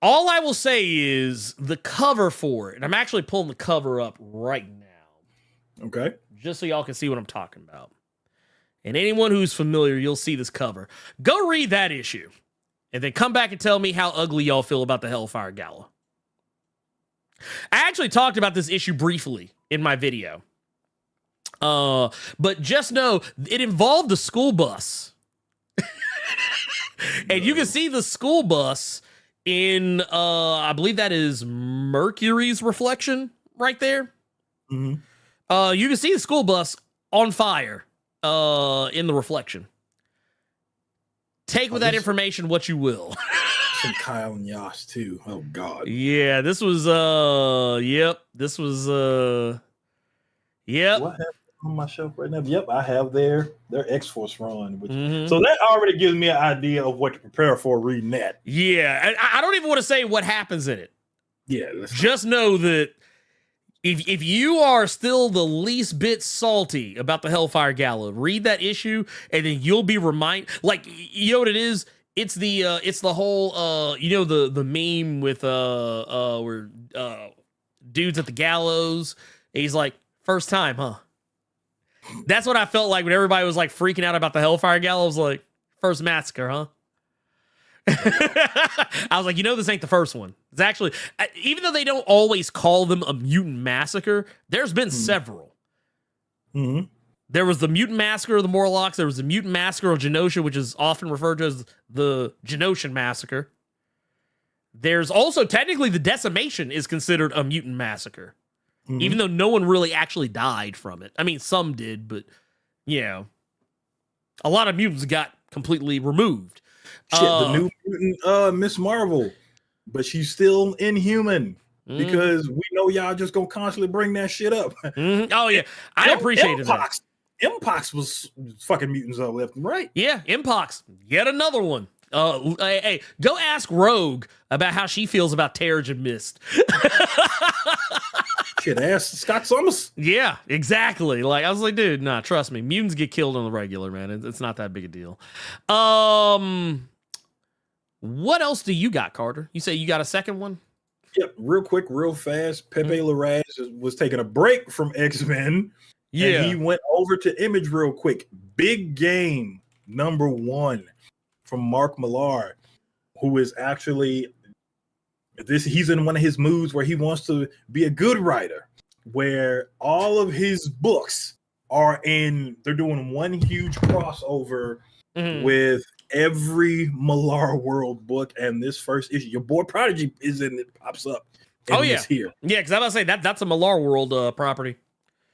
Speaker 2: I will say is the cover for it, and I'm actually pulling the cover up right now.
Speaker 3: Okay.
Speaker 2: Just so y'all can see what I'm talking about. And anyone who's familiar, you'll see this cover. Go read that issue, and then come back and tell me how ugly y'all feel about the Hellfire Gala. I actually talked about this issue briefly in my video. But just know it involved the school bus. And you can see the school bus in I believe that is Mercury's reflection right there. You can see the school bus on fire in the reflection. Take with that information what you will.
Speaker 3: And Kyle and Yosh too. Oh God.
Speaker 2: Yeah, this was yep.
Speaker 3: What happened on my shelf right now? Yep, I have their X-Force run. So that already gives me an idea of what to prepare for reading that.
Speaker 2: Yeah, I don't even want to say what happens in it.
Speaker 3: Yeah,
Speaker 2: just know that if you are still the least bit salty about the Hellfire Gala, read that issue, and then you'll be reminded. Like, you know what it is? It's the whole the meme with where dudes at the gallows, He's like, first time, huh? That's what I felt like when everybody was like freaking out about the Hellfire Gala. I was like, first massacre, huh? I was like, this ain't the first one. It's actually, even though they don't always call them a mutant massacre, there's been several.
Speaker 3: Mm-hmm.
Speaker 2: There was the mutant massacre of the Morlocks. There was the mutant massacre of Genosha, which is often referred to as the Genoshan massacre. There's also technically the decimation is considered a mutant massacre, even though no one really actually died from it. I mean, some did, but a lot of mutants got completely removed.
Speaker 3: Shit, the new mutant, Miss Marvel, but she's still inhuman because we know y'all just gonna constantly bring that shit up.
Speaker 2: Oh yeah, I appreciated that.
Speaker 3: Mpox was fucking mutants up left and right.
Speaker 2: Yeah, Mpox, yet another one. Hey, go ask Rogue about how she feels about Terrigen Mist.
Speaker 3: Shit, ask Scott Summers.
Speaker 2: Yeah, exactly. Like I was like, dude, nah, trust me, mutants get killed on the regular, man. It's not that big a deal. What else do you got, Carter? You say you got a second one?
Speaker 3: Yep, real quick, real fast. Pepe Larraz was taking a break from X-Men.
Speaker 2: Yeah.
Speaker 3: And he went over to Image real quick. Big Game #1 from Mark Millar, who is actually he's in one of his moods where he wants to be a good writer, where all of his books they're doing one huge crossover with every Millar World book, and this first issue, your boy Prodigy is in it, pops up. Here.
Speaker 2: Yeah, because I was about to say that's a Millar World property.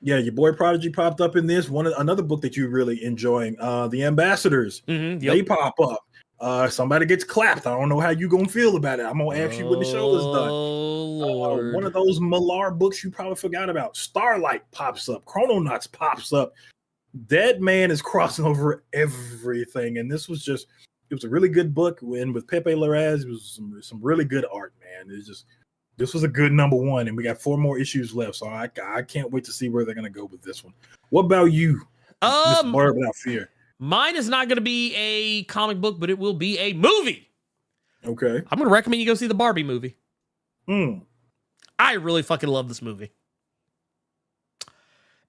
Speaker 3: Yeah, your boy Prodigy popped up in this another book that you're really enjoying. The Ambassadors, they pop up. Somebody gets clapped. I don't know how you gonna feel about it. I'm gonna ask you when the show is done.
Speaker 2: Lord.
Speaker 3: One of those Millar books you probably forgot about. Starlight pops up. Chrononauts pops up. Dead Man is crossing over everything, and this was it was a really good book. And with Pepe Larraz, it was some really good art, man. This was a good #1, and we got 4 more issues left, so I can't wait to see where they're gonna go with this one. What about you, Mr. Blerd Without Fear?
Speaker 2: Mine is not going to be a comic book, but it will be a movie.
Speaker 3: Okay.
Speaker 2: I'm going to recommend you go see the Barbie movie.
Speaker 3: I
Speaker 2: really fucking love this movie.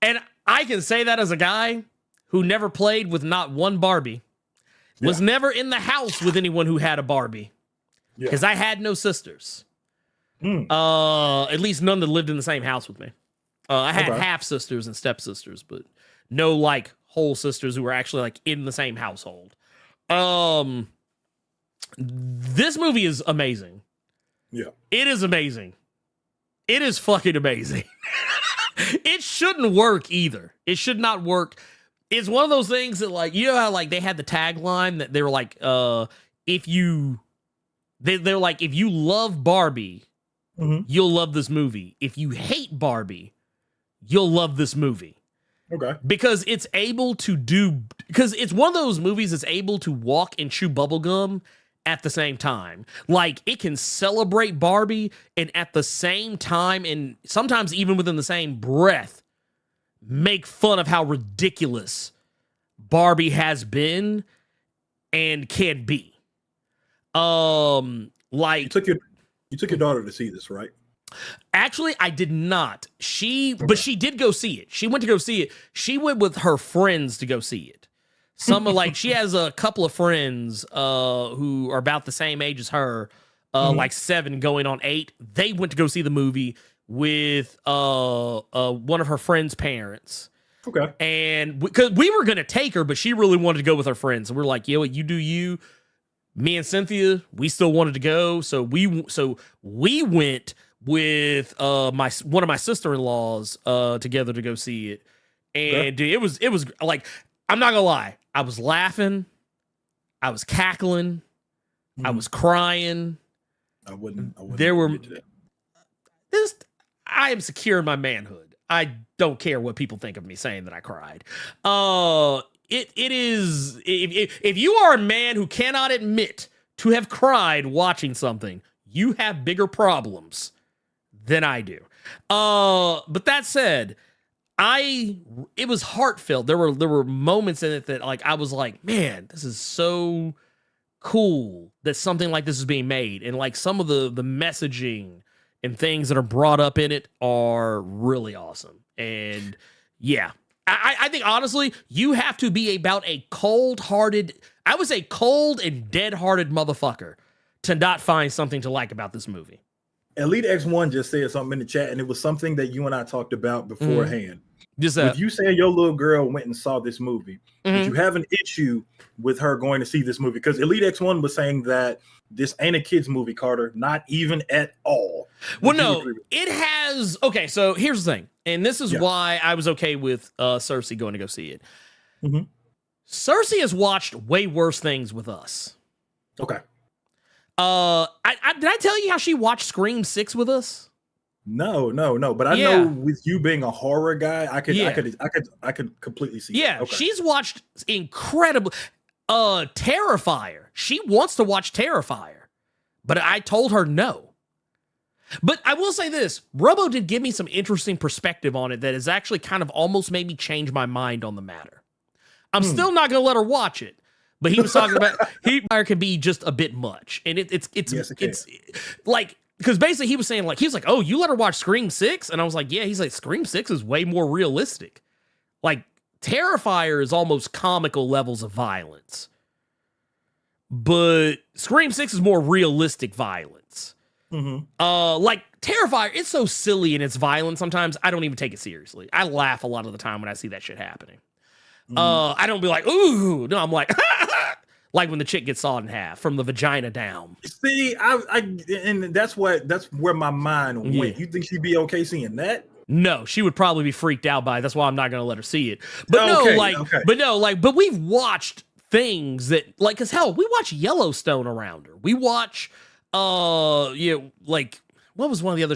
Speaker 2: And I can say that as a guy who never played with not one Barbie, was never in the house with anyone who had a Barbie, because I had no sisters. At least none that lived in the same house with me. I had half sisters and stepsisters, but no like whole sisters who were actually like in the same household. This movie is amazing.
Speaker 3: Yeah. It
Speaker 2: is amazing. It is fucking amazing. It shouldn't work either. It should not work. It's one of those things that, like, you know how like they had the tagline that they were like, if you love Barbie, you'll love this movie. If you hate Barbie, you'll love this movie.
Speaker 3: Okay.
Speaker 2: Because it's one of those movies that's able to walk and chew bubblegum at the same time. Like, it can celebrate Barbie and at the same time, and sometimes even within the same breath, make fun of how ridiculous Barbie has been and can be. Like,
Speaker 3: you took your daughter to see this, right?
Speaker 2: Actually, I did not. But she did go see it. She went to go see it. She went with her friends to go see it. She has a couple of friends who are about the same age as her, like 7 going on 8. They went to go see the movie with one of her friends' parents.
Speaker 3: Okay.
Speaker 2: And because we were going to take her, but she really wanted to go with her friends. And we're like, yo, you do you. Me and Cynthia, we still wanted to go. So we went with one of my sister-in-laws together to go see it. And dude, it was like, I'm not gonna lie, I was laughing, I was cackling, I was crying.
Speaker 3: I wouldn't
Speaker 2: there were I am secure in my manhood. I don't care what people think of me saying that I cried. It is, if you are a man who cannot admit to have cried watching something, you have bigger problems than I do. But that said, it was heartfelt. There were moments in it that, like, I was like, man, this is so cool that something like this is being made. And like some of the messaging and things that are brought up in it are really awesome. And yeah, I think honestly, you have to be about a cold-hearted, I would say cold and dead-hearted motherfucker to not find something to like about this movie.
Speaker 3: Elite X1 just said something in the chat, and it was something that you and I talked about beforehand.
Speaker 2: Just
Speaker 3: with you saying your little girl went and saw this movie, did you have an issue with her going to see this movie? Because Elite X1 was saying that this ain't a kid's movie, Carter, not even at all.
Speaker 2: Well, no, it has. Okay, so here's the thing, and this is why I was okay with Cersei going to go see it. Cersei has watched way worse things with us.
Speaker 3: Okay.
Speaker 2: Did I tell you how she watched Scream 6 with us?
Speaker 3: No. But I know with you being a horror guy, I could completely see.
Speaker 2: Yeah,
Speaker 3: okay.
Speaker 2: She's watched incredible Terrifier. She wants to watch Terrifier, but I told her no. But I will say this, Robo did give me some interesting perspective on it that has actually kind of almost made me change my mind on the matter. I'm still not going to let her watch it, but he was talking about Fire can be just a bit much, and it's like, because basically he was like, oh, you let her watch Scream 6, and I was like, yeah. He's like, Scream 6 is way more realistic. Like Terrifier is almost comical levels of violence, but Scream 6 is more realistic violence. Like Terrifier, it's so silly in its violence. Sometimes I don't even take it seriously. I laugh a lot of the time when I see that shit happening. I don't be like, ooh, no, I'm like, like when the chick gets sawed in half from the vagina down.
Speaker 3: See, and that's where my mind went. You think she'd be okay seeing that?
Speaker 2: No, she would probably be freaked out by it. That's why I'm not going to let her see it. But but we've watched things that, like, cause hell, we watch Yellowstone around her. We watch, like, what was one of the other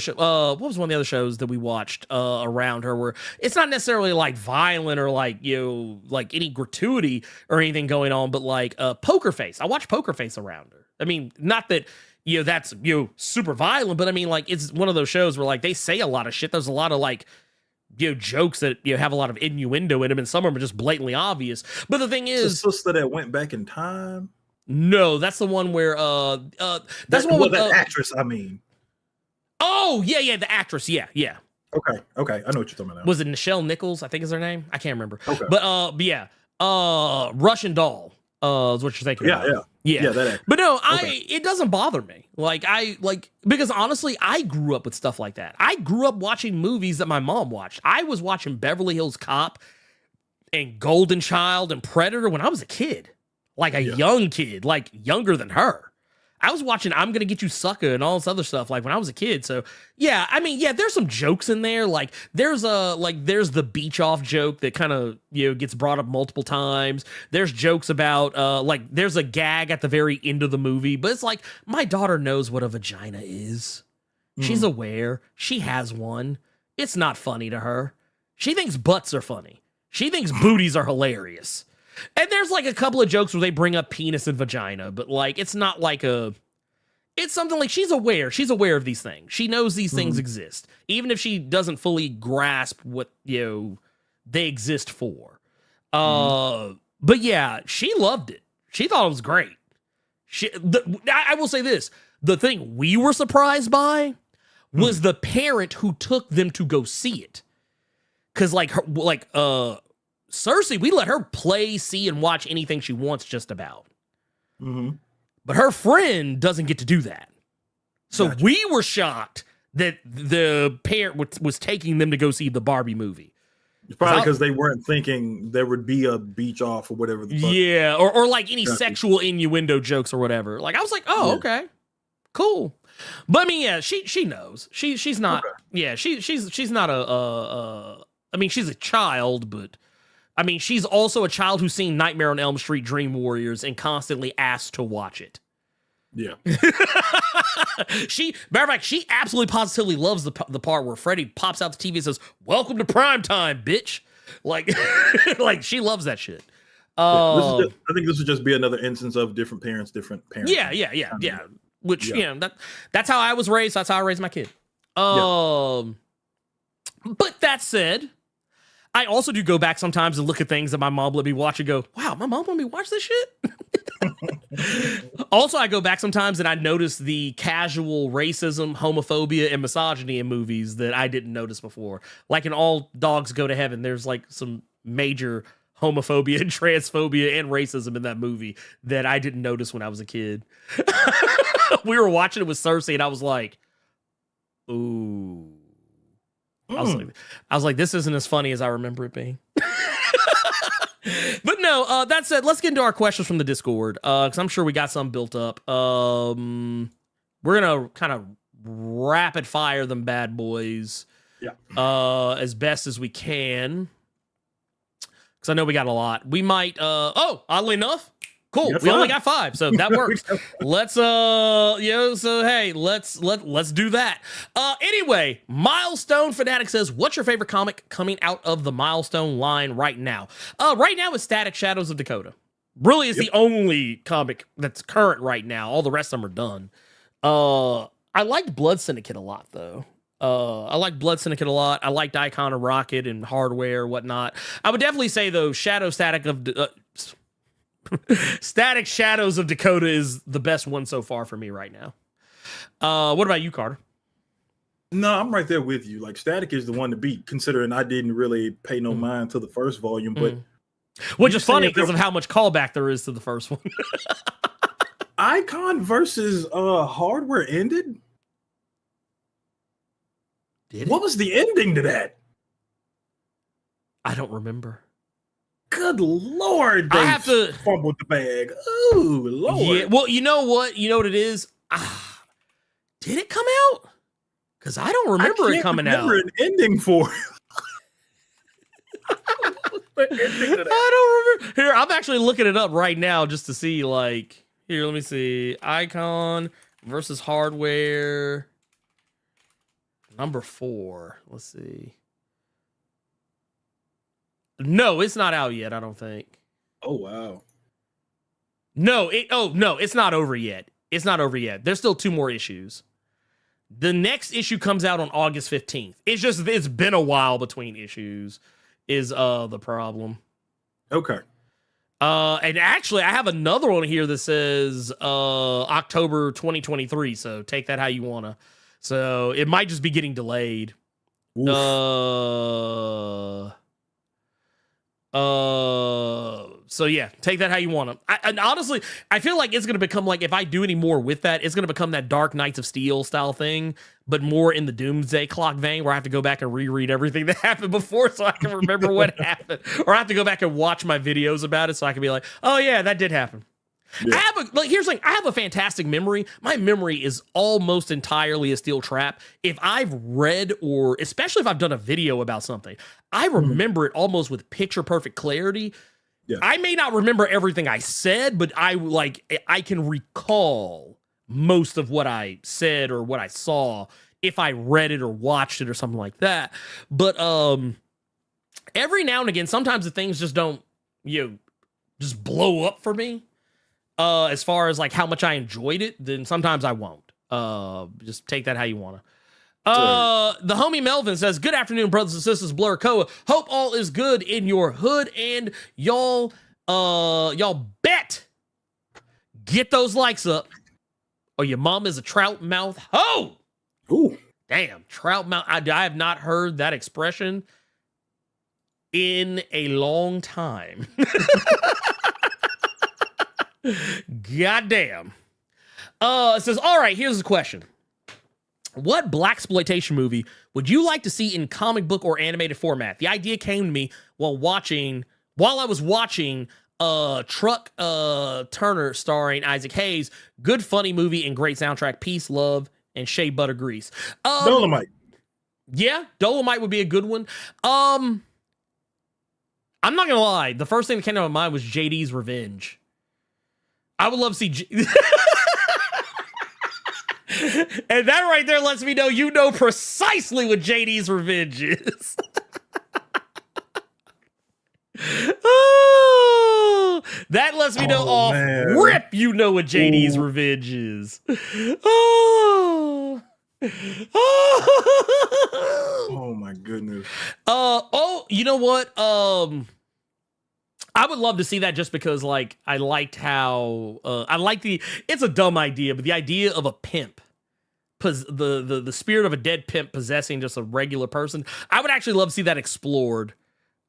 Speaker 2: shows that we watched around her where it's not necessarily like violent or like, like any gratuity or anything going on, but like Poker Face. I watch Poker Face around her. I mean, not that, that's, super violent, but I mean, like, it's one of those shows where like they say a lot of shit. There's a lot of like, jokes that have a lot of innuendo in them, and some of them are just blatantly obvious. But the thing is,
Speaker 3: the sister that went back in time.
Speaker 2: No, that's the one where that's the one with
Speaker 3: the actress. I mean.
Speaker 2: Oh, yeah, the actress. Yeah.
Speaker 3: Okay, I know what you're talking about now.
Speaker 2: Was it Nichelle Nichols? I think is her name. I can't remember.
Speaker 3: Okay.
Speaker 2: But yeah. Russian Doll is what you're thinking about. Yeah, that actress. But no, it doesn't bother me. Because honestly, I grew up with stuff like that. I grew up watching movies that my mom watched. I was watching Beverly Hills Cop and Golden Child and Predator when I was a kid. Like a young kid, like younger than her. I was watching I'm Gonna Get You Sucker and all this other stuff like when I was a kid. So yeah, I mean, there's some jokes in there. Like there's the beach off joke that kind of, gets brought up multiple times. There's jokes about there's a gag at the very end of the movie, but it's like my daughter knows what a vagina is. She's aware. She has one. It's not funny to her. She thinks butts are funny. She thinks booties are hilarious. And there's like a couple of jokes where they bring up penis and vagina, but like it's not like it's something like she's aware. She's aware of these things. She knows these things exist, even if she doesn't fully grasp what they exist for. But yeah, she loved it. She thought it was great. I will say this: the thing we were surprised by was the parent who took them to go see it, because Cersei, we let her play, see, and watch anything she wants just about. But her friend doesn't get to do that. So we were shocked that the parent was taking them to go see the Barbie movie.
Speaker 3: It's probably because they weren't thinking there would be a beach off or whatever.
Speaker 2: Yeah, or like any sexual innuendo jokes or whatever. Like I was like, oh, okay, cool. But I mean, yeah, she knows. She's not. Okay. Yeah, she's not I mean, she's a child, but I mean, she's also a child who's seen Nightmare on Elm Street, Dream Warriors, and constantly asked to watch it.
Speaker 3: Yeah.
Speaker 2: Matter of fact, she absolutely positively loves the part where Freddy pops out the TV and says, "Welcome to prime time, bitch." Like, like she loves that shit.
Speaker 3: I think this would just be another instance of different parents.
Speaker 2: Yeah. Which, that's how I was raised. That's how I raised my kid. But that said, I also do go back sometimes and look at things that my mom let me watch and go, wow, my mom let me watch this shit? Also, I go back sometimes and I notice the casual racism, homophobia, and misogyny in movies that I didn't notice before. Like in All Dogs Go to Heaven, there's like some major homophobia and transphobia and racism in that movie that I didn't notice when I was a kid. We were watching it with Cersei and I was like, ooh. I was like, this isn't as funny as I remember it being. But no, that said, let's get into our questions from the Discord, because I'm sure we got some built up. We're gonna kind of rapid fire them bad boys, as best as we can, because I know we got a lot. We might, oddly enough, cool. We only got 5, so that works. Let's so hey, let's do that. Anyway, Milestone Fanatic says, what's your favorite comic coming out of the Milestone line right now? Right now it's Static Shadows of Dakota. Really is the only comic that's current right now. All the rest of them are done. I liked Blood Syndicate a lot though. I like Blood Syndicate a lot. I liked Icon of Rocket and Hardware, whatnot. I would definitely say though, Static Shadows of Dakota is the best one so far for me right now. What about you, Carter?
Speaker 3: No, I'm right there with you. Like Static is the one to beat, considering I didn't really pay no mind to the first volume, but
Speaker 2: which is funny because of how much callback there is to the first one.
Speaker 3: Icon versus Hardware ended. What was the ending to that?
Speaker 2: I don't remember.
Speaker 3: Good Lord, they
Speaker 2: I have to
Speaker 3: fumbled the bag. Ooh, Lord.
Speaker 2: Yeah, well, you know what? You know what it is? Did it come out? Because I don't remember it coming out.
Speaker 3: An ending for
Speaker 2: I don't remember. Here, I'm actually looking it up right now just to see, like, here, let me see. Icon versus Hardware. Number 4. Let's see. No, it's not out yet, I don't think.
Speaker 3: Oh, wow.
Speaker 2: No, it's not over yet. It's not over yet. There's still 2 more issues. The next issue comes out on August 15th. It's been a while between issues is the problem.
Speaker 3: Okay.
Speaker 2: And actually I have another one here that says October 2023, so take that how you wanna. So it might just be getting delayed. So yeah, take that how you want to. And honestly, I feel like it's going to become like, if I do any more with that, it's going to become that Dark Knights of Steel style thing, but more in the Doomsday Clock vein, where I have to go back and reread everything that happened before so I can remember what happened. Or I have to go back and watch my videos about it so I can be like, oh yeah, that did happen. Yeah. Here's the thing. I have a fantastic memory. My memory is almost entirely a steel trap. If I've read, or especially if I've done a video about something, I remember it almost with picture perfect clarity. Yeah. I may not remember everything I said, but I can recall most of what I said or what I saw if I read it or watched it or something like that. But every now and again, sometimes the things just don't, just blow up for me. As far as like how much I enjoyed it, then sometimes I won't. Just take that how you want to. The homie Melvin says, good afternoon, brothers and sisters, Blerd Koa. Hope all is good in your hood, and y'all bet. Get those likes up, or your mom is a trout mouth hoe.
Speaker 3: Ooh.
Speaker 2: Damn, trout mouth. I have not heard that expression in a long time. Goddamn. It says, all right, here's the question. What Blaxploitation movie would you like to see in comic book or animated format? The idea came to me while I was watching Truck Turner starring Isaac Hayes. Good funny movie and great soundtrack. Peace, love, and shea butter grease.
Speaker 3: Dolomite.
Speaker 2: Yeah, Dolomite would be a good one. I'm not gonna lie, the first thing that came to my mind was JD's Revenge. I would love to see and that right there lets me know you know precisely what JD's Revenge is. Oh, that lets me know rip you know what JD's Revenge is. Oh.
Speaker 3: Oh my goodness.
Speaker 2: You know what? I would love to see that just because, like, I liked how it's a dumb idea, but the idea of a pimp, the spirit of a dead pimp possessing just a regular person, I would actually love to see that explored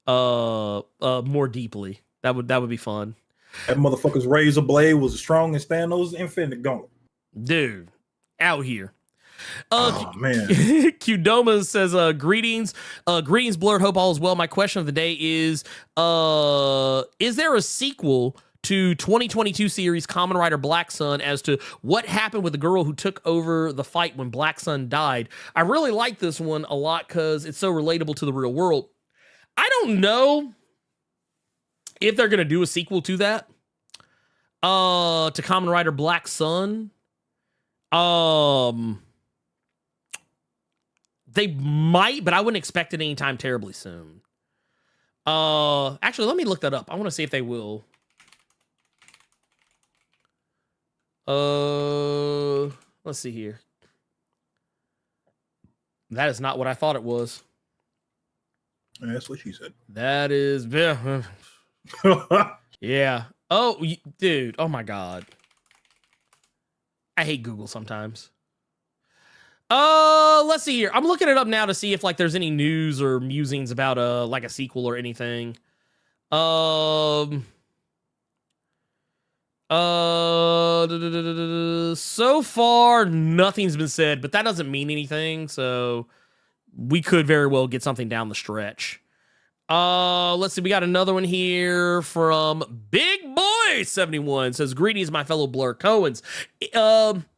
Speaker 2: more deeply. That would be fun.
Speaker 3: That motherfucker's razor blade was as strong as Thanos' infinite gauntlet.
Speaker 2: Dude, out here.
Speaker 3: Oh man.
Speaker 2: Qdoma says, greetings, Blerd, hope all is well. My question of the day is there a sequel to 2022 series Kamen Rider Black Sun as to what happened with the girl who took over the fight when Black Sun died? I really like this one a lot because it's so relatable to the real world. I don't know if they're going to do a sequel to that, to Kamen Rider Black Sun. They might, but I wouldn't expect it anytime terribly soon. Actually, let me look that up. I want to see if they will. Let's see here. That is not what I thought it was.
Speaker 3: That's what she said.
Speaker 2: That is, yeah. Oh, dude. Oh my God. I hate Google sometimes. Let's see here. I'm looking it up now to see if like there's any news or musings about like a sequel or anything. So far nothing's been said, but that doesn't mean anything, so we could very well get something down the stretch. Let's see. We got another one here from Big Boy 71. Says, greetings, my fellow Blerd Coens.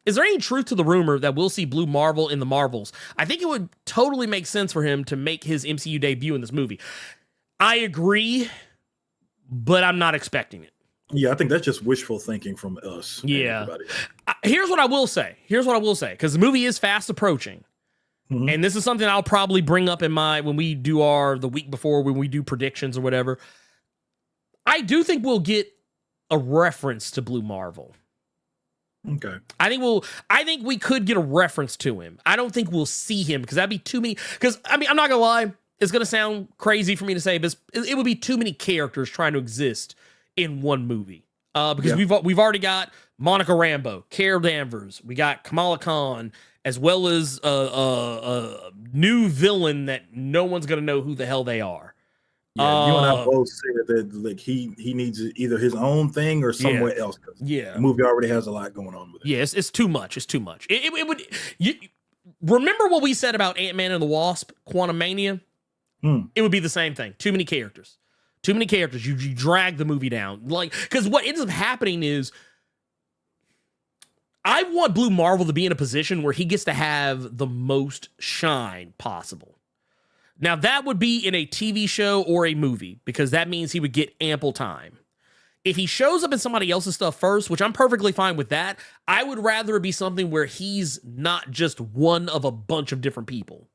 Speaker 2: Is there any truth to the rumor that we'll see Blue Marvel in the Marvels? I think it would totally make sense for him to make his MCU debut in this movie. I agree, but I'm not expecting it.
Speaker 3: Yeah, I think that's just wishful thinking from us.
Speaker 2: Yeah. Here's what I will say, because the movie is fast approaching. Mm-hmm. And this is something I'll probably bring up when we do the week before, when we do predictions or whatever. I do think we'll get a reference to Blue Marvel.
Speaker 3: Okay.
Speaker 2: I think we could get a reference to him. I don't think we'll see him because that'd be too many. Because, I mean, I'm not going to lie. It's going to sound crazy for me to say, but it would be too many characters trying to exist in one movie. Because we've already got Monica Rambeau, Carol Danvers. We got Kamala Khan, as well as a new villain that no one's going to know who the hell they are.
Speaker 3: Yeah, you and I both said that like he needs either his own thing or somewhere else.
Speaker 2: Yeah,
Speaker 3: the movie already has a lot going on with it.
Speaker 2: Yeah, it's too much. It's too much. It would. Remember what we said about Ant-Man and the Wasp, Quantumania? It would be the same thing. Too many characters. Too many characters. You drag the movie down. Like, because what ends up happening is, I want Blue Marvel to be in a position where he gets to have the most shine possible. Now, that would be in a TV show or a movie, because that means he would get ample time. If he shows up in somebody else's stuff first, which I'm perfectly fine with that, I would rather it be something where he's not just one of a bunch of different people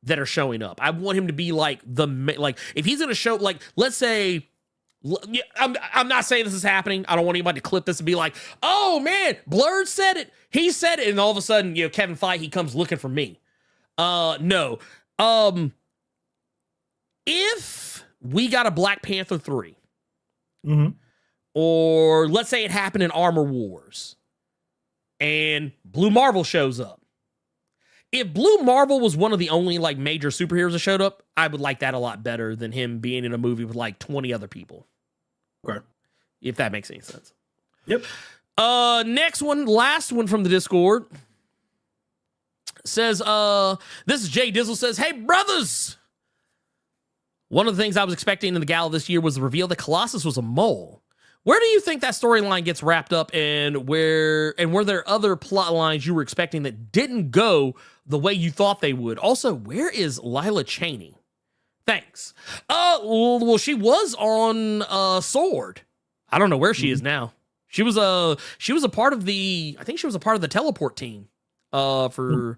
Speaker 2: that are showing up. I want him to be like if he's going to show, like, let's say, I'm not saying this is happening. I don't want anybody to clip this and be like, oh man, Blerd said it. He said it. And all of a sudden, Kevin Feige comes looking for me. No. If we got a Black Panther 3, or let's say it happened in Armor Wars, and Blue Marvel shows up. If Blue Marvel was one of the only like major superheroes that showed up, I would like that a lot better than him being in a movie with like 20 other people.
Speaker 3: Okay.
Speaker 2: If that makes any sense.
Speaker 3: Yep.
Speaker 2: Next one, last one from the Discord. Says, this is Jay Dizzle, says, hey brothers! One of the things I was expecting in the gala this year was the reveal that Colossus was a mole. Where do you think that storyline gets wrapped up, and were there other plot lines you were expecting that didn't go the way you thought they would? Also, where is Lila Cheney? Thanks. Well, she was on Sword. I don't know where she is now. She was a part of the, I think she was a part of the teleport team for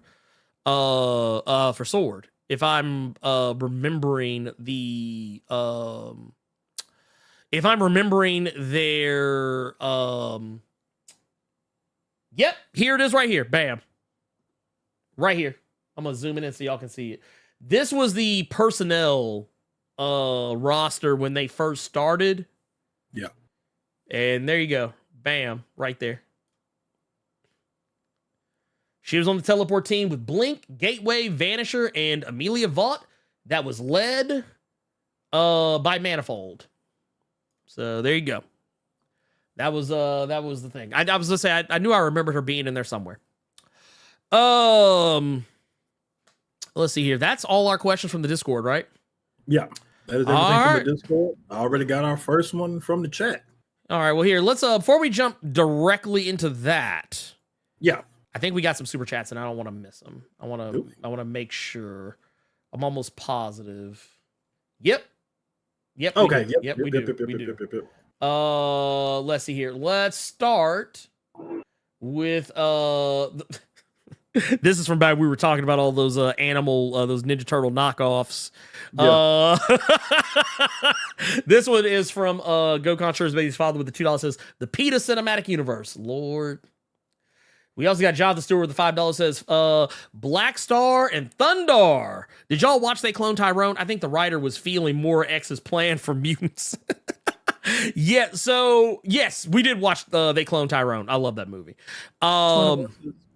Speaker 2: Sword. If I'm remembering their yep, here it is right here. Bam. Right here. I'm gonna zoom in so y'all can see it. This was the personnel roster when they first started.
Speaker 3: Yeah.
Speaker 2: And there you go. Bam, right there. She was on the teleport team with Blink, Gateway, Vanisher, and Emilia Vaught. That was led by Manifold. So there you go. That was the thing. I was gonna say I knew I remembered her being in there somewhere. Let's see here. That's all our questions from the Discord, right?
Speaker 3: Yeah. That is everything from the Discord. I already got our first one from the chat.
Speaker 2: All right. Well, here, let's before we jump directly into that.
Speaker 3: Yeah.
Speaker 2: I think we got some super chats and I don't want to miss them. I want to make sure. I'm almost positive. Yep.
Speaker 3: Okay.
Speaker 2: We do. Let's see here. Let's start with this is from back we were talking about all those those Ninja Turtle knockoffs.
Speaker 3: Yeah.
Speaker 2: This one is from Gokon Sure Baby's father with the $2 says the PETA Cinematic Universe. Lord. We also got Jonathan Stewart with the $5 says Black Star and Thundar. Did y'all watch They Clone Tyrone? I think the writer was feeling more X's plan for mutants. Yeah, so yes, we did watch They Clone Tyrone. I love that movie.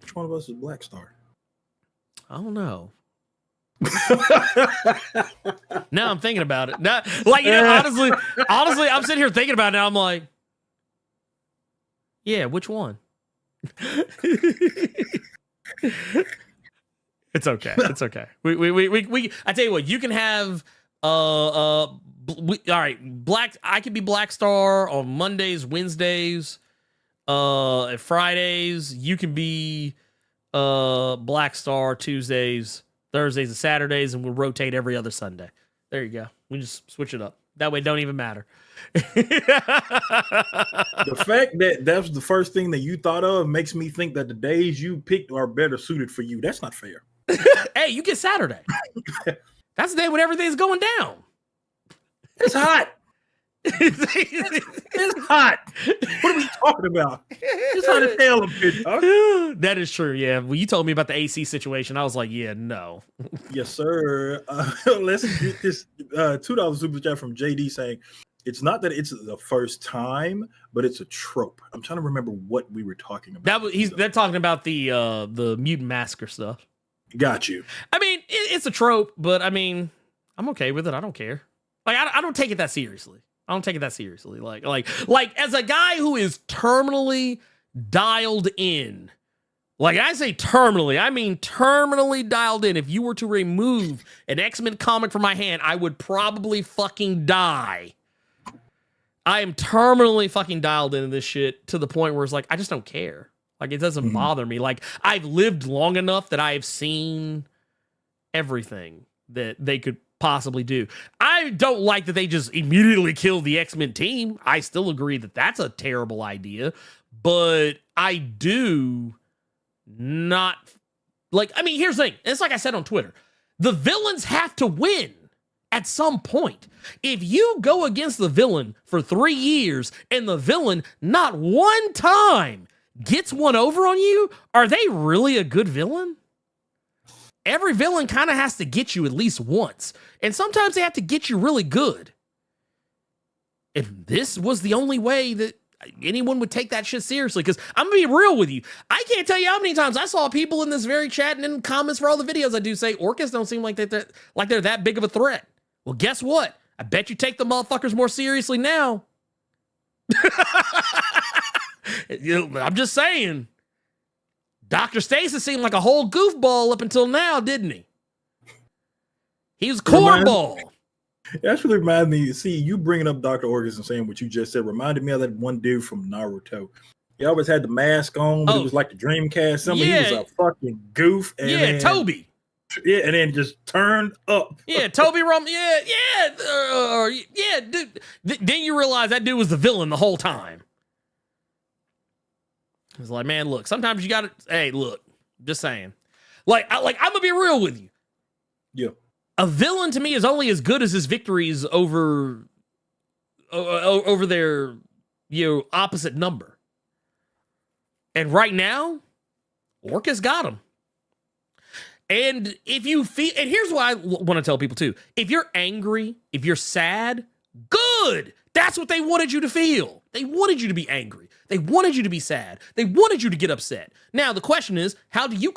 Speaker 3: Which one of us is Black Star?
Speaker 2: I don't know. Now I'm thinking about it. Now, like, you know, honestly, I'm sitting here thinking about it now. I'm like, yeah, which one? It's okay. It's okay. We I tell you what, you can have all right, I could be Black Star on Mondays, Wednesdays, and Fridays. You can be Black Star Tuesdays, Thursdays, and Saturdays, and we'll rotate every other Sunday. There you go. We just switch it up. That way it don't even matter.
Speaker 3: The fact that that's the first thing that you thought of makes me think that the days you picked are better suited for you. That's not fair.
Speaker 2: Hey, you get Saturday. That's the day when everything's going down.
Speaker 3: It's hot. It's hot. What are we talking about? It's hot as hell up here, dog.
Speaker 2: That is true. Yeah. Well, you told me about the AC situation. I was like, yeah, no.
Speaker 3: Yes, sir. Let's get this $2 super chat from JD saying it's not that it's the first time, but it's a trope. I'm trying to remember what we were talking about.
Speaker 2: They're talking about the mutant massacre stuff.
Speaker 3: Got you.
Speaker 2: I mean, it's a trope, but I mean, I'm okay with it. I don't care. Like, I don't take it that seriously. I don't take it that seriously. Like as a guy who is terminally dialed in, like I say terminally, I mean terminally dialed in. If you were to remove an X-Men comic from my hand, I would probably fucking die. I am terminally fucking dialed into this shit to the point where it's like, I just don't care. Like, it doesn't bother me. Like, I've lived long enough that I have seen everything that they could possibly do. I don't like that they just immediately killed the X-Men team. I still agree that that's a terrible idea, but I do not like, I mean, here's the thing. It's like I said on Twitter, the villains have to win at some point. If you go against the villain for 3 years and the villain not one time gets one over on you, are they really a good villain? Every villain kind of has to get you at least once. And sometimes they have to get you really good. If this was the only way that anyone would take that shit seriously, because I'm going to be real with you. I can't tell you how many times I saw people in this very chat and in comments for all the videos I do say, Orcas don't seem like they're that big of a threat. Well, guess what? I bet you take the motherfuckers more seriously now. I'm just saying. Dr. Stasis seemed like a whole goofball up until now, didn't he? He was cornball.
Speaker 3: That's really reminded me. See, you bringing up Dr. Orcas and saying what you just said reminded me of that one dude from Naruto. He always had the mask on, but it was like the Dreamcast symbol.
Speaker 2: Yeah.
Speaker 3: He was a fucking goof. And
Speaker 2: yeah, Toby.
Speaker 3: Yeah, and then just turned up.
Speaker 2: Yeah, Toby Rum. Yeah, dude. Then you realize that dude was the villain the whole time. It was like, man, look, sometimes you gotta, hey, look, just saying. Like, I'm gonna be real with you.
Speaker 3: Yeah.
Speaker 2: A villain to me is only as good as his victories over their, opposite number. And right now, Orcas got him. And if you feel, and here's what I want to tell people too. If you're angry, if you're sad, good. That's what they wanted you to feel. They wanted you to be angry. They wanted you to be sad. They wanted you to get upset. Now, the question is, how do you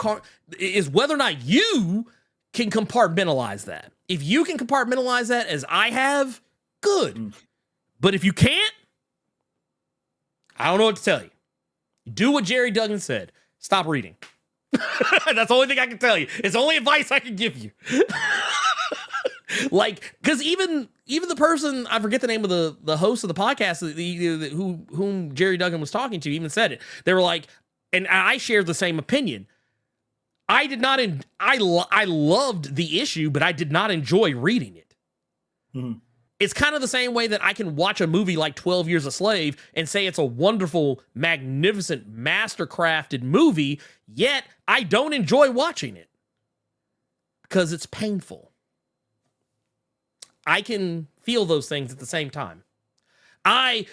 Speaker 2: is whether or not you can compartmentalize that. If you can compartmentalize that as I have, good. But if you can't, I don't know what to tell you. Do what Jerry Duggan said. Stop reading. That's the only thing I can tell you. It's the only advice I can give you. Like, because even the person, I forget the name of the host of the podcast, whom Jerry Duggan was talking to, even said it. They were like, and I shared the same opinion. I did not. I loved the issue, but I did not enjoy reading it. Mm-hmm. It's kind of the same way that I can watch a movie like 12 Years a Slave and say it's a wonderful, magnificent, master-crafted movie, yet I don't enjoy watching it because it's painful. I can feel those things at the same time. I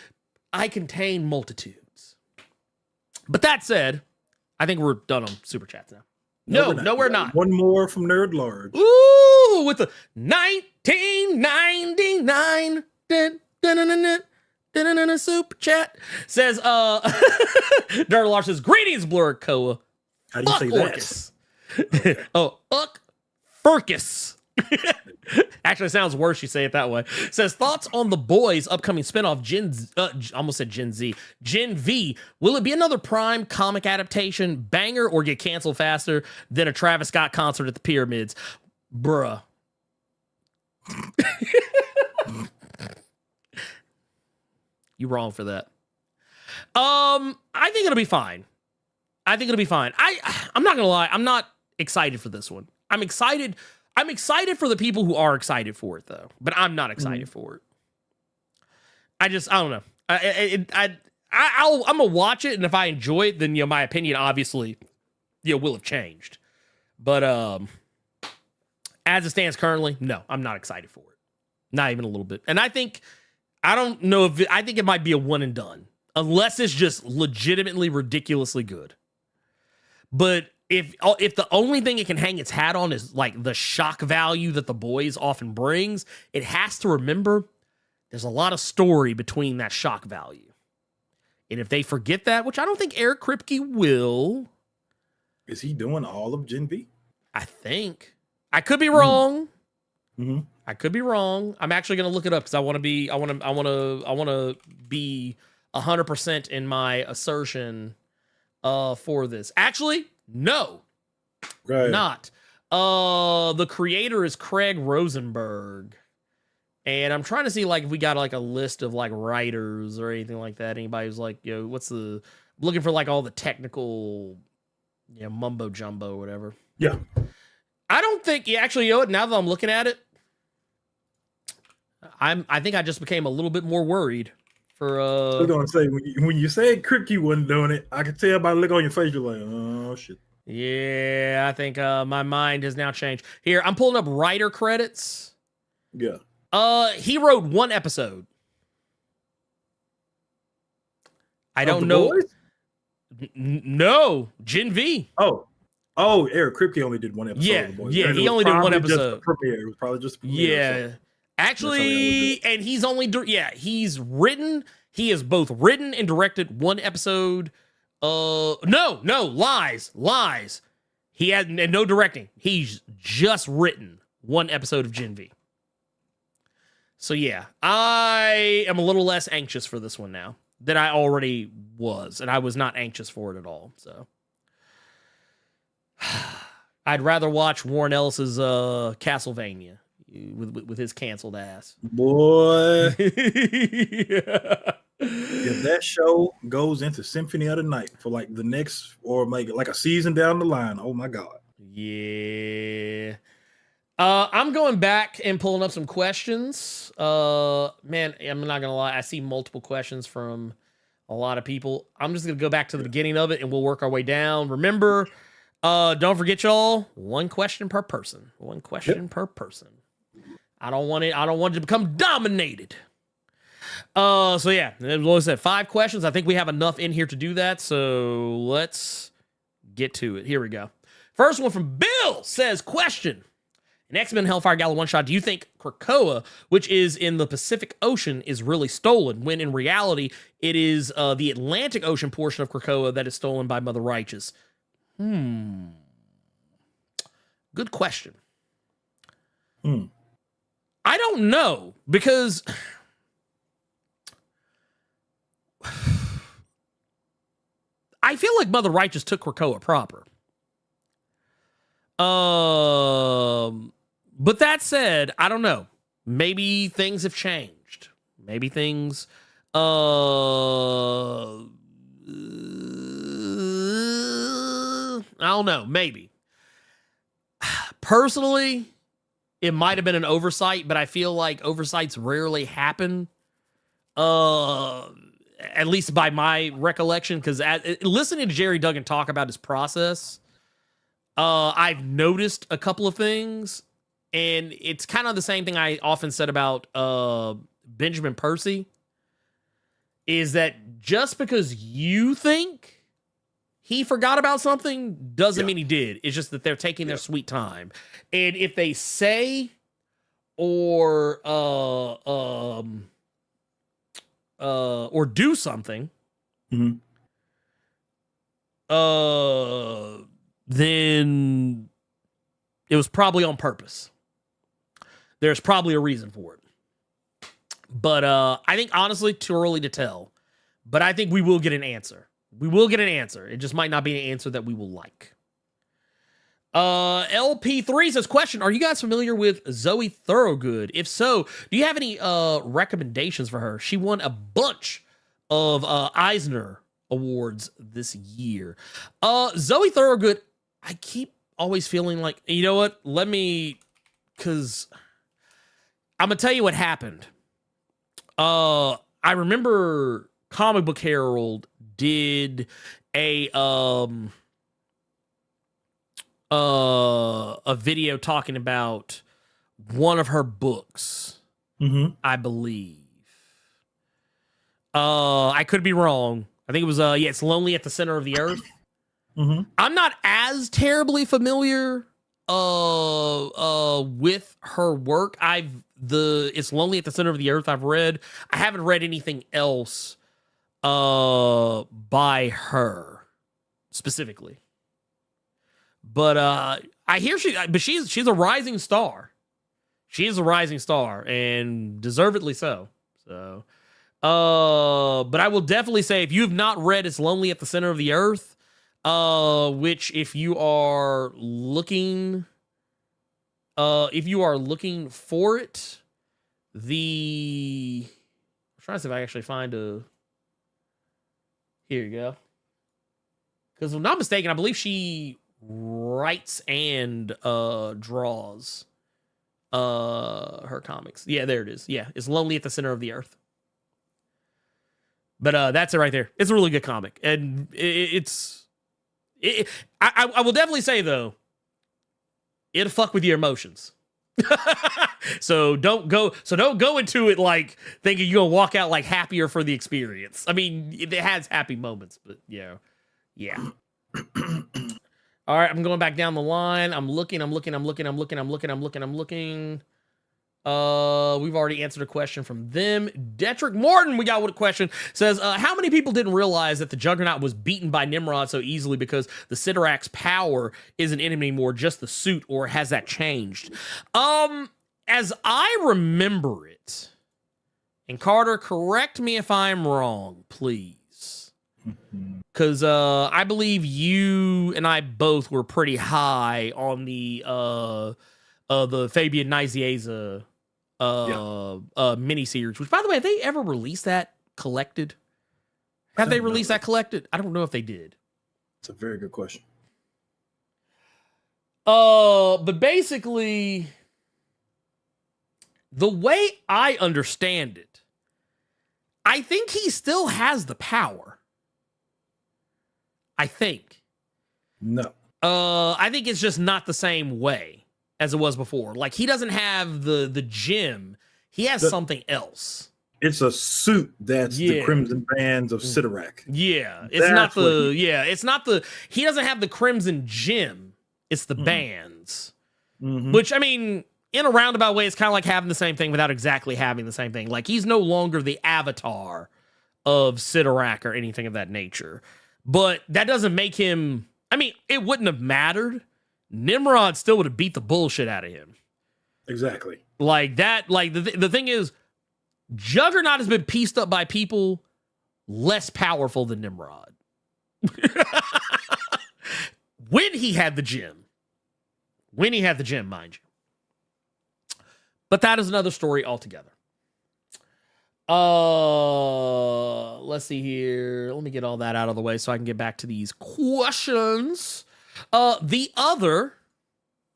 Speaker 2: contain multitudes. But that said, I think we're done on Super Chats now. No, we're not.
Speaker 3: One more from Nerd Large.
Speaker 2: Ooh, with the 1999 Super Chat. Says, Nerd Large says, greetings, Blerd Koa.
Speaker 3: How do you say
Speaker 2: Orcus. That? Oh, Furcus. Actually, it sounds worse. You say it that way. Says, thoughts on the boys' upcoming spinoff, almost said Gen Z, Gen V. Will it be another prime comic adaptation banger or get canceled faster than a Travis Scott concert at the Pyramids? Bruh. You wrong for that. I think it'll be fine. I'm not gonna lie. I'm not excited for this one. I'm excited for the people who are excited for it, though. But I'm not excited for it. I don't know. I'm gonna watch it, and if I enjoy it, then my opinion obviously will have changed. But as it stands currently, no, I'm not excited for it. Not even a little bit. And I think it might be a one and done, unless it's just legitimately ridiculously good. But if the only thing it can hang its hat on is like the shock value that the boys often brings, it has to remember there's a lot of story between that shock value. And if they forget that, which I don't think Eric Kripke will.
Speaker 3: Is he doing all of Gen V?
Speaker 2: I think. I could be wrong.
Speaker 3: Mm-hmm.
Speaker 2: I could be wrong. I'm actually going to look it up because I want to be 100% in my assertion for this. Actually, no.
Speaker 3: Right.
Speaker 2: Not. The creator is Craig Rosenberg. And I'm trying to see like if we got like a list of like writers or anything like that. Anybody who's like, looking for like all the technical mumbo jumbo or whatever.
Speaker 3: Yeah.
Speaker 2: I don't think actually, now that I'm looking at it, I think I just became a little bit more worried for
Speaker 3: I was gonna say when you said Kripke wasn't doing it, I could tell by the look on your face, you're like, oh shit.
Speaker 2: Yeah, I think my mind has now changed. Here, I'm pulling up writer credits.
Speaker 3: Yeah.
Speaker 2: He wrote one episode. I don't know. No, Gen V.
Speaker 3: Oh, Eric Kripke only did one episode.
Speaker 2: Yeah,
Speaker 3: of the boys.
Speaker 2: yeah, he only did one episode.
Speaker 3: It was probably just a premiere.
Speaker 2: Yeah, so actually, and he's only he has both written and directed one episode. No, lies. He had no directing. He's just written one episode of Gen V. So yeah, I am a little less anxious for this one now than I already was, and I was not anxious for it at all. So I'd rather watch Warren Ellis's Castlevania with his canceled ass.
Speaker 3: Boy. Yeah. If that show goes into Symphony of the Night for like the next or like a season down the line, oh my God.
Speaker 2: Yeah. I'm going back and pulling up some questions. Man, I'm not gonna lie, I see multiple questions from a lot of people. I'm just gonna go back to the beginning of it and we'll work our way down. Remember, don't forget, y'all, one question per person. One question per person. I don't want it to become dominated. So yeah, as I said, 5 questions. I think we have enough in here to do that. So let's get to it. Here we go. First one from Bill says, question. An X-Men Hellfire Gala one-shot, do you think Krakoa, which is in the Pacific Ocean, is really stolen, when in reality, it is the Atlantic Ocean portion of Krakoa that is stolen by Mother Righteous? Good question. I don't know, because I feel like Mother Righteous took Krakoa proper. But that said, I don't know. Maybe things have changed. Maybe things I don't know, maybe. Personally, it might have been an oversight, but I feel like oversights rarely happen. At least by my recollection, because listening to Jerry Duggan talk about his process, I've noticed a couple of things, and it's kind of the same thing I often said about Benjamin Percy, is that just because you think he forgot about something doesn't mean he did. It's just that they're taking their sweet time. And if they say or do something, then it was probably on purpose. There's probably a reason for it. But I think, honestly, too early to tell. But I think we will get an answer. We will get an answer. It just might not be an answer that we will like. LP3 says, question, are you guys familiar with Zoe Thorogood? If so, do you have any recommendations for her? She won a bunch of Eisner awards this year. Zoe Thorogood, I keep always feeling like, you know what? Because I'm going to tell you what happened. I remember Comic Book Herald did a video talking about one of her books, I believe. I could be wrong. I think it was It's Lonely at the Center of the Earth. I'm not as terribly familiar with her work. It's Lonely at the Center of the Earth I've read. I haven't read anything else by her specifically. But I hear she's a rising star. She is a rising star, and deservedly so. So, but I will definitely say, if you have not read It's Lonely at the Center of the Earth, which if you are looking for it, I'm trying to see if I actually find here you go. Because if I'm not mistaken, I believe she writes and draws her comics. Yeah, there it is. Yeah, It's Lonely at the Center of the Earth. But that's it right there. It's a really good comic, and I will definitely say, though, it'll fuck with your emotions. So don't go into it like thinking you're gonna walk out like happier for the experience. I mean, it has happy moments, but yeah. All right, I'm going back down the line. I'm looking. We've already answered a question from them. Detrick Morton, we got a question. Says, how many people didn't realize that the Juggernaut was beaten by Nimrod so easily because the Sidorak's power isn't in him anymore, just the suit, or has that changed? As I remember it, and Carter, correct me if I'm wrong, please. Because I believe you and I both were pretty high on the Fabian Nicieza miniseries, which, by the way, have they ever released that collected? Have they released that collected? I don't know if they did.
Speaker 3: It's a very good question.
Speaker 2: But basically, the way I understand it, I think he still has the power. I think.
Speaker 3: No.
Speaker 2: I think it's just not the same way as it was before. Like, he doesn't have the gem. He has something else.
Speaker 3: It's a suit that's the Crimson Bands of Sidorak.
Speaker 2: Yeah. It's not the he doesn't have the Crimson Gem. It's the bands. Which, I mean, in a roundabout way, it's kind of like having the same thing without exactly having the same thing. Like, he's no longer the avatar of Sidorak or anything of that nature. But that doesn't make him... I mean, it wouldn't have mattered. Nimrod still would have beat the bullshit out of him.
Speaker 3: Exactly.
Speaker 2: Like, that... Like, the thing is, Juggernaut has been pieced up by people less powerful than Nimrod. When he had the gem. When he had the gem, mind you. But that is another story altogether. Let's see here. Let me get all that out of the way so I can get back to these questions. The other,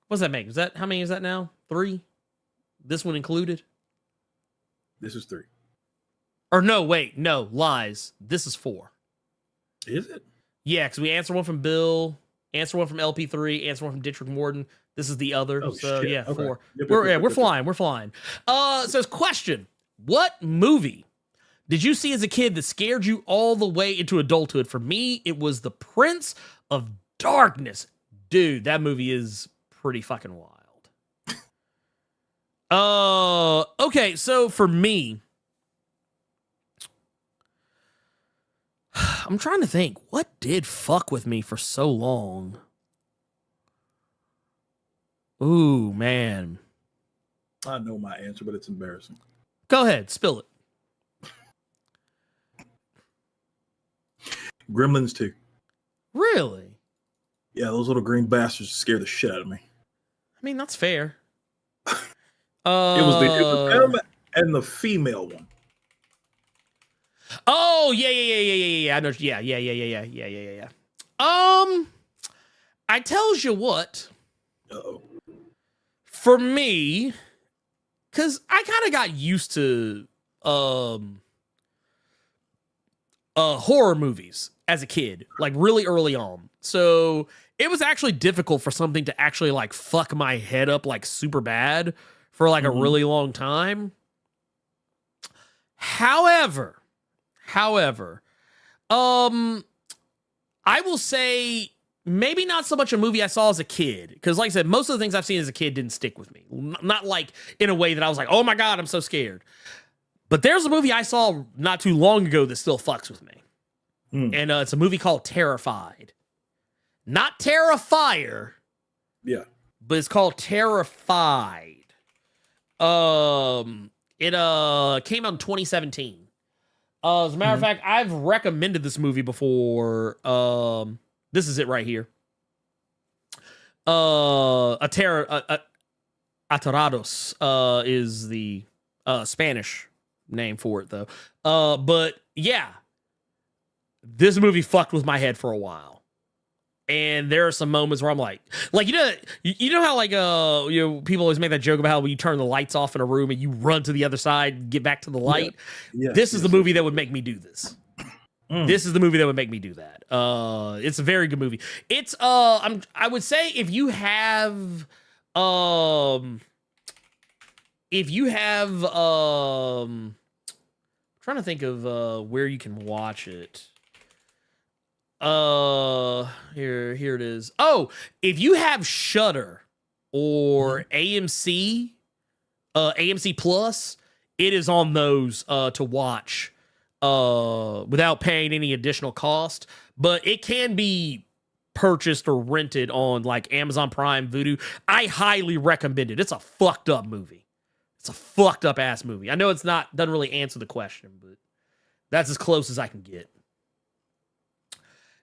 Speaker 2: what's that make? Is that, how many is that now? 3? This one included?
Speaker 3: This is 3.
Speaker 2: Or no, wait, no, lies. This is 4.
Speaker 3: Is it?
Speaker 2: Yeah, because we answered one from Bill, answered one from LP3, answered one from Dietrich Morden. This is the other.
Speaker 3: Oh,
Speaker 2: so
Speaker 3: shit.
Speaker 2: yeah,
Speaker 3: Okay.
Speaker 2: 4.
Speaker 3: Yep,
Speaker 2: We're flying. We're flying. It says, question: what movie did you see as a kid that scared you all the way into adulthood? For me, it was The Prince of Darkness. Dude, that movie is pretty fucking wild. Okay, so for me, I'm trying to think, what did fuck with me for so long? Ooh, man.
Speaker 3: I know my answer, but it's embarrassing.
Speaker 2: Go ahead, spill it.
Speaker 3: Gremlins 2.
Speaker 2: Really?
Speaker 3: Yeah, those little green bastards scare the shit out of me.
Speaker 2: I mean, that's fair.
Speaker 3: It was them and the female one.
Speaker 2: Oh, yeah. I know. Yeah. I tells you what.
Speaker 3: Uh-oh.
Speaker 2: For me, because I kind of got used to horror movies as a kid, like really early on. So it was actually difficult for something to actually like fuck my head up like super bad for like a really long time. However, I will say maybe not so much a movie I saw as a kid, because like I said, most of the things I've seen as a kid didn't stick with me. Not like in a way that I was like, oh my God, I'm so scared. But there's a movie I saw not too long ago that still fucks with me. And it's a movie called Terrified. Not Terrifier.
Speaker 3: Yeah.
Speaker 2: But it's called Terrified. It came out in 2017. As a matter of fact, I've recommended this movie before. This is it right here. Atarados is the Spanish name for it, though. But yeah, this movie fucked with my head for a while. And there are some moments where I'm like you know how like people always make that joke about how when you turn the lights off in a room and you run to the other side and get back to the light.
Speaker 3: Yeah.
Speaker 2: This is the movie that would make me do this. This is the movie that would make me do that. It's a very good movie. It's I would say if you have I'm trying to think of where you can watch it. Here it is. Oh, if you have Shudder or AMC Plus, it is on those to watch without paying any additional cost, but it can be purchased or rented on like Amazon Prime, Vudu. I highly recommend it. It's a fucked up movie. It's a fucked up ass movie. I know it's doesn't really answer the question, but that's as close as I can get.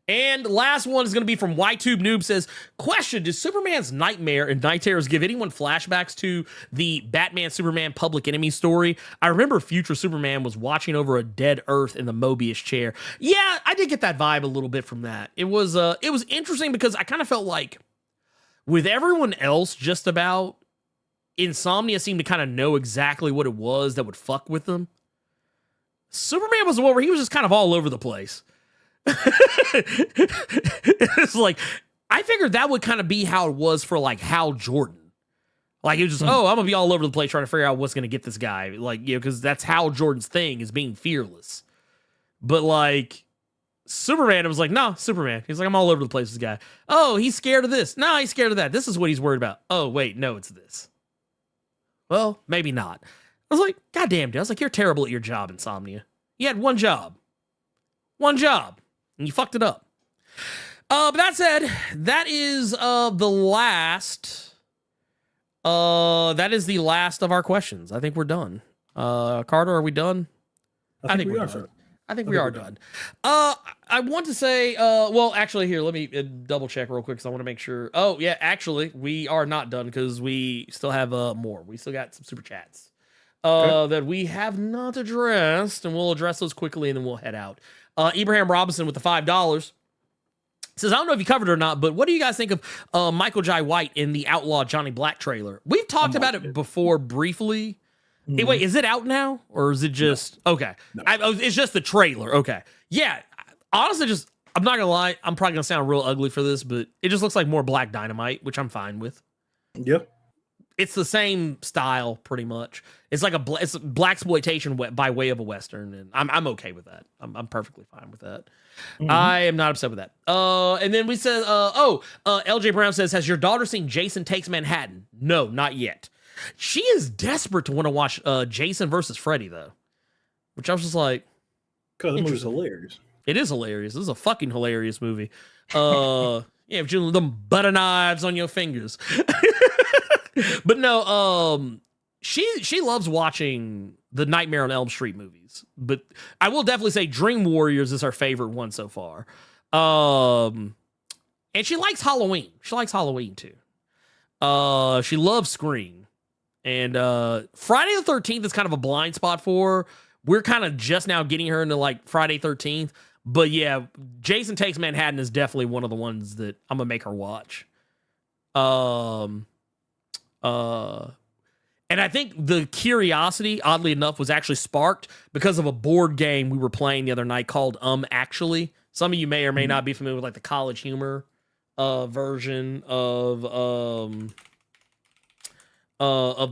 Speaker 2: And last one is going to be from YTube Noob. Says, question: does Superman's nightmare and night terrors give anyone flashbacks to the Batman Superman Public Enemy story? I remember future Superman was watching over a dead Earth in the Mobius chair. Yeah, I did get that vibe a little bit from that. It was interesting because I kind of felt like with everyone else just about, Insomnia seemed to kind of know exactly what it was that would fuck with them. Superman was the one where he was just kind of all over the place. It's like, I figured that would kind of be how it was for like Hal Jordan. Like it was just, I'm gonna be all over the place trying to figure out what's gonna get this guy. Like, because that's Hal Jordan's thing, is being fearless. But like, Superman was like, no, Superman. He's like, I'm all over the place, this guy. Oh, he's scared of this. No, he's scared of that. This is what he's worried about. Oh, wait, no, it's this. Well, maybe not. I was like, God damn, dude. I was like, you're terrible at your job, Insomnia. You had one job. One job. And you fucked it up. But that said, that is the last. That is the last of our questions. I think we're done. Carter, are we done? I think we're done. I think we are done. I want to say, well, actually, here, let me double check real quick because I want to make sure. Oh, yeah, actually, we are not done because we still have more. We still got some super chats that we have not addressed, and we'll address those quickly and then we'll head out. Abraham Robinson with the $5 says, I don't know if you covered it or not, but what do you guys think of Michael Jai White in the Outlaw Johnny Black trailer? We've talked about it before briefly. Mm-hmm. Hey, wait, is it out now or is it just okay? No. It's just the trailer. Okay, yeah. Honestly, I'm not gonna lie. I'm probably gonna sound real ugly for this, but it just looks like more Black Dynamite, which I'm fine with.
Speaker 3: Yep,
Speaker 2: it's the same style pretty much. It's like it's Blaxploitation by way of a Western, and I'm okay with that. I'm perfectly fine with that. Mm-hmm. I am not upset with that. And then we said, LJ Brown says, has your daughter seen Jason Takes Manhattan? No, not yet. She is desperate to want to watch Jason versus Freddy, though. Which I was just like...
Speaker 3: Because the movie's hilarious.
Speaker 2: It is hilarious. This is a fucking hilarious movie. Yeah, if you them butter knives on your fingers. But no, she loves watching the Nightmare on Elm Street movies. But I will definitely say Dream Warriors is her favorite one so far. And she likes Halloween. She likes Halloween, too. She loves Scream. And Friday the 13th is kind of a blind spot for her. We're kind of just now getting her into like Friday 13th. But yeah, Jason Takes Manhattan is definitely one of the ones that I'm going to make her watch. And I think the curiosity, oddly enough, was actually sparked because of a board game we were playing the other night called Actually. Some of you may or may not be familiar with like the College Humor version of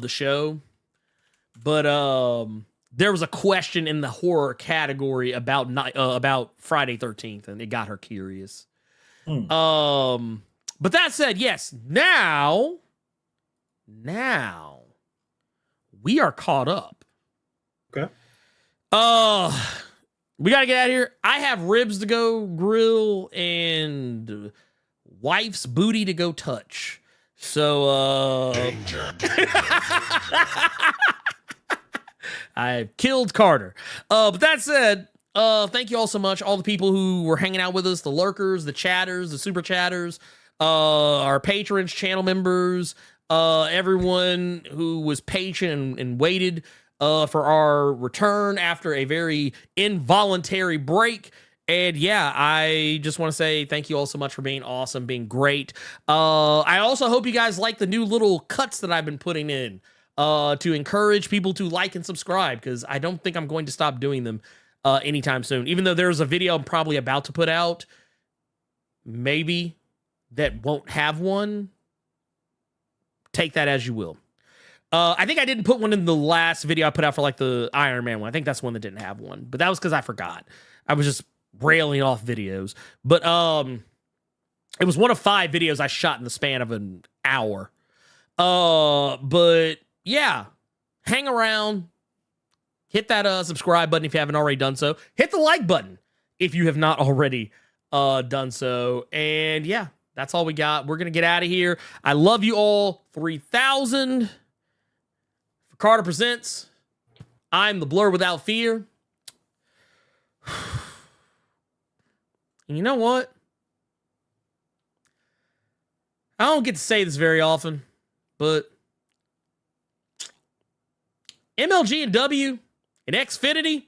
Speaker 2: the show, but there was a question in the horror category about Friday 13th, and it got her curious. But that said, yes, now we are caught up.
Speaker 3: Okay.
Speaker 2: We gotta get out of here. I have ribs to go grill and wife's booty to go touch. So, I killed Carter. But that said, thank you all so much. All the people who were hanging out with us, the lurkers, the chatters, the super chatters, our patrons, channel members, everyone who was patient and waited for our return after a very involuntary break. And yeah, I just want to say thank you all so much for being awesome, being great. I also hope you guys like the new little cuts that I've been putting in to encourage people to like and subscribe, because I don't think I'm going to stop doing them anytime soon. Even though there's a video I'm probably about to put out, maybe, that won't have one. Take that as you will. I think I didn't put one in the last video I put out for like the Iron Man one. I think that's one that didn't have one, but that was because I forgot. I was just railing off videos. But it was one of 5 videos I shot in the span of an hour. But yeah, hang around. Hit that subscribe button if you haven't already done so. Hit the like button if you have not already done so. And yeah, that's all we got. We're going to get out of here. I love you all. 3,000. For Carter Presents, I'm the Blerd Without Fear. And you know what? I don't get to say this very often, but MLG and W and Xfinity,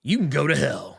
Speaker 2: you can go to hell.